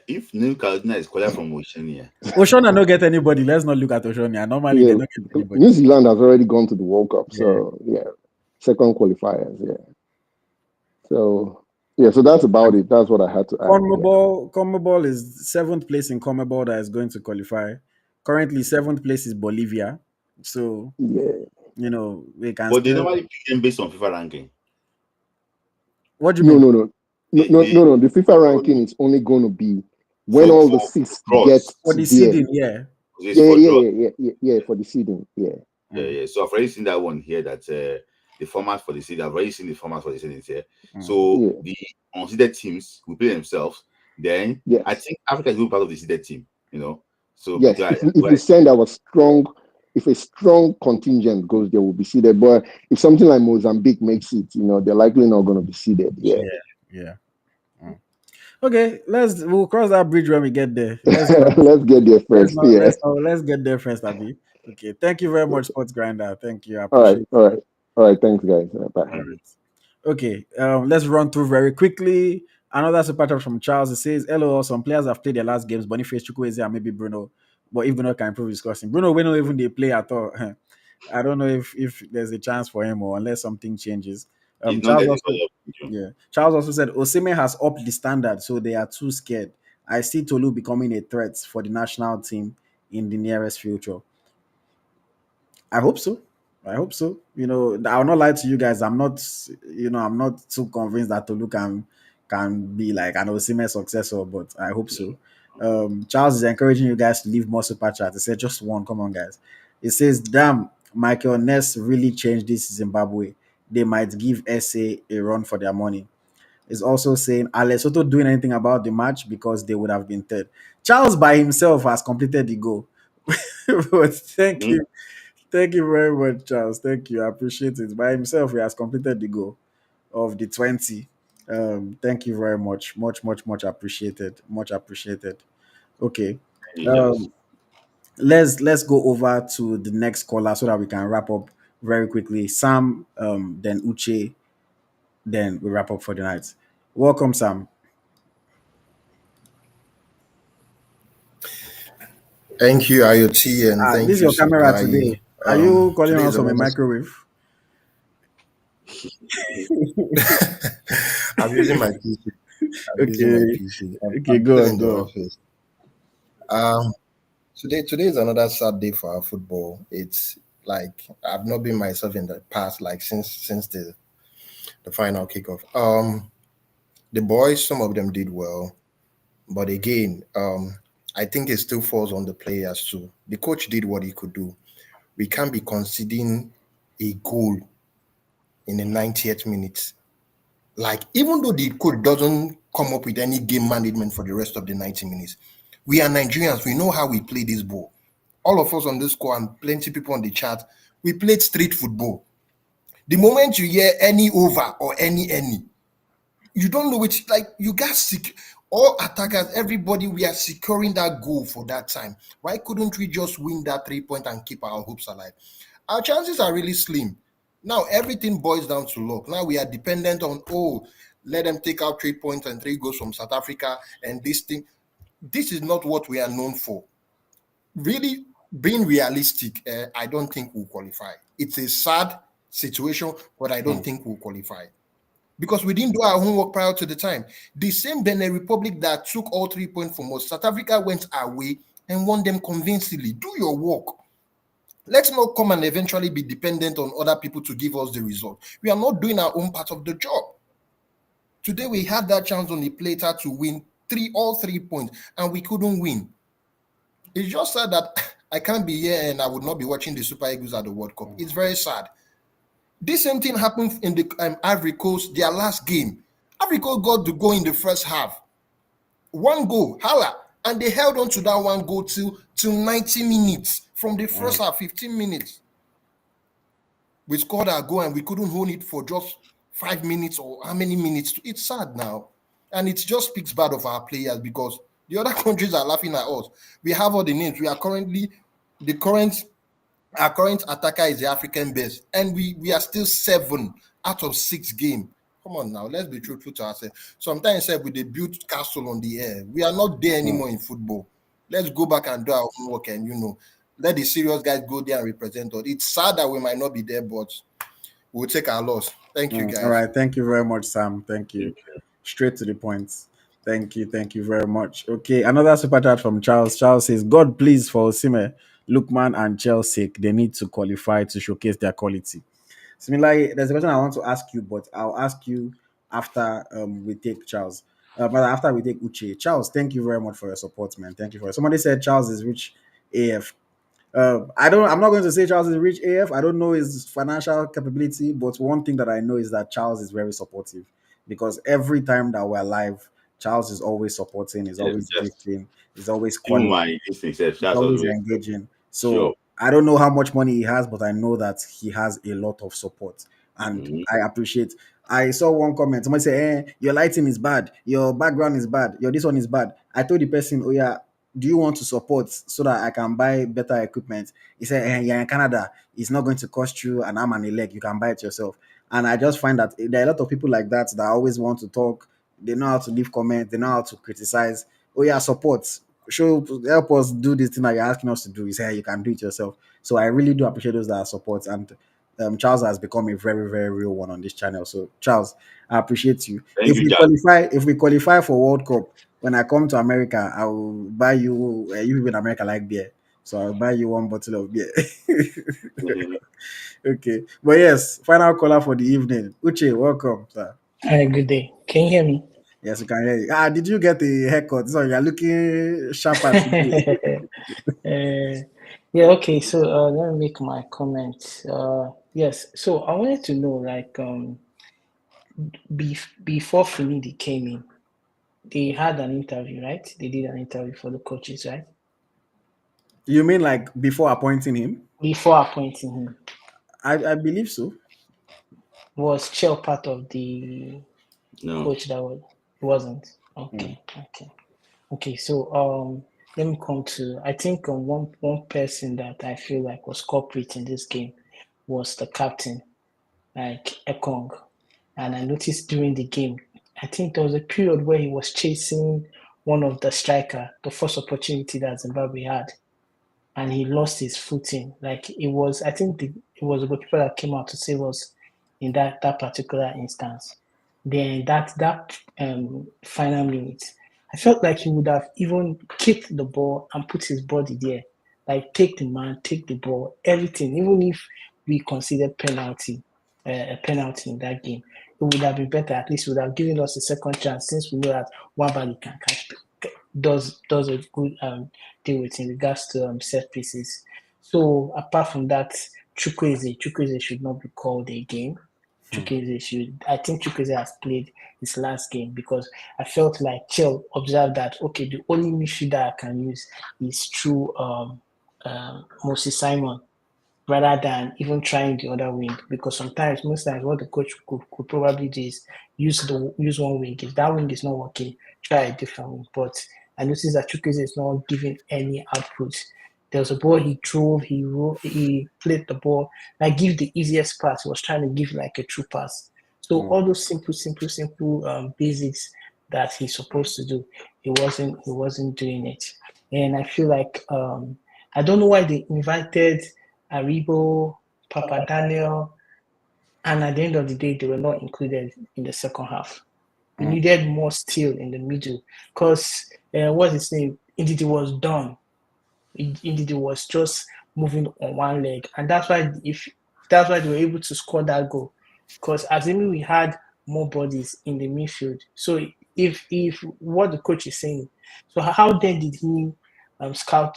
if New Caledonia is qualified from Oceania, Oshona no get anybody. Let's not look at Oshona. Normally, they Yeah. don't get anybody. New Zealand has already gone to the World Cup, Yeah. so second qualifiers. So that's about it. That's what I had to add. CONMEBOL is 7th place in CONMEBOL that is going to qualify. Currently, 7th place is Bolivia. So Yeah. we can But they still. normally pick them based on FIFA ranking. What do you No, mean? no, no. No, They, no, they, no, no. The FIFA ranking is only going to be when for all the for seats get draws, For to the there. seeding, yeah. it's Yeah, for yeah, draws. yeah, yeah, yeah, yeah, for the seeding. Yeah. Yeah, Mm, yeah. So I've already seen that one here. That the format for the seed. I've already seen the format for the seedings here. mm. So Yeah. the unseeded teams will play themselves. Then I Yes. think Africa is will be part of the seeded team. So Yes. because If we send our strong, if a strong contingent goes there, will be seeded. But if something like Mozambique makes it, they're likely not going to be seeded. Yeah. Yeah, yeah. Mm. Okay, we'll cross that bridge when we get there. Let's not Let's get there first. Yeah. let's get there first, Abby. Okay, thank you very much, Sports Grinder. Thank you, I All right. appreciate All right. All right. Thanks, guys. Bye. it. Okay, let's run through very quickly. Another super chat from Charles. It says, "Hello, some players have played their last games. Boniface, Chukwueze, and maybe Bruno. But if Bruno can improve his crossing, Bruno will not even they play at all. I don't know if there's a chance for him or unless something changes." it's not Charles getting also, for yeah, Charles also said Osimhen has upped the standard, so they are too scared. I see Tolu becoming a threat for the national team in the nearest future. I hope so. I hope so. I'll not lie to you guys. I'm not too convinced that Tolu can be like an Osimhen successor, but I hope so. Charles is encouraging you guys to leave more super chat. He said just one. Come on, guys. It says, "Damn, Michael Ness really changed this Zimbabwe. They might give SA a run for their money." Is also saying, "Are Lesotho doing anything about the match because they would have been third?" Charles by himself has completed the goal. But thank you. you. Thank you very much, Charles. Thank you. I appreciate it. By himself, he has completed the goal of the 20. Thank you very much. Much, much, much appreciated. Much appreciated. Okay. Just Um, let's go over to the next caller so that we can wrap up very quickly. Sam, then Uche, then we wrap up for the night. Welcome, Sam. Thank you, IoT, and This thank is you, your Smith camera today. Layi. Are you calling Today us is from a another. microwave? I'm using my PC. I'm using my Okay. PC. Okay, I'm go still on, in the go on. office. Um, today is another sad day for our football. It's like I've not been myself in the past, like since the final kickoff. The boys, some of them did well, but again, I think it still falls on the players too. The coach did what he could do. We can't be conceding a goal in the 90th minute. Like, even though the coach doesn't come up with any game management for the rest of the 90 minutes, we are Nigerians. We know how we play this ball. All of us on this score and plenty people on the chat, we played street football. The moment you hear any over or any, you don't know which, like, you guys, all attackers, everybody, we are securing that goal for that time. Why couldn't we just win that 3 point and keep our hopes alive? Our chances are really slim. Now everything boils down to luck. Now we are dependent on, let them take out 3 points and 3 goals from South Africa and this thing. This is not what we are known for. Really, being realistic, I don't think we'll qualify. It's a sad situation, but I don't think we'll qualify because we didn't do our homework prior to the time. The same Benin Republic that took all 3 points from us, South Africa went away and won them convincingly. Do your work. Let's not come and eventually be dependent on other people to give us the result. We are not doing our own part of the job. Today we had that chance on the platter to win all 3 points, and we couldn't win. It's just sad that I can't be here and I would not be watching the Super Eagles at the World Cup. It's very sad. This same thing happened in the Ivory Coast, their last game. Ivory Coast got to go in the first half. One goal, holla, and they held on to that one goal till 90 minutes. From the first half, 15 minutes. We scored our goal and we couldn't hold it for just 5 minutes or how many minutes. It's sad now. And it just speaks bad of our players because the other countries are laughing at us. We have all the names. We are currently our current attacker is the African best, and we are still 7 out of 6 games. Come on now, let's be truthful to ourselves. Sometimes we they build castle on the air. We are not there anymore in football. Let's go back and do our homework and let the serious guys go there and represent us. It's sad that we might not be there, but we'll take our loss. Thank you, All guys. right. Thank you very much, Sam. Thank you. Straight to the point. Thank you. Thank you very much. Okay. Another super chat from Charles. Charles says, "God please for Osimhen. Lukman and Chelsea, they need to qualify to showcase their quality. Similarly, there's a question I want to ask you, but I'll ask you after we take Charles. But after we take Uche. Charles, thank you very much for your support, man. Thank you for it. Somebody said Charles is rich AF. I'm not going to say Charles is rich AF. I don't know his financial capability, but one thing that I know is that Charles is very supportive because every time that we're live, Charles is always supporting, is Yes, always yes. gifting, is always Even calling, my this thing says is that's always always engaging. sure. So I don't know how much money he has, but I know that he has a lot of support, and Mhm. I appreciate. I saw one comment. Somebody say, your lighting is bad, your background is bad, your this one is bad." I told the person, "Oh yeah, do you want to support so that I can buy better equipment?" He said, "You're in Canada. It's not going to cost you an arm and a leg. You can buy it yourself." And I just find that there are a lot of people like that that always want to talk. They know how to leave comments. They know how to criticize. Oh yeah, support. Show help us do this thing that you're asking us to do. You say, "Hey, you can do it yourself." So I really do appreciate those that support. And Charles has become a very, very real one on this channel. So Charles, I appreciate you. Thank you, Jack. If we qualify for World Cup, when I come to America, I will buy you. You people in America like beer, so I'll buy you one bottle of beer. Mhm. Okay, but yes, final caller for the evening. Uche, welcome, sir. Hi, good day. Can you hear me? Yes, we can hear you. Did you get a haircut? So you're looking sharper today. Yeah, okay. So let me make my comment. Yes, so I wanted to know, like, before Finidi came in, they had an interview, right? They did an interview for the coaches, right? You mean like before appointing him? Before appointing him, I believe so. was Chell part of the No. coach that was? It wasn't. Mm. Okay. So let me come to. I think one person that I feel like was culprit in this game was the captain, like Ekong. And I noticed during the game, I think there was a period where he was chasing one of the striker, the first opportunity that Zimbabwe had, and he lost his footing. Like it was, I think it was a goalkeeper that came out to save us in that particular instance. Then that final minute, I felt like he would have even kicked the ball and put his body there, like take the man, take the ball, everything. Even if we considered a penalty in that game, it would have been better. At least it would have given us a second chance since we know that Wabali can catch does a good deal with in regards to set pieces. So apart from that, Chukwueze should not be called again. I think Chukwueze has played his last game because I felt like Chell observed that okay, the only midfielder I can use is through Moses Simon rather than even trying the other wing because most times what the coach could probably do is use one wing. If that wing is not working, try a different wing. But I noticed that Chukwueze is not giving any output. There was a ball he drove, he played the ball, like give the easiest pass. He was trying to give like a true pass. So Mm. all those simple basics that he's supposed to do, he wasn't doing it. And I feel like I don't know why they invited Aribo, Papa Daniel, and at the end of the day, they were not included in the second half. We Mm. needed more steel in the middle because what's his name? Indeed, it was done. Indeed, it was just moving on one leg, and that's why they were able to score that goal. Because assuming we had more bodies in the midfield, so if what the coach is saying, so how then did he scout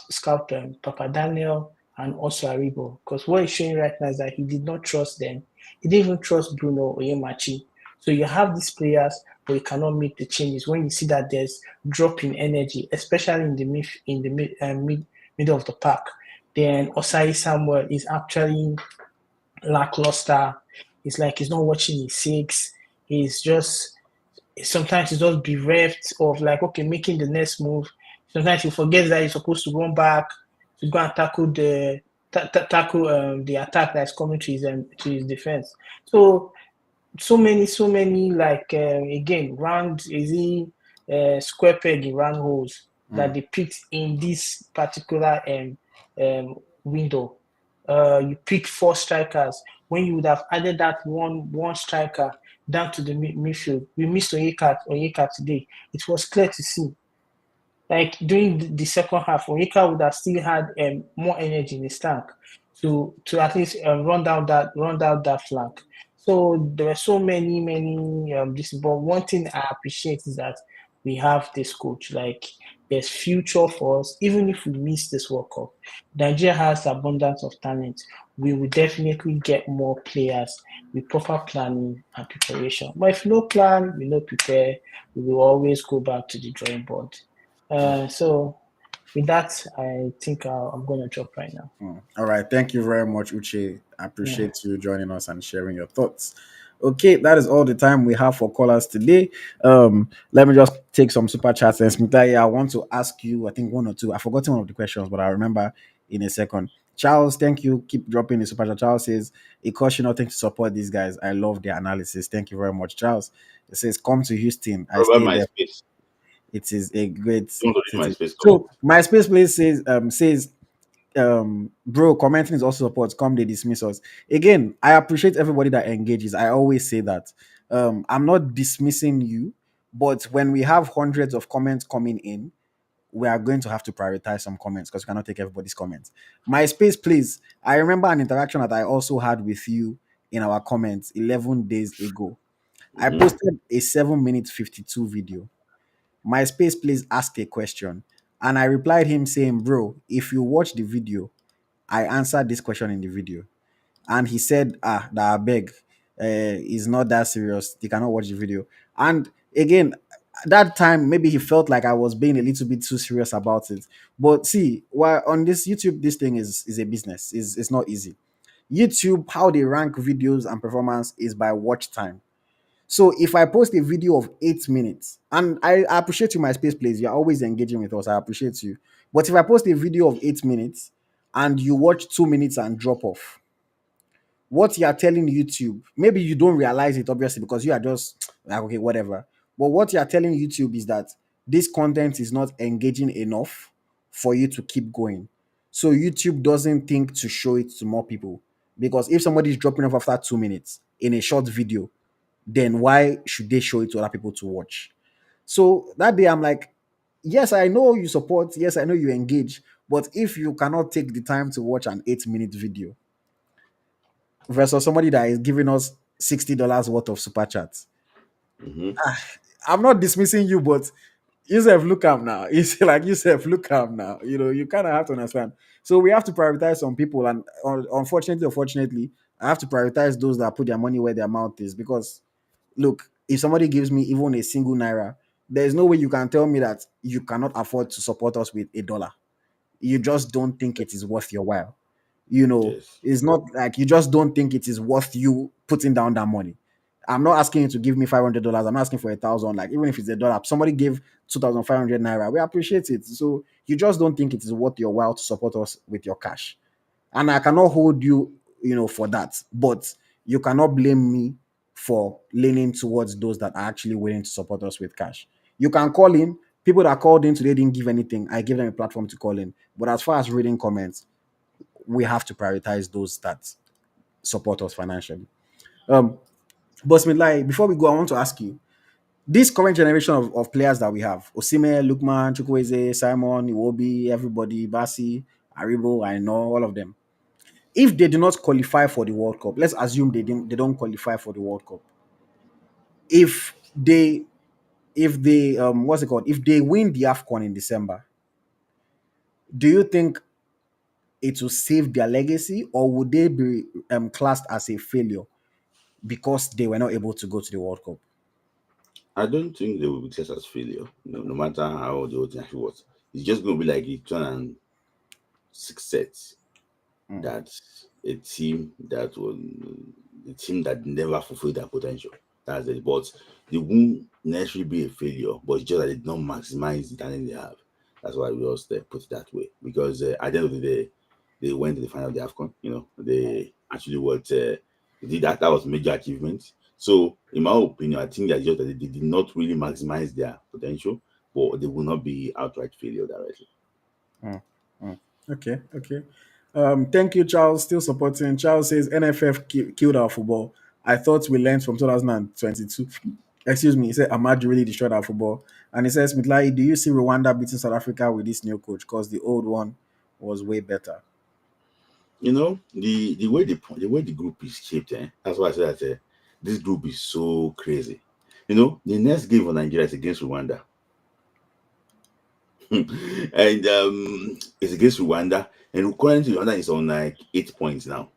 Papa Daniel and also Aribo? Because what he's showing right now is that he did not trust them. He didn't even trust Bruno Oyemachi. So you have these players, but you cannot make the changes when you see that there's drop in energy, especially in the middle of the park. Then Osai Samuel is actually lackluster. It's like he's not watching his six. He's just sometimes he's just bereft of like okay making the next move. Sometimes he forgets that he's supposed to run back to go and tackle the attack that's coming to his defense. So many like again round easy square peg in round holes that Mm. they picked in this particular window. You picked four strikers when you would have added that one striker down to the midfield. We missed Onyeka today. It was clear to see. Like during the second half, Onyeka would have still had more energy in his tank to at least run down that flank. So there were so many this. But one thing I appreciate is that we have this coach. Like there's future for us, even if we miss this World Cup. Nigeria has abundance of talent. We will definitely get more players with proper planning and preparation. But if no plan, we no prepare, we will always go back to the drawing board. So with that, I think I'm going to drop right now. All right. Thank you very much, Uche. I Yeah. appreciate you joining us and sharing your thoughts. Okay, that is all the time we have for callers today. Let me just take some super chats. And Smith Layi, I want to ask you, I think one or two. I've forgotten one of the questions, but I remember in a second. Charles, thank you. Keep dropping the super chat. Charles says, it costs you nothing to support these guys. I love their analysis. Thank you very much, Charles. It says, come to Houston. I What about stay there. MySpace? It is a great Don't go to city. MySpace. Come on. So my space place says bro, commenting is also support. Come, they dismiss us. Again, I appreciate everybody that engages. I always say that. I'm not dismissing you, but when we have hundreds of comments coming in, we are going to have to prioritize some comments because we cannot take everybody's comments. MySpace, please. I remember an interaction that I also had with you in our comments 11 days ago. I Mm-hmm. posted a 7 minute 52 video. MySpace, please ask a question. And I replied him saying, bro, if you watch the video, I answered this question in the video. And he said, that I beg, is not that serious. He cannot watch the video. And again, that time, maybe he felt like I was being a little bit too serious about it. But see, while on this YouTube, this thing is a business. It's not easy. YouTube, how they rank videos and performance is by watch time. So if I post a video of 8 minutes, and I appreciate you, my space please, you're always engaging with us. I appreciate you. But if I post a video of 8 minutes and you watch 2 minutes and drop off, what you are telling YouTube, maybe you don't realize it obviously because you are just like, okay, whatever. But what you are telling YouTube is that this content is not engaging enough for you to keep going. So YouTube doesn't think to show it to more people. Because if somebody is dropping off after 2 minutes in a short video, then why should they show it to other people to watch? So that day I'm like, yes, I know you support, yes, I know you engage, but if you cannot take the time to watch an 8 minute video versus somebody that is giving us $60 worth of super chats, Mm-hmm. I'm not dismissing you, but yourself look up now. It's like yourself look up now. You know, you kind of have to understand. So we have to prioritize some people, and unfortunately, I have to prioritize those that put their money where their mouth is because look, if somebody gives me even a single naira, there's no way you can tell me that you cannot afford to support us with $1. You just don't think it is worth your while. You know, Yes. it's not like you just don't think it is worth you putting down that money. I'm not asking you to give me $500. I'm asking for 1,000. Like even if it's $1, somebody gave 2,500 naira. We appreciate it. So you just don't think it is worth your while to support us with your cash, and I cannot hold you, for that. But you cannot blame me for leaning towards those that are actually willing to support us with cash. You can call in. People that called in today didn't give anything. I gave them a platform to call in. But as far as reading comments, we have to prioritize those that support us financially. Um, but Smith Layi, before we go, I want to ask you: this current generation of players that we have, Osimhen, Lukman, Chukwueze, Simon, Iwobi, everybody, Basi, Aribo, I know all of them. If they do not qualify for the World Cup, let's assume they don't qualify for the World Cup. If they what's it called? If they win the AFCON in December, do you think it will save their legacy, or would they be classed as a failure because they were not able to go to the World Cup? I don't think they will be tested as failure. No matter how the whole thing actually was. It's just going to be like a 2006 Mm. that a team that was the team that never fulfilled their potential. That's it. But they won't necessarily be a failure, but it's just that they did not maximize the talent they have. That's why we also put it that way. Because at the end of the day, they went to the final of the AFCON. They actually they did that. That was a major achievement. So, in my opinion, I think that just that they did not really maximize their potential, but they will not be outright failure directly. Mm. Mm. Okay, okay. Thank you, Charles. Still supporting. Charles says NFF killed our football. I thought we learned from 2022. Excuse me. He said Ahmad really destroyed our football. And he says, Smith Layi, do you see Rwanda beating South Africa with this new coach? Because the old one was way better. You know, the way the group is shaped, that's why I said that this group is so crazy. You know, the next game for Nigeria is against Rwanda. And it's against Rwanda, and currently Rwanda is on like 8 points now.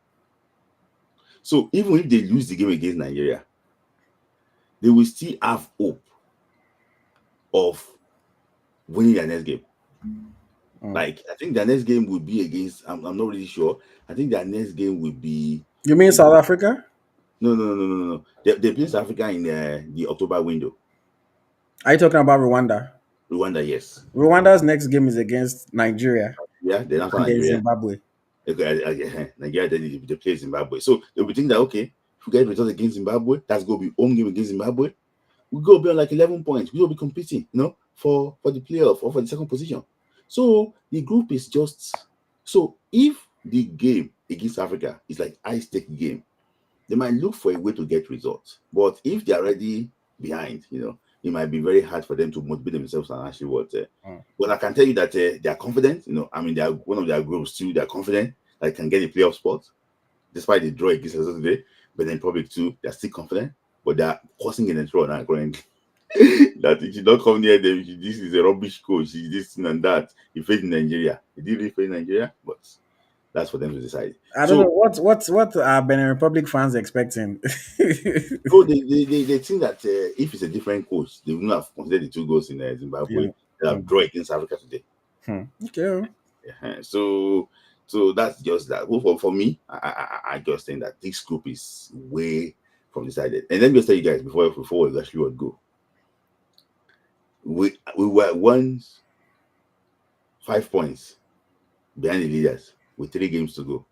So even if they lose the game against Nigeria, they will still have hope of winning their next game. Like I think their next game will be against. I'm not really sure. I think their next game will be. You mean South Africa? No. They play South Africa in the October window. Are you talking about Rwanda? Rwanda, yes. Rwanda's next game is against Nigeria. Yeah, then after And then Nigeria, Zimbabwe. Nigeria, then they play Zimbabwe. So they'll be thinking that okay, if we get results against Zimbabwe, that's going to be home game against Zimbabwe. We go be on like 11 points. We will be competing, for the playoff or for the second position. So the group is just so if the game against Africa is like high stake game, they might look for a way to get results. But if they're already behind, it might be very hard for them to motivate themselves and actually what. But I can tell you that they are confident. I mean, they are one of their groups too. They are confident that they can get a playoff spot, despite the draw against us today. But then probably too, they are still confident, but they are causing an draw now currently. That it should not come near them. This is a rubbish coach. This and that. He failed in Nigeria. He did really fail in Nigeria, but that's for them to decide. I don't know what are Benin Republic fans expecting. So they think that if it's a different coach, they wouldn't have considered the 2 goals in Zimbabwe. Yeah. They have drawn against Africa today. Okay. So that's just that. Well, for me, I just think that this group is way from decided. And let me just tell you guys before we actually would go. We were once 5 points behind the leaders with 3 games to go,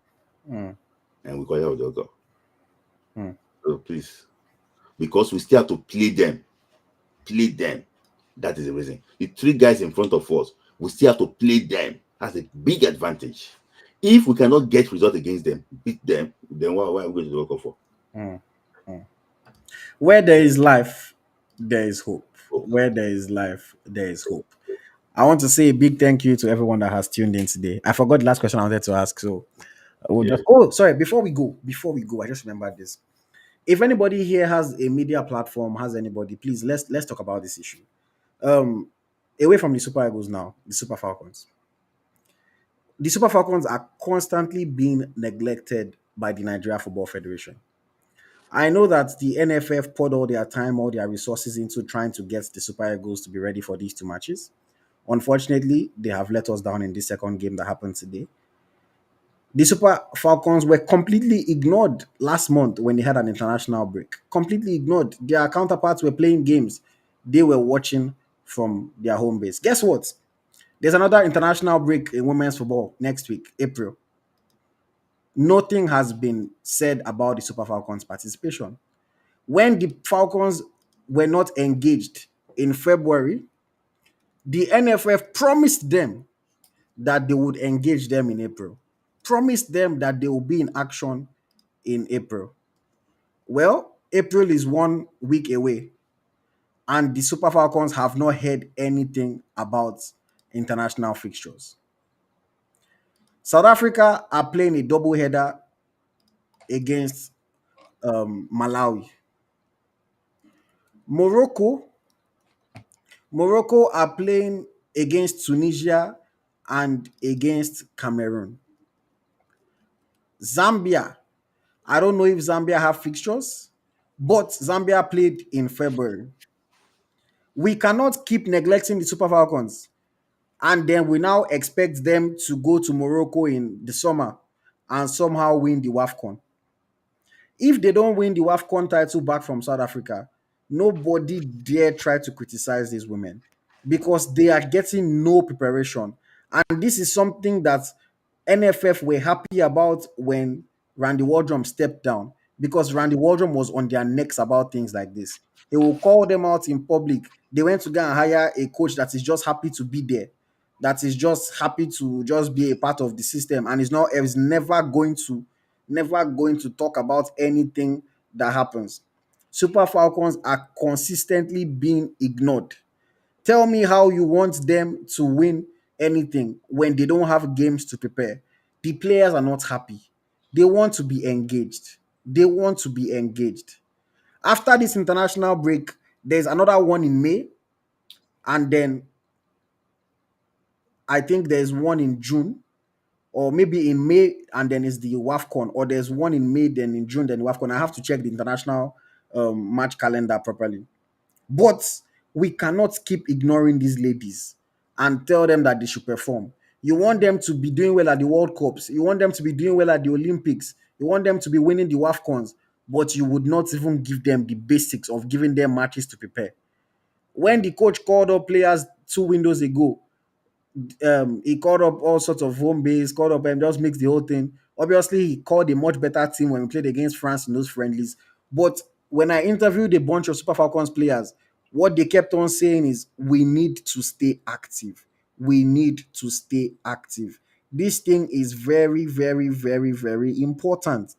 and we qualified the World Cup. So please, because we still have to play them. That is the reason. The 3 guys in front of us, we still have to play them. That's a big advantage. If we cannot get results against them, beat them, then what are we going to the World Cup for? Where there is life, there is hope. Where there is life, there is hope. I want to say a big thank you to everyone that has tuned in today. I forgot the last question I wanted to ask, so we'll just. Oh, sorry. Before we go, I just remembered this. If anybody here has a media platform, please let's talk about this issue. Away from the Super Eagles now, the Super Falcons. The Super Falcons are constantly being neglected by the Nigeria Football Federation. I know that the NFF poured all their time, all their resources into trying to get the Super Eagles to be ready for these 2 matches. Unfortunately, they have let us down in this second game that happened today. The Super Falcons were completely ignored last month when they had an international break. Completely ignored. Their counterparts were playing games. They were watching from their home base. Guess what? There's another international break in women's football next week, April. Nothing has been said about the Super Falcons' participation. When the Falcons were not engaged in February, the NFF promised them that they would engage them in April. Promised them that they will be in action in April. Well, April is 1 week away, and the Super Falcons have not heard anything about international fixtures. South Africa are playing a double header against Malawi. Morocco are playing against Tunisia and against Cameroon. Zambia, I don't know if Zambia have fixtures, but Zambia played in February. We cannot keep neglecting the Super Falcons, and then we now expect them to go to Morocco in the summer and somehow win the WAFCON. If they don't win the WAFCON title back from South Africa, nobody dare try to criticize these women because they are getting no preparation. And this is something that NFF were happy about when Randy Waldrum stepped down, because Randy Waldrum was on their necks about things like this. He will call them out in public. They went to go and hire a coach that is just happy to be there, that is just happy to just be a part of the system, and is never going to talk about anything that happens. Super Falcons are consistently being ignored. Tell me how you want them to win anything when they don't have games to prepare. The players are not happy. They want to be engaged. They want to be engaged. After this international break, there's another one in May, and then I think there's one in June, or maybe in May, and then it's the WAFCON, or there's one in May, then in June, then WAFCON. I have to check the international match calendar properly. But we cannot keep ignoring these ladies and tell them that they should perform. You want them to be doing well at the World Cups. You want them to be doing well at the Olympics. You want them to be winning the WAFCONs, but you would not even give them the basics of giving them matches to prepare. When the coach called up players 2 windows ago, he called up all sorts of home base, called up and just makes the whole thing. Obviously, he called a much better team when we played against France in those friendlies. But when I interviewed a bunch of Super Falcons players, what they kept on saying is we need to stay active. We need to stay active. This thing is very, very, very, very important.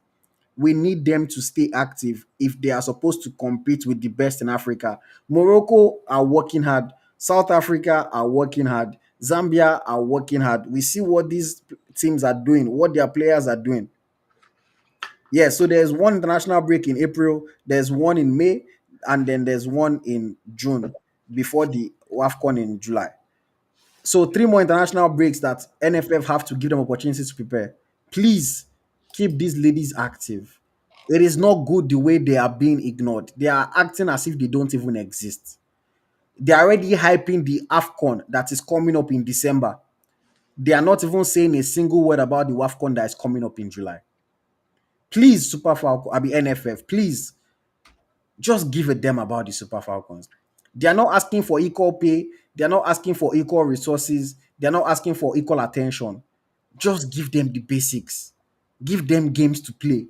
We need them to stay active if they are supposed to compete with the best in Africa. Morocco are working hard. South Africa are working hard. Zambia are working hard. We see what these teams are doing, what their players are doing. Yeah, so there's one international break in April, there's one in May, and then there's one in June before the WAFCON in July. So 3 more international breaks that NFF have to give them opportunities to prepare. Please keep these ladies active. It is not good the way they are being ignored. They are acting as if they don't even exist. They are already hyping the AFCON that is coming up in December. They are not even saying a single word about the WAFCON that is coming up in July. Please, Super Falcon, I mean NFF, please just give a damn about the Super Falcons. They are not asking for equal pay. They are not asking for equal resources. They are not asking for equal attention. Just give them the basics. Give them games to play.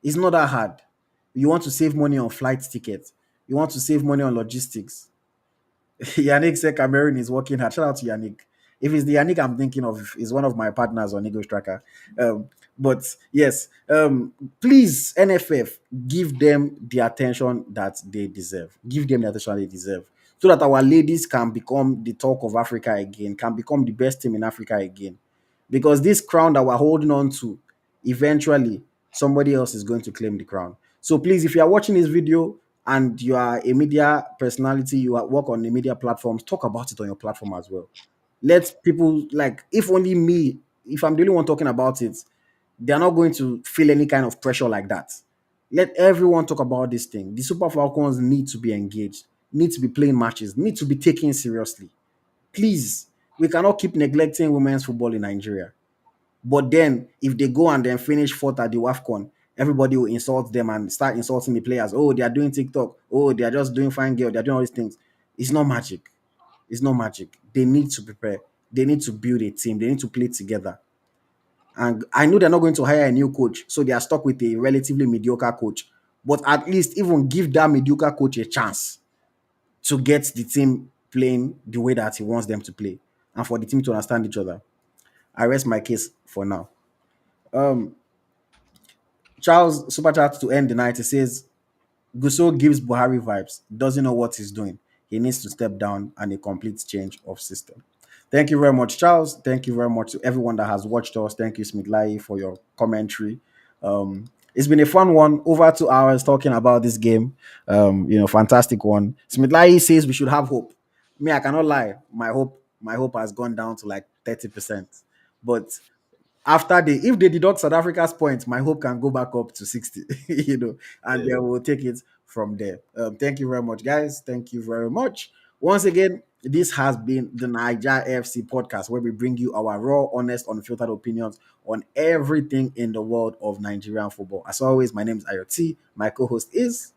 It's not that hard. You want to save money on flight tickets. You want to save money on logistics. Yannick said Cameroon is working hard. Shout out to Yannick. If it's the Yannick I'm thinking of, is one of my partners on Eagle Tracker. But yes, please, NFF, give them the attention that they deserve. Give them the attention they deserve. So that our ladies can become the talk of Africa again, can become the best team in Africa again. Because this crown that we're holding on to, eventually somebody else is going to claim the crown. So please, if you are watching this video and you are a media personality, work on the media platforms, talk about it on your platform as well. Let people, like, if only me, if I'm the only one talking about it, they're not going to feel any kind of pressure like that. Let everyone talk about this thing. The Super Falcons need to be engaged, need to be playing matches, need to be taken seriously. Please, we cannot keep neglecting women's football in Nigeria. But then, if they go and then finish fourth at the WAFCON, everybody will insult them and start insulting the players. Oh, they are doing TikTok. Oh, they are just doing fine girl. They are doing all these things. It's not magic. It's not magic. They need to prepare. They need to build a team. They need to play together. And I know they're not going to hire a new coach, so they are stuck with a relatively mediocre coach. But at least even give that mediocre coach a chance to get the team playing the way that he wants them to play and for the team to understand each other. I rest my case for now. Um, Charles super chat to end the night. He says Gusso gives Buhari vibes, doesn't know what he's doing. He needs to step down and a complete change of system. Thank you very much, Charles. Thank you very much to everyone that has watched us. Thank you, Smith Layi, for your commentary. It's been a fun one, over 2 hours talking about this game. Fantastic one. Smith Layi says we should have hope. Me, I cannot lie. My hope has gone down to like 30%. But after if they deduct South Africa's points, my hope can go back up to 60, and Yeah. then we'll take it from there. Thank you very much, guys. Thank you very much. Once again, this has been the Naija FC podcast, where we bring you our raw, honest, unfiltered opinions on everything in the world of Nigerian football. As always, my name is AyoT. My co-host is